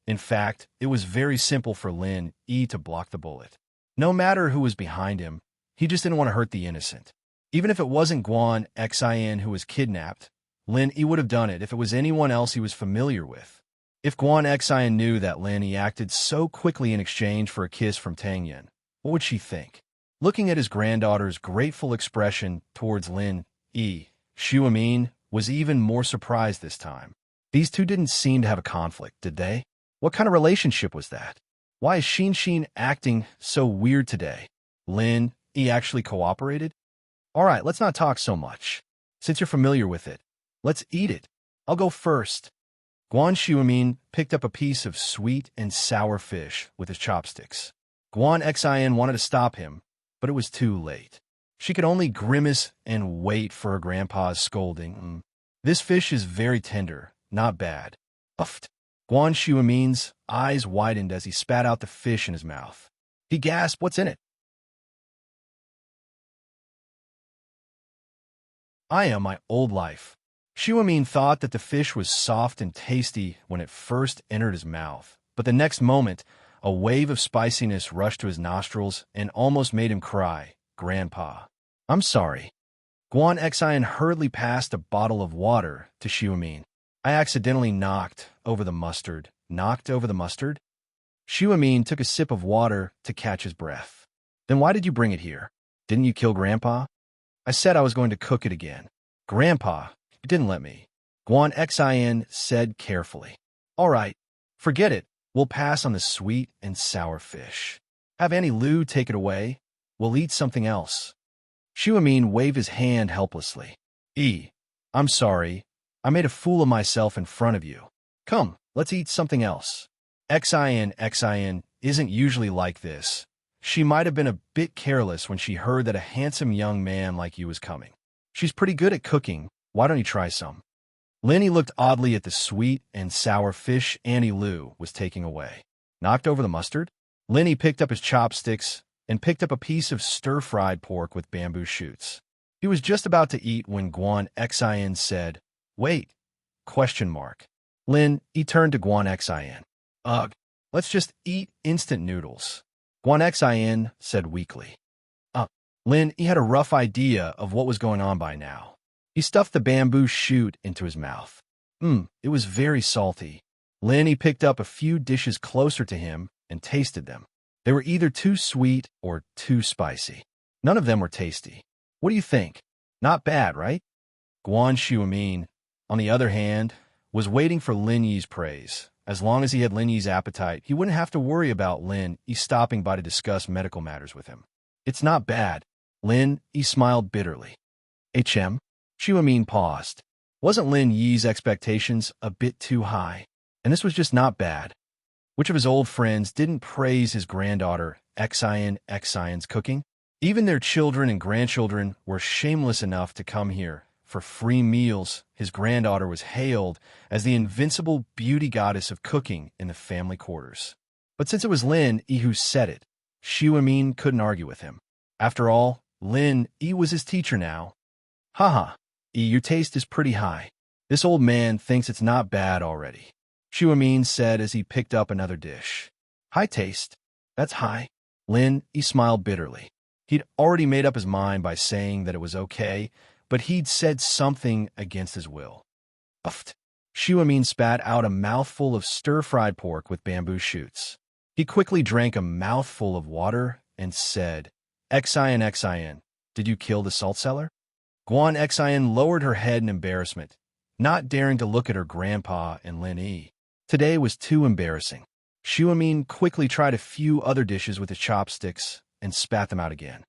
In fact, it was very simple for Lin Yi to block the bullet. No matter who was behind him, he just didn't want to hurt the innocent. Even if it wasn't Guan Xin who was kidnapped, Lin Yi would have done it if it was anyone else he was familiar with. If Guan Xian knew that Lin Yi acted so quickly in exchange for a kiss from Tang Yin, what would she think? Looking at his granddaughter's grateful expression towards Lin Yi, Xu Amin was even more surprised this time. These two didn't seem to have a conflict, did they? What kind of relationship was that? Why is Xin acting so weird today? Lin Yi actually cooperated? All right, let's not talk so much. Since you're familiar with it, let's eat it. I'll go first. Guan Xiaomin picked up a piece of sweet and sour fish with his chopsticks. Guan Xian wanted to stop him, but it was too late. She could only grimace and wait for her grandpa's scolding. This fish is very tender, not bad. Uffed. Guan Xiaomin's eyes widened as he spat out the fish in his mouth. He gasped, "What's in it?" I am my old life. Xiaomin thought that the fish was soft and tasty when it first entered his mouth, but the next moment, a wave of spiciness rushed to his nostrils and almost made him cry. Grandpa. I'm sorry. Guan Xian hurriedly passed a bottle of water to Xiaomin. I accidentally knocked over the mustard. Knocked over the mustard? Xiaomin took a sip of water to catch his breath. Then why did you bring it here? Didn't you kill Grandpa? I said I was going to cook it again. Grandpa, you didn't let me. Guan Xian said carefully. All right, forget it. We'll pass on the sweet and sour fish. Have Auntie Lu take it away. We'll eat something else. Xiaomin waved his hand helplessly. I'm sorry. I made a fool of myself in front of you. Come, let's eat something else. Xian isn't usually like this. She might have been a bit careless when she heard that a handsome young man like you was coming. She's pretty good at cooking. Why don't you try some? Lin Yi looked oddly at the sweet and sour fish Auntie Lu was taking away. Knocked over the mustard? Lin Yi picked up his chopsticks and picked up a piece of stir-fried pork with bamboo shoots. He was just about to eat when Guan Xian said, Wait, ? Lin Yi turned to Guan Xian. Ugh, let's just eat instant noodles. Guan Xian said weakly. Lin Yi had a rough idea of what was going on by now. He stuffed the bamboo shoot into his mouth. It was very salty. Lin Yi picked up a few dishes closer to him and tasted them. They were either too sweet or too spicy. None of them were tasty. What do you think? Not bad, right? Guan Xiaomin, on the other hand, was waiting for Lin Yi's praise. As long as he had Lin Yi's appetite, he wouldn't have to worry about Lin Yi stopping by to discuss medical matters with him. It's not bad. Lin Yi smiled bitterly. Xiaomin paused. Wasn't Lin Yi's expectations a bit too high? And this was just not bad. Which of his old friends didn't praise his granddaughter, Xian's cooking? Even their children and grandchildren were shameless enough to come here. For free meals, his granddaughter was hailed as the invincible beauty goddess of cooking in the family quarters. But since it was Lin Yi who said it, Xiaomin couldn't argue with him. After all, Lin Yi was his teacher now. Haha, Yi, your taste is pretty high. This old man thinks it's not bad already. Xiaomin said as he picked up another dish. High taste? That's high. Lin Yi smiled bitterly. He'd already made up his mind by saying that it was okay, but he'd said something against his will. Uffed. Xiaomin spat out a mouthful of stir-fried pork with bamboo shoots. He quickly drank a mouthful of water and said, Xian, did you kill the salt cellar? Guan Xian lowered her head in embarrassment, not daring to look at her grandpa and Lin Yi. Today was too embarrassing. Xiaomin quickly tried a few other dishes with his chopsticks and spat them out again.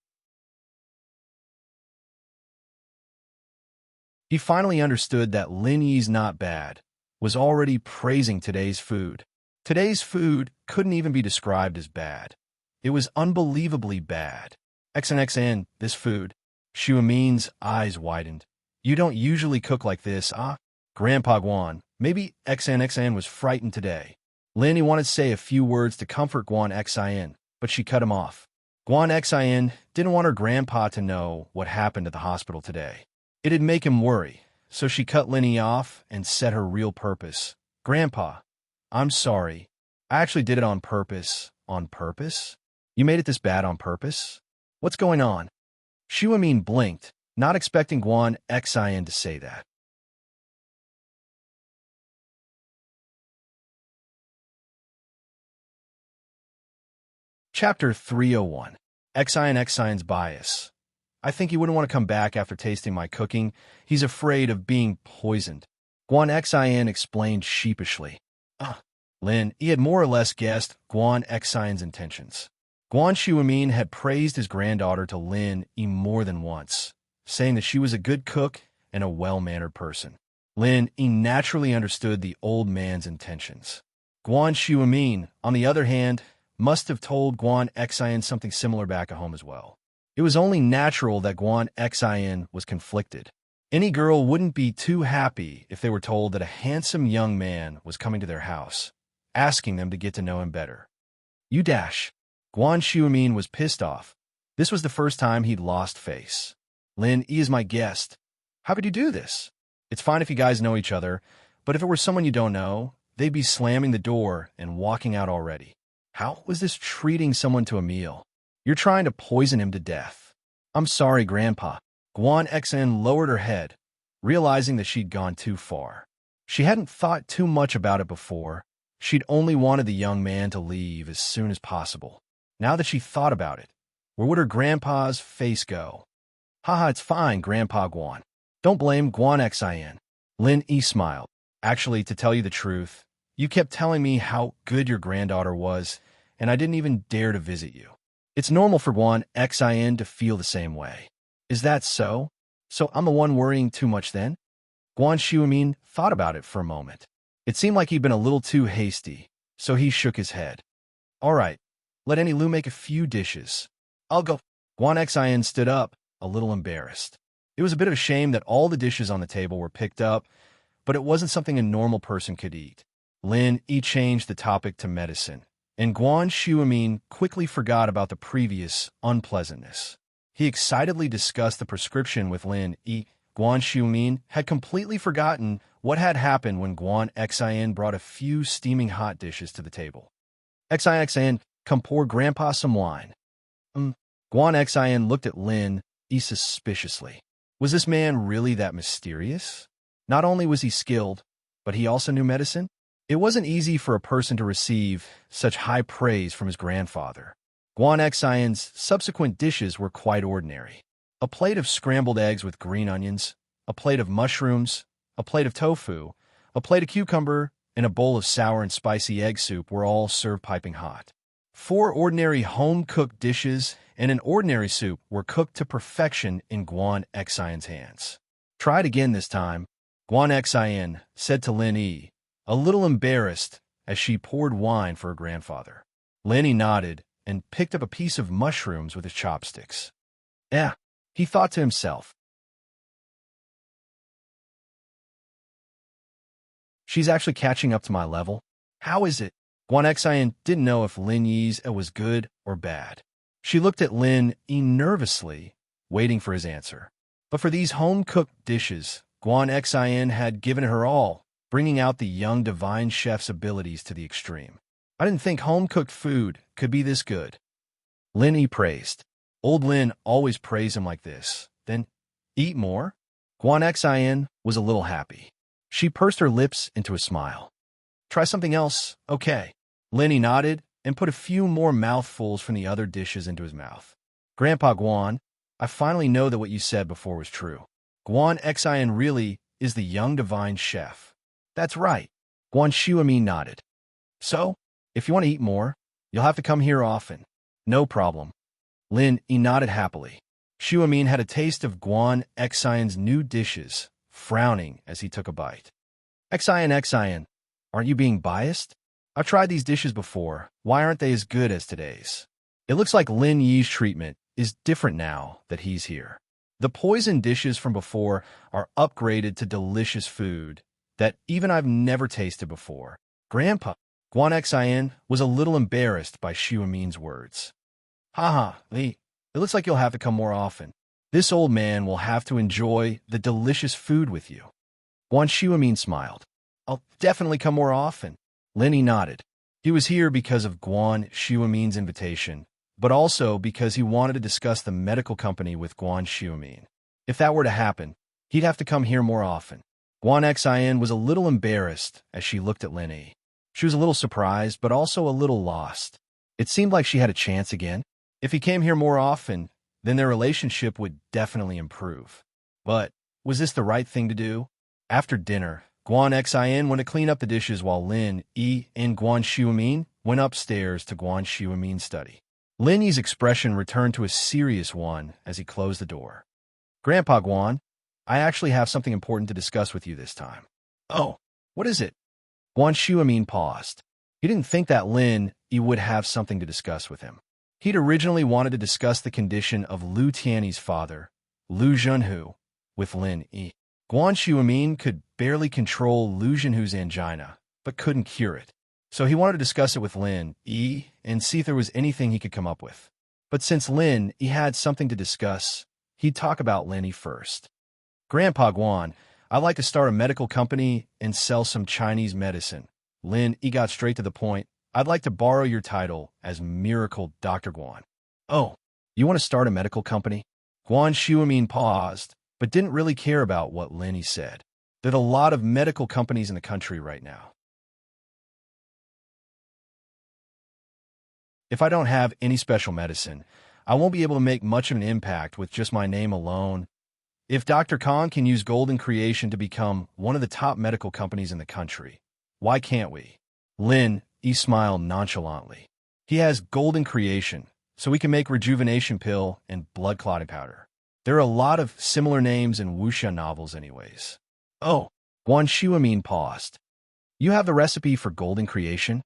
He finally understood that Lin Yi's not bad was already praising today's food. Today's food couldn't even be described as bad. It was unbelievably bad. Xn, this food. Xiaomin's eyes widened. You don't usually cook like this, ah? Grandpa Guan, maybe Xn was frightened today. Lin Yi wanted to say a few words to comfort Guan Xian, but she cut him off. Guan Xian didn't want her grandpa to know what happened at the hospital today. It'd make him worry, so she cut Lin Yi off and said her real purpose. Grandpa, I'm sorry. I actually did it on purpose. On purpose? You made it this bad on purpose? What's going on? Xiaomin blinked, not expecting Guan Xian to say that. Chapter 301. Xine's Bias. I think he wouldn't want to come back after tasting my cooking. He's afraid of being poisoned. Guan Xin explained sheepishly. Lin, he had more or less guessed Guan Xine's intentions. Guan Shuamin had praised his granddaughter to Lin Yi more than once, saying that she was a good cook and a well-mannered person. Lin Yi naturally understood the old man's intentions. Guan Shuamin, on the other hand, must have told Guan Xin something similar back at home as well. It was only natural that Guan Xin was conflicted. Any girl wouldn't be too happy if they were told that a handsome young man was coming to their house, asking them to get to know him better. Guan Shuamin was pissed off. This was the first time he'd lost face. Lin Yi is my guest. How could you do this? It's fine if you guys know each other, but if it were someone you don't know, they'd be slamming the door and walking out already. How was this treating someone to a meal? You're trying to poison him to death. I'm sorry, Grandpa. Guan Xin lowered her head, realizing that she'd gone too far. She hadn't thought too much about it before. She'd only wanted the young man to leave as soon as possible. Now that she thought about it, where would her grandpa's face go? Haha, it's fine, Grandpa Guan. Don't blame Guan Xin. Lin Yi smiled. Actually, to tell you the truth, you kept telling me how good your granddaughter was, and I didn't even dare to visit you. It's normal for Guan Xin to feel the same way. Is that so? So I'm the one worrying too much then? Guan Shuamin thought about it for a moment. It seemed like he'd been a little too hasty, so he shook his head. All right, let Annie Lu make a few dishes. I'll go. Guan Xin stood up, a little embarrassed. It was a bit of a shame that all the dishes on the table were picked up, but it wasn't something a normal person could eat. Lin Yi changed the topic to medicine, and Guan Shuamin quickly forgot about the previous unpleasantness. He excitedly discussed the prescription with Lin Yi. Guan Shuamin had completely forgotten what had happened when Guan Xin brought a few steaming hot dishes to the table. Xin, come pour Grandpa some wine. Guan Xin looked at Lin Yi suspiciously. Was this man really that mysterious? Not only was he skilled, but he also knew medicine? It wasn't easy for a person to receive such high praise from his grandfather. Guan Xion's subsequent dishes were quite ordinary. A plate of scrambled eggs with green onions, a plate of mushrooms, a plate of tofu, a plate of cucumber, and a bowl of sour and spicy egg soup were all served piping hot. 4 ordinary home-cooked dishes and an ordinary soup were cooked to perfection in Guan Xion's hands. Try it again this time, Guan Xion said to Lin Yi, a little embarrassed as she poured wine for her grandfather. Lin Yi nodded and picked up a piece of mushrooms with his chopsticks. He thought to himself. She's actually catching up to my level. How is it? Guan Xion didn't know if Lin Yi's was good or bad. She looked at Lin Yi nervously, waiting for his answer. But for these home-cooked dishes, Guan Xion had given her all, bringing out the young divine chef's abilities to the extreme. I didn't think home-cooked food could be this good. Lin Yi praised. Old Lin always praised him like this. Then, eat more? Guan Xion was a little happy. She pursed her lips into a smile. Try something else, okay. Lin Yi nodded and put a few more mouthfuls from the other dishes into his mouth. Grandpa Guan, I finally know that what you said before was true. Guan Xion really is the young divine chef. That's right. Guan Shuamin nodded. So, if you want to eat more, you'll have to come here often. No problem. Lin Yi nodded happily. Shuamin had a taste of Guan Xion's new dishes, frowning as he took a bite. Xion, aren't you being biased? I've tried these dishes before. Why aren't they as good as today's? It looks like Lin Yi's treatment is different now that he's here. The poison dishes from before are upgraded to delicious food that even I've never tasted before. Grandpa, Guan Xion was a little embarrassed by Shuamin's words. Li, it looks like you'll have to come more often. This old man will have to enjoy the delicious food with you. Guan Shuamin smiled. I'll definitely come more often. Lin Yi nodded. He was here because of Guan Shuamin's invitation, but also because he wanted to discuss the medical company with Guan Shuamin. If that were to happen, he'd have to come here more often. Guan Xion was a little embarrassed as she looked at Lin Yi. She was a little surprised, but also a little lost. It seemed like she had a chance again. If he came here more often, then their relationship would definitely improve. But was this the right thing to do? After dinner, Guan Xin went to clean up the dishes while Lin Yi and Guan Xiumin went upstairs to Guan Xiumin's study. Lin Yi's expression returned to a serious one as he closed the door. Grandpa Guan, I actually have something important to discuss with you this time. Oh, what is it? Guan Xiumin paused. He didn't think that Lin Yi would have something to discuss with him. He'd originally wanted to discuss the condition of Lu Tiany's father, Lu Zhenhu, with Lin Yi. Guan Xiumin could barely control Lu Zhenhu's angina, but couldn't cure it. So he wanted to discuss it with Lin Yi and see if there was anything he could come up with. But since Lin Yi had something to discuss, he'd talk about Lin Yi first. Grandpa Guan, I'd like to start a medical company and sell some Chinese medicine. Lin Yi got straight to the point. I'd like to borrow your title as Miracle Dr. Guan. Oh, you want to start a medical company? Guan Xiumin paused, but didn't really care about what Lin Yi said. There are a lot of medical companies in the country right now. If I don't have any special medicine, I won't be able to make much of an impact with just my name alone. If Dr. Kong can use Golden Creation to become one of the top medical companies in the country, why can't we? Lin Yi smiled nonchalantly. He has Golden Creation, so we can make rejuvenation pill and blood clotting powder. There are a lot of similar names in wuxia novels anyways. Oh, Guan Xiumin paused. You have the recipe for Golden Creation?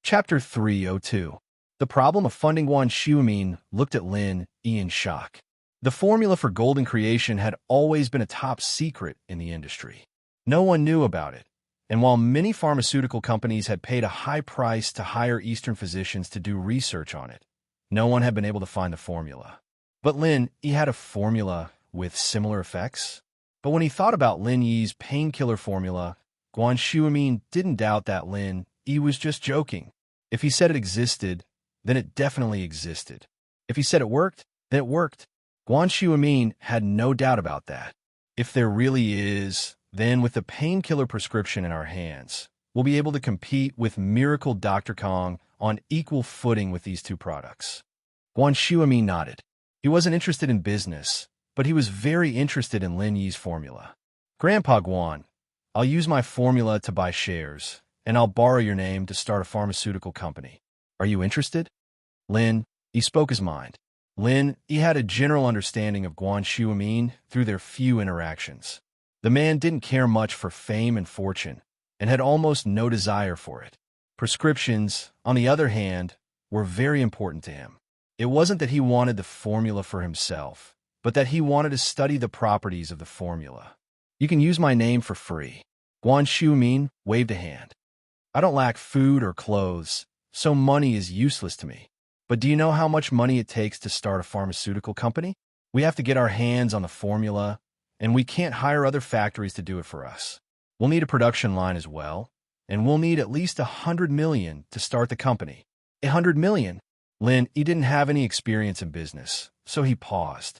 Chapter 302. The problem of funding. Guan Xiumin looked at Lin Yi in shock. The formula for Golden Creation had always been a top secret in the industry. No one knew about it, and while many pharmaceutical companies had paid a high price to hire Eastern physicians to do research on it, no one had been able to find the formula. But Lin Yi had a formula with similar effects. But when he thought about Lin Yi's painkiller formula, Guan Xiumin didn't doubt that Lin Yi was just joking. If he said it existed, then it definitely existed. If he said it worked, then it worked. Guan Xiumin had no doubt about that. If there really is, then with the painkiller prescription in our hands, we'll be able to compete with Miracle Dr. Kong on equal footing with these two products. Guan Xiumin nodded. He wasn't interested in business, but he was very interested in Lin Yi's formula. Grandpa Guan, I'll use my formula to buy shares, and I'll borrow your name to start a pharmaceutical company. Are you interested? Lin Yi spoke his mind. Lin Yi had a general understanding of Guan Xiumin through their few interactions. The man didn't care much for fame and fortune, and had almost no desire for it. Prescriptions, on the other hand, were very important to him. It wasn't that he wanted the formula for himself, but that he wanted to study the properties of the formula. You can use my name for free. Guan Xiumin waved a hand. I don't lack food or clothes, so money is useless to me. But do you know how much money it takes to start a pharmaceutical company? We have to get our hands on the formula, and we can't hire other factories to do it for us. We'll need a production line as well, and we'll need at least 100 million to start the company. 100 million? Lin Yi didn't have any experience in business, so he paused.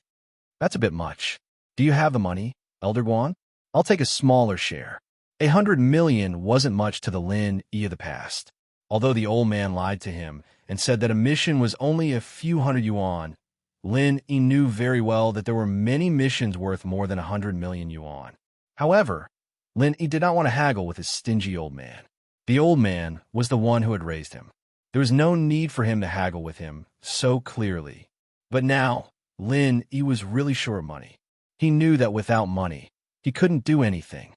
That's a bit much. Do you have the money, Elder Guan? I'll take a smaller share. 100 million wasn't much to the Lin Yi of the past. Although the old man lied to him and said that a mission was only a few hundred yuan, Lin Yi knew very well that there were many missions worth more than 100 million yuan. However, Lin Yi did not want to haggle with his stingy old man. The old man was the one who had raised him. There was no need for him to haggle with him so clearly. But now, Lin Yi was really short of money. He knew that without money, he couldn't do anything.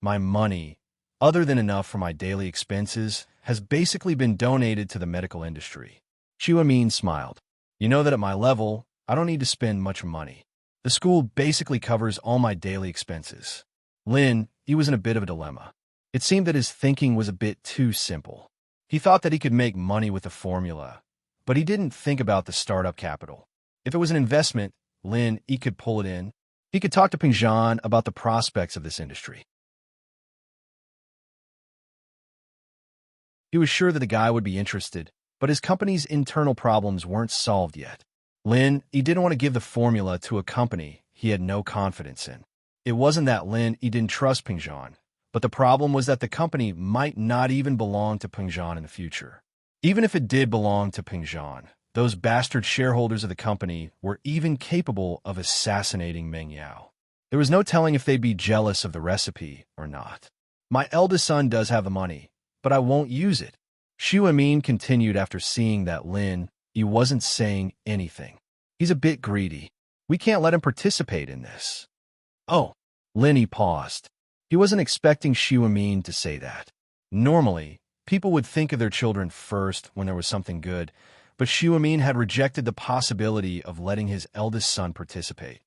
My money, other than enough for my daily expenses, has basically been donated to the medical industry. Xiumin smiled. You know that at my level, I don't need to spend much money. The school basically covers all my daily expenses. Lin Yi was in a bit of a dilemma. It seemed that his thinking was a bit too simple. He thought that he could make money with the formula, but he didn't think about the startup capital. If it was an investment, Lin Yi could pull it in. He could talk to Pingzhan about the prospects of this industry. He was sure that the guy would be interested, but his company's internal problems weren't solved yet. Lin Yi didn't want to give the formula to a company he had no confidence in. It wasn't that Lin Yi didn't trust Pingzhan, but the problem was that the company might not even belong to Pingzhan in the future. Even if it did belong to Pingzhan, those bastard shareholders of the company were even capable of assassinating Meng Yao. There was no telling if they'd be jealous of the recipe or not. My eldest son does have the money, but I won't use it. Xu Amin continued after seeing that Lin Yi wasn't saying anything. He's a bit greedy. We can't let him participate in this. Oh, Lin Yi paused. He wasn't expecting Xu Amin to say that. Normally, people would think of their children first when there was something good, but Xu Amin had rejected the possibility of letting his eldest son participate.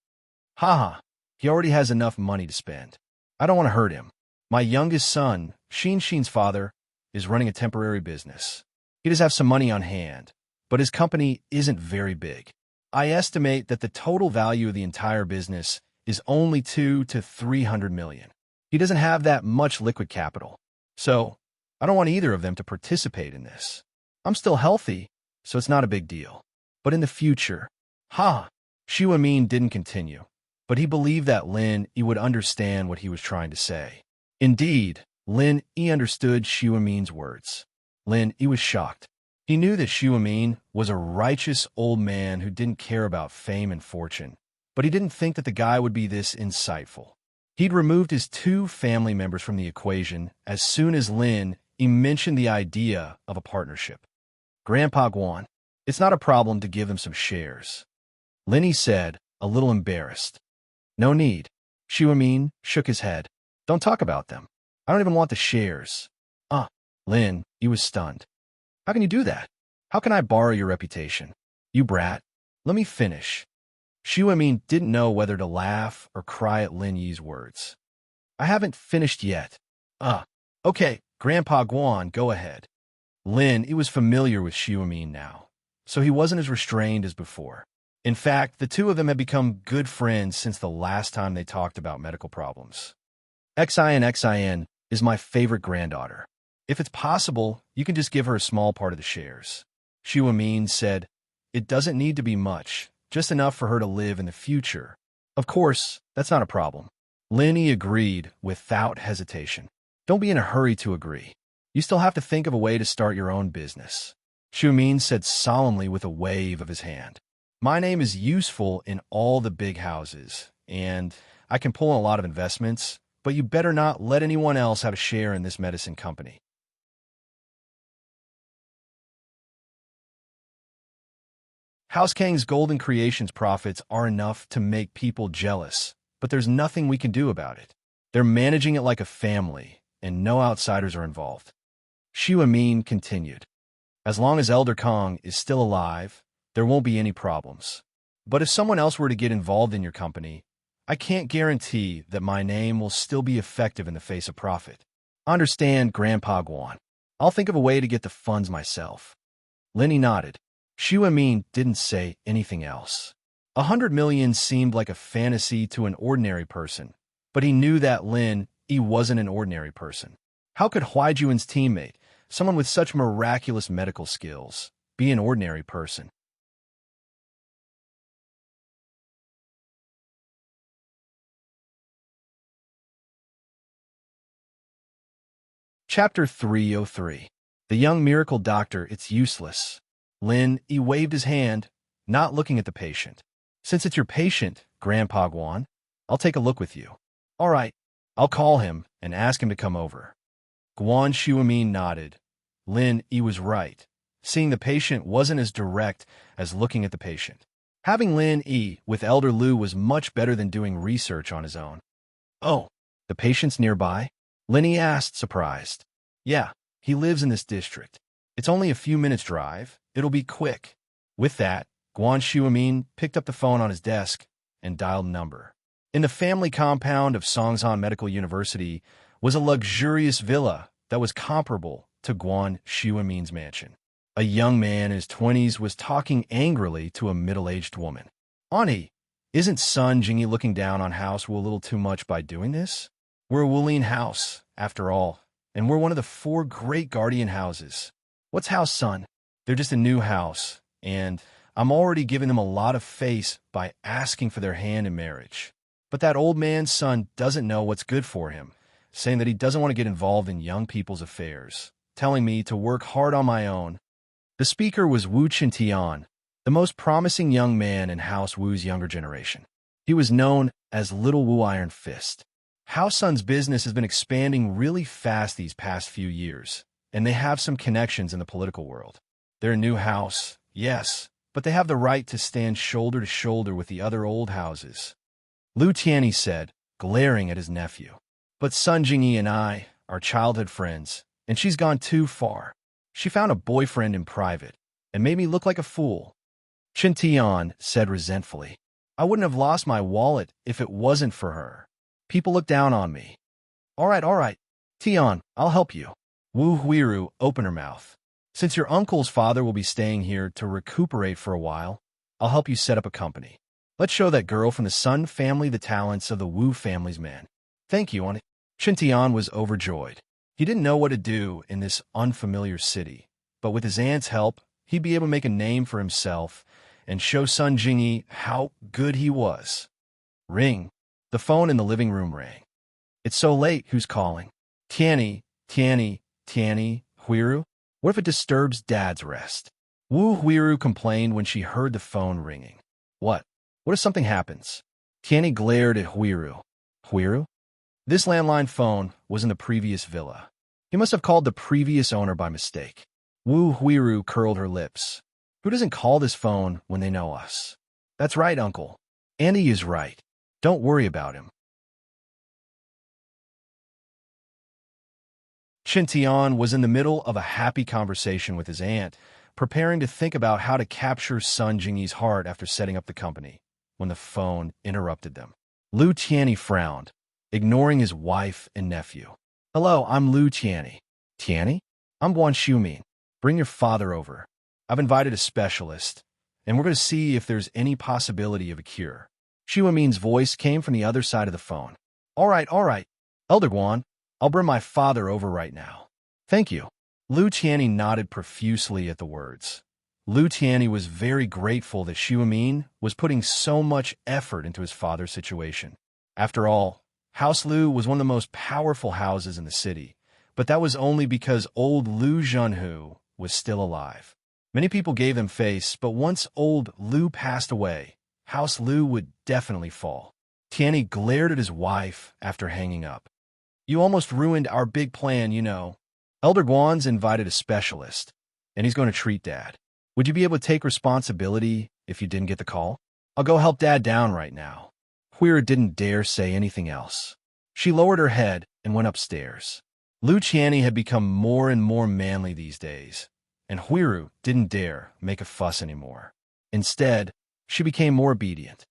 Haha, he already has enough money to spend. I don't want to hurt him. My youngest son, Xin's father, is running a temporary business. He does have some money on hand, but his company isn't very big. I estimate that the total value of the entire business is only 200 to 300 million. He doesn't have that much liquid capital. So, I don't want either of them to participate in this. I'm still healthy, so it's not a big deal. But in the future, Xu Amin didn't continue, but he believed that Lin Yi would understand what he was trying to say. Indeed, Lin Yi understood Xu Amin's words. Lin Yi was shocked. He knew that Xu Amin was a righteous old man who didn't care about fame and fortune, but he didn't think that the guy would be this insightful. He'd removed his 2 family members from the equation as soon as Lin Yi mentioned the idea of a partnership. Grandpa Guan, it's not a problem to give them some shares. Lin Yi said, a little embarrassed. No need. Xu Amin shook his head. Don't talk about them. I don't even want the shares. Lin Yi was stunned. How can you do that? How can I borrow your reputation? You brat. Let me finish. Xu Amin didn't know whether to laugh or cry at Lin Yi's words. I haven't finished yet. Okay, Grandpa Guan, go ahead. Lin Yi was familiar with Xu Amin now, so he wasn't as restrained as before. In fact, the two of them had become good friends since the last time they talked about medical problems. Xin is my favorite granddaughter. If it's possible, you can just give her a small part of the shares. Xu Amin said, it doesn't need to be much, just enough for her to live in the future. Of course, that's not a problem. Lin Yi agreed without hesitation. Don't be in a hurry to agree. You still have to think of a way to start your own business. Xu Amin said solemnly with a wave of his hand. My name is useful in all the big houses, and I can pull in a lot of investments, but you better not let anyone else have a share in this medicine company. House Kang's Golden Creations profits are enough to make people jealous, but there's nothing we can do about it. They're managing it like a family, and no outsiders are involved. Xu Amin continued. As long as Elder Kong is still alive, there won't be any problems. But if someone else were to get involved in your company, I can't guarantee that my name will still be effective in the face of profit. Understand, Grandpa Guan. I'll think of a way to get the funds myself. Lin Yi nodded. Xu Amin didn't say anything else. 100 million seemed like a fantasy to an ordinary person, but he knew that Lin Yi wasn't an ordinary person. How could Huaijuan's teammate, someone with such miraculous medical skills, be an ordinary person? Chapter 303. The Young Miracle Doctor, It's Useless. Lin Yi waved his hand, not looking at the patient. Since it's your patient, Grandpa Guan, I'll take a look with you. All right, I'll call him and ask him to come over. Guan Xu Amin nodded. Lin Yi was right. Seeing the patient wasn't as direct as looking at the patient. Having Lin Yi with Elder Lu was much better than doing research on his own. Oh, the patient's nearby? Lin Yi asked, surprised. Yeah, he lives in this district. It's only a few minutes' drive. It'll be quick. With that, Guan Xu Amin picked up the phone on his desk and dialed a number. In the family compound of Songzhan Medical University was a luxurious villa that was comparable to Guan Xu Amin's mansion. A young man in his 20s was talking angrily to a middle-aged woman. Auntie, isn't Sun Jingyi looking down on House Wu a little too much by doing this? We're a Wulian house, after all, and we're one of the 4 great guardian houses. What's House Sun? They're just a new house, and I'm already giving them a lot of face by asking for their hand in marriage. But that old man's son doesn't know what's good for him, saying that he doesn't want to get involved in young people's affairs, telling me to work hard on my own. The speaker was Wu Qintian, the most promising young man in House Wu's younger generation. He was known as Little Wu Iron Fist. House Sun's business has been expanding really fast these past few years, and they have some connections in the political world. They're a new house, yes, but they have the right to stand shoulder to shoulder with the other old houses. Lu Tianyi said, glaring at his nephew. But Sun Jingyi and I are childhood friends, and she's gone too far. She found a boyfriend in private and made me look like a fool. Qin Tian said resentfully, I wouldn't have lost my wallet if it wasn't for her. People look down on me. All right. Tian, I'll help you. Wu Huiru opened her mouth. Since your uncle's father will be staying here to recuperate for a while, I'll help you set up a company. Let's show that girl from the Sun family the talents of the Wu family's man. Thank you, Qin Tian was overjoyed. He didn't know what to do in this unfamiliar city, but with his aunt's help, he'd be able to make a name for himself and show Sun Jingyi how good he was. Ring. The phone in the living room rang. It's so late, who's calling? Tianyi, Huiru? What if it disturbs Dad's rest? Wu Huiru complained when she heard the phone ringing. What? What if something happens? Tianyi glared at Huiru. Huiru? This landline phone was in the previous villa. He must have called the previous owner by mistake. Wu Huiru curled her lips. Who doesn't call this phone when they know us? That's right, Uncle. Andy is right. Don't worry about him. Qin Tian was in the middle of a happy conversation with his aunt, preparing to think about how to capture Sun Jingyi's heart after setting up the company, when the phone interrupted them. Lu Tianyi frowned, ignoring his wife and nephew. Hello, I'm Lu Tianyi. Tianyi? I'm Guan Xiumin. Bring your father over. I've invited a specialist, and we're going to see if there's any possibility of a cure. Xiumin's voice came from the other side of the phone. All right. Elder Guan, I'll bring my father over right now. Thank you. Lu Tianyi nodded profusely at the words. Lu Tianyi was very grateful that Xiumin was putting so much effort into his father's situation. After all, House Lu was one of the most powerful houses in the city, but that was only because old Lu Zhenhu was still alive. Many people gave them face, but once old Lu passed away, House Lu would definitely fall. Tianyi glared at his wife after hanging up. You almost ruined our big plan, you know. Elder Guan's invited a specialist, and he's going to treat Dad. Would you be able to take responsibility if you didn't get the call? I'll go help Dad down right now. Huiru didn't dare say anything else. She lowered her head and went upstairs. Lu Tianyi had become more and more manly these days, and Huiru didn't dare make a fuss anymore. Instead, she became more obedient.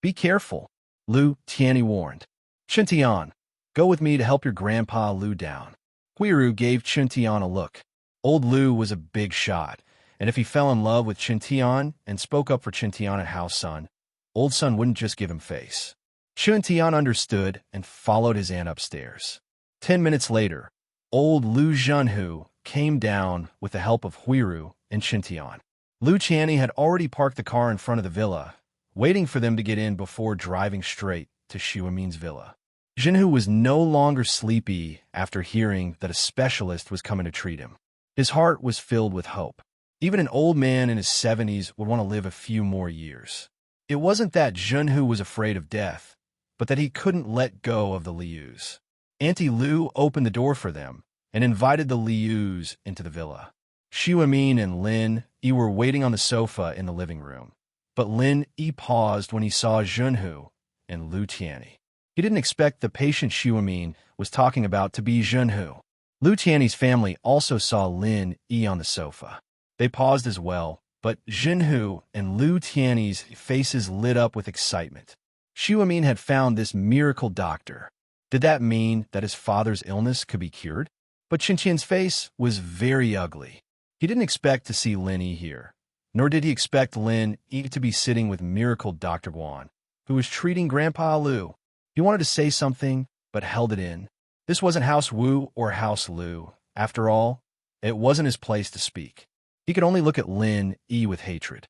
Be careful, Lu Tianyi warned. Qin Tian, go with me to help your grandpa Lu down. Huiru gave Qin Tian a look. Old Lu was a big shot, and if he fell in love with Qin Tian and spoke up for Qin Tian at House Sun, old Sun wouldn't just give him face. Qin Tian understood and followed his aunt upstairs. 10 minutes later, old Lu Zhenhu came down with the help of Huiru and Qin Tian. Lu Tianyi had already parked the car in front of the villa, waiting for them to get in before driving straight to Xiumin's villa. Zhenhu was no longer sleepy after hearing that a specialist was coming to treat him. His heart was filled with hope. Even an old man in his 70s would want to live a few more years. It wasn't that Zhenhu was afraid of death, but that he couldn't let go of the Lius. Auntie Lu opened the door for them and invited the Lius into the villa. Xiumin and Lin Yi were waiting on the sofa in the living room, but Lin Yi paused when he saw Zhenhu and Lu Tianyi. He didn't expect the patient Xiumin was talking about to be Zhenhu. Lu Tianyi's family also saw Lin Yi on the sofa. They paused as well, but Zhenhu and Lu Tianyi's faces lit up with excitement. Xiumin had found this miracle doctor. Did that mean that his father's illness could be cured? But Qin face was very ugly. He didn't expect to see Lin Yi here, nor did he expect Lin Yi to be sitting with miracle Dr. Guan, who was treating Grandpa Lu. He wanted to say something, but held it in. This wasn't House Wu or House Lu. After all, it wasn't his place to speak. He could only look at Lin E with hatred.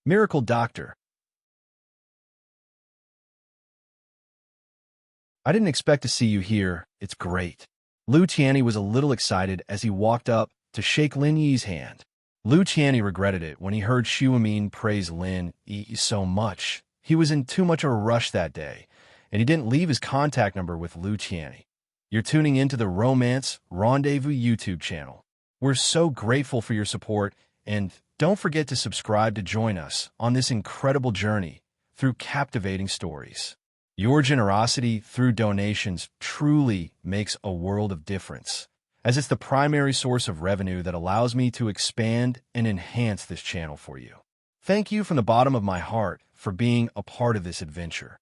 Miracle Doctor. I didn't expect to see you here. It's great. Lu Qianni was a little excited as he walked up to shake Lin Yi's hand. Lu Qianni regretted it when he heard Xu Amin praise Lin Yi so much. He was in too much of a rush that day, and he didn't leave his contact number with Lu Qianni. You're tuning into the Romance Rendezvous YouTube channel. We're so grateful for your support, and don't forget to subscribe to join us on this incredible journey through captivating stories. Your generosity through donations truly makes a world of difference, as it's the primary source of revenue that allows me to expand and enhance this channel for you. Thank you from the bottom of my heart for being a part of this adventure.